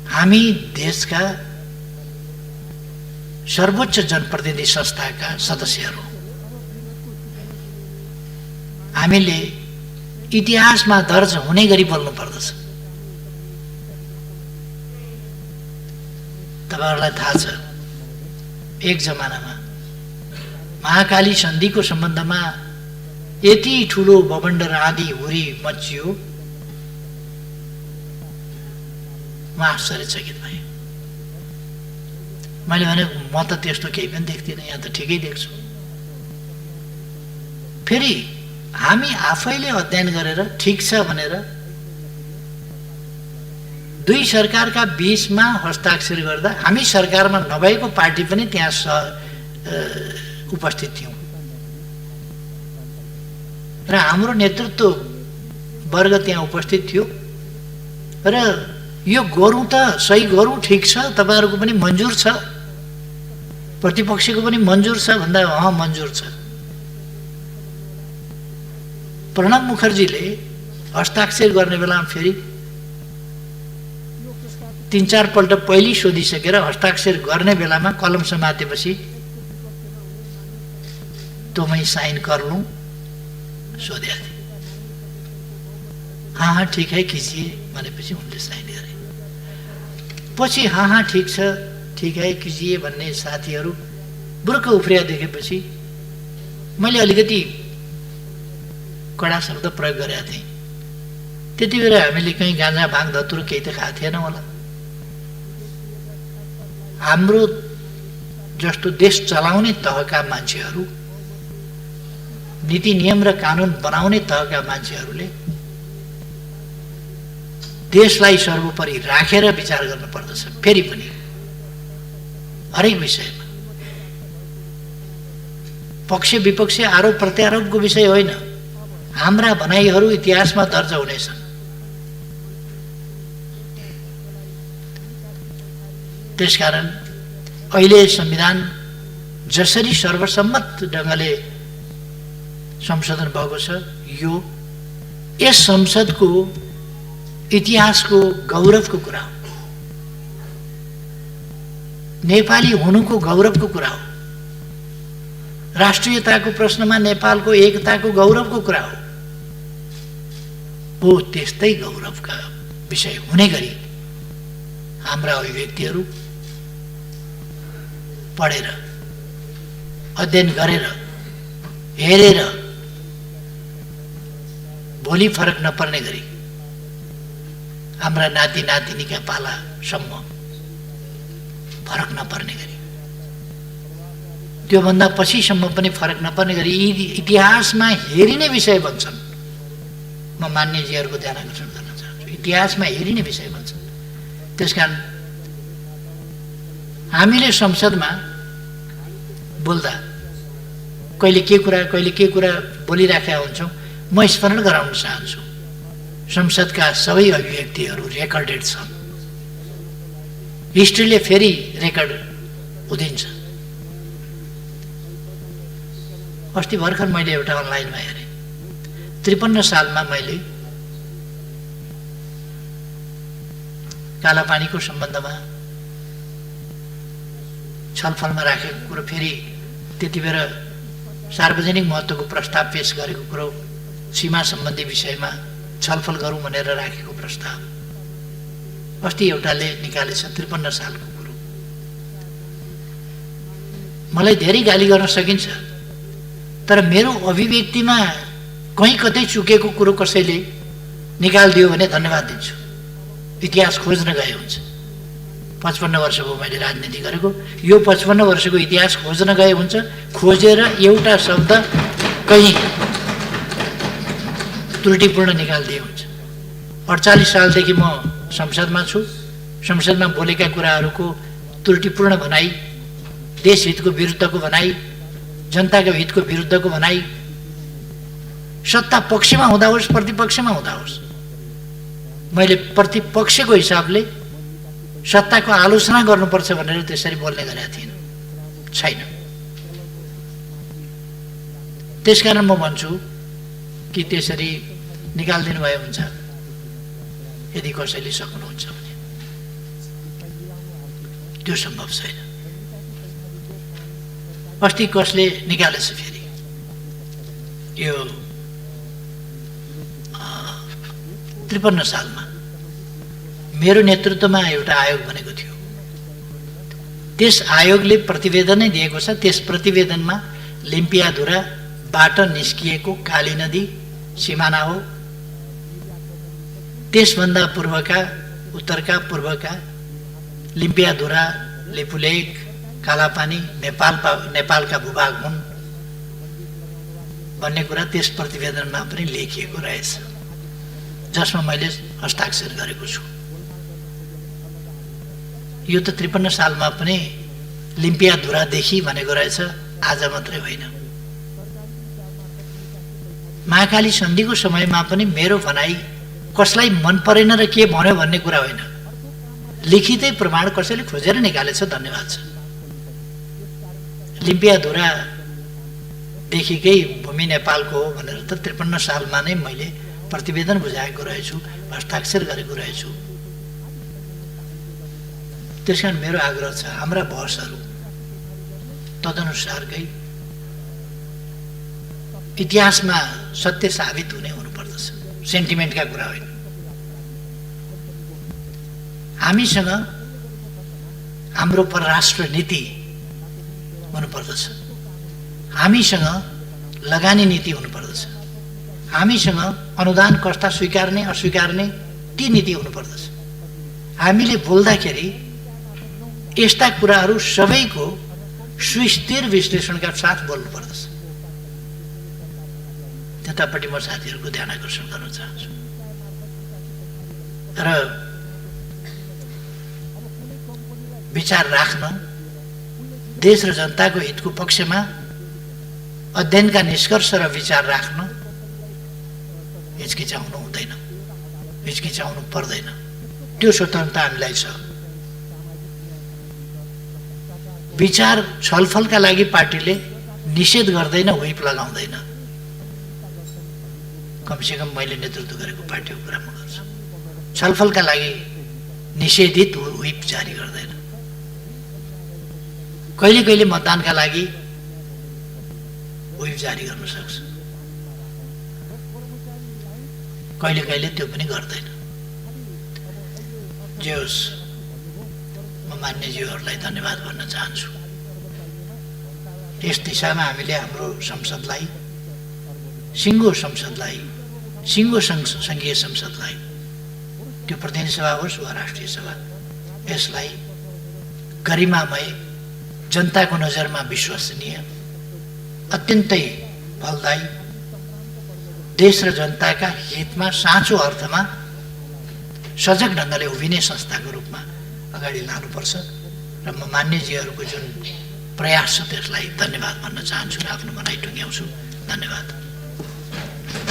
हामी देशका सर्वोच्च जनप्रतिनिधि संस्थाका सदस्यहरू, हामीले इतिहासमा दर्ज हुने गरी बोल्नु पर्दछ। तपाईहरुलाई थाहा छ, एक जमानामा महाकाली सन्धिको सम्बन्धमा यति ठुलो बबन्डर आदि हुरी मचियो, म आश्चर्यचकित भएँ। मैले भने म त त्यस्तो केही पनि देख्दिनँ, यहाँ त ठिकै देख्छु। फेरि हामी आफैले अध्ययन गरेर ठिक छ भनेर दुई सरकारका बीचमा हस्ताक्षर गर्दा हामी सरकारमा नभएको पार्टी पनि त्यहाँ उपस्थित थियौँ र हाम्रो नेतृत्व वर्ग त्यहाँ उपस्थित थियो र यो गरौँ त सही गरौँ, ठिक छ, तपाईहरुको पनि मन्जुर छ, प्रतिपक्षको पनि मन्जुर छ भन्दा मन्जुर छ। प्रणब मुखर्जीले हस्ताक्षर गर्ने बेलामा फेरि 3-4 पल्ट पहिले सोधिसकेर हस्ताक्षर गर्ने बेलामा कलम समातेपछि तो मैं साइन कर लूं सोधे थे। हाँ ठीक है कीजिए भनेपछि उनले साइन गरे। पछि हाँ ठीक है कीजिए भन्ने साथीहरू बुर्क उफ्रिया देखेपछि मैले अलिकति कडा शब्द प्रयोग गरेका थिएँ। त्यति बेला हामीले कहीँ गाँजा भाङ धतुरो केही त खाएको थिएन होला। हाम्रो जस्तो देश चलाउने तहका मान्छेहरू, नीति नियम र कानुन बनाउने तहका मान्छेहरूले देशलाई सर्वोपरि राखेर विचार गर्नुपर्दछ। फेरि पनि हरेक विषयमा पक्ष विपक्ष आरोप प्रत्यारोपको विषय होइन। हाम्रा भनाइहरू इतिहासमा दर्ज हुनेछन्। त्यसकारण अहिले संविधान जसरी सर्वसम्मत ढङ्गले संशोधन भएको छ, यो यस संसदको इतिहासको गौरवको कुरा हो। नेपाली हुनुको गौरवको कुरा हो। राष्ट्रियताको प्रश्नमा नेपालको एकताको गौरवको कुरा हो। त्यस्तै गौरवका विषय हुने गरी हाम्रा अभिव्यक्तिहरू पढेर, अध्ययन गरेर, हेरेर भोलि फरक नपर्ने गरी हाम्रा नाति नातिनीका पालासम्म फरक नपर्ने गरी, त्योभन्दा पछिसम्म पनि फरक नपर्ने गरी यी इतिहासमा हेरिने विषय बन्छन्। म मान्यजीहरूको ध्यान आकर्षण गर्न चाहन्छु। इतिहासमा हेरिने विषय बन्छन्। त्यसकारण हामीले संसदमा बोल्दा कहिले के कुरा बोलिराखेका हुन्छौँ। म स्मरण गराउन चाहन्छु, संसदका सबै अभिव्यक्तिहरू रेकर्डेड छन्। हिस्ट्रीले फेरि रेकर्ड उदिन्छ। अस्ति भर्खर मैले एउटा अनलाइनमा हेरेँ। 53 सालमा मैले कालापानीको सम्बन्धमा छलफलमा राखेको कुरो, फेरि त्यति बेला सार्वजनिक महत्त्वको प्रस्ताव पेश गरेको कुरो, सीमा सम्बन्धी विषयमा छलफल गरौँ भनेर राखेको प्रस्ताव अस्ति एउटाले निकालेछ। 53 सालको कुरो। मलाई धेरै गाली गर्न सकिन्छ, तर मेरो अभिव्यक्तिमा कहीँ कतै चुकेको कुरो कसैले निकालिदियो भने धन्यवाद दिन्छु। इतिहास खोज्न गए हुन्छ। 55 वर्ष भयो मैले राजनीति गरेको। यो 55 वर्षको इतिहास खोज्न गए हुन्छ। खोजेर एउटा शब्द कहीँ त्रुटिपूर्ण निकालिदिए हुन्छ। 48 सालदेखि म संसदमा छु। संसदमा बोलेका कुराहरूको त्रुटिपूर्ण भनाइ, देशहितको विरुद्धको भनाइ, जनताको हितको विरुद्धको भनाइ, सत्ता पक्षमा हुँदा होस् प्रतिपक्षमा हुँदा होस्, मैले प्रतिपक्षको हिसाबले सत्ताको आलोचना गर्नुपर्छ भनेर त्यसरी बोल्ने गरेका थिइनँ। छैन। त्यसकारण म भन्छु कि त्यसरी निकालिदिनु भए हुन्छ, यदि कसैले सक्नुहुन्छ भने। त्यो सम्भव छैन। अस्ति कसले निकालेछ फेरि, यो 53 सालमा मेरो नेतृत्वमा एउटा आयोग बनेको थियो। त्यस आयोगले प्रतिवेदनै दिएको छ। त्यस प्रतिवेदनमा लिम्पियाधुराबाट निस्किएको काली नदी सिमाना हो। त्यसभन्दा पूर्वका, उत्तरका पूर्वका लिम्पियाधुरा, लिपुलेक, कालापानी नेपालका भूभाग हुन् भन्ने कुरा त्यस प्रतिवेदनमा पनि लेखिएको रहेछ, जसमा मैले हस्ताक्षर गरेको छु। यो त 53 सालमा पनि लिम्पियाधुरादेखि भनेको रहेछ, आज मात्रै होइन। महाकाली सन्धिको समयमा पनि मेरो भनाइ कसलाई मन परेन र के भन्यो भन्ने कुरा होइन। लिखितै प्रमाण कसैले खोजेर निकालेछ, धन्यवाद छ। लिम्पियाधुरादेखिकै भूमि नेपालको हो भनेर त 53 सालमा नै मैले प्रतिवेदन बुझाएको रहेछु, हस्ताक्षर गरेको रहेछु। त्यसकारण मेरो आग्रह छ, हाम्रा बहसहरू तदनुसारकै इतिहासमा सत्य साबित हुनुपर्दछ, सेन्टिमेन्टका कुरा होइन। हामीसँग हाम्रो परराष्ट्र नीति हुनुपर्दछ, हामीसँग लगानी नीति हुनुपर्दछ, हामीसँग अनुदान कस्ता स्वीकार्ने अस्वीकार्ने ती नीति हुनुपर्दछ। हामीले बोल्दाखेरि यस्ता कुराहरू सबैको सुस्थिर विश्लेषणका साथ बोल्नुपर्दछ। त्यतापट्टि म साथीहरूको ध्यान आकर्षण गर्न चाहन्छु। र विचार राख्न, देश र जनताको हितको पक्षमा अध्ययनका निष्कर्ष र विचार राख्न हिचकिचाउनु हुँदैन, हिचकिचाउनु पर्दैन। त्यो स्वतन्त्रता हामीलाई छ। विचार छलफलका लागि पार्टीले निषेध गर्दैन, व्हिप लगाउँदैन। कमसेकम मैले नेतृत्व गरेको पार्टीको कुरा म गर्छु। छलफलका लागि निषेधित व्हिप जारी गर्दैन। कहिले कहिले मतदानका लागि व्हिप जारी गर्न सक्छ, कहिले कहिले त्यो पनि गर्दैन। जे होस्, म मान्यज्यूहरूलाई धन्यवाद भन्न चाहन्छु। यस दिशामा हामीले हाम्रो संसदलाई, सिङ्गो संसदलाई, सिङ्गो सङ्घीय संसदलाई, त्यो प्रतिनिधि सभा होस् वा राष्ट्रिय सभा, यसलाई गरिमामय, जनताको नजरमा विश्वसनीय, अत्यन्तै फलदायी, देश र जनताका हितमा साँचो अर्थमा सजग ढङ्गले उभिने संस्थाको रूपमा अगाडि लानुपर्छ। र म मान्यजीहरूको जुन प्रयास छ त्यसलाई धन्यवाद भन्न चाहन्छु र आफ्नो भनाइ टुङ्ग्याउँछु। धन्यवाद।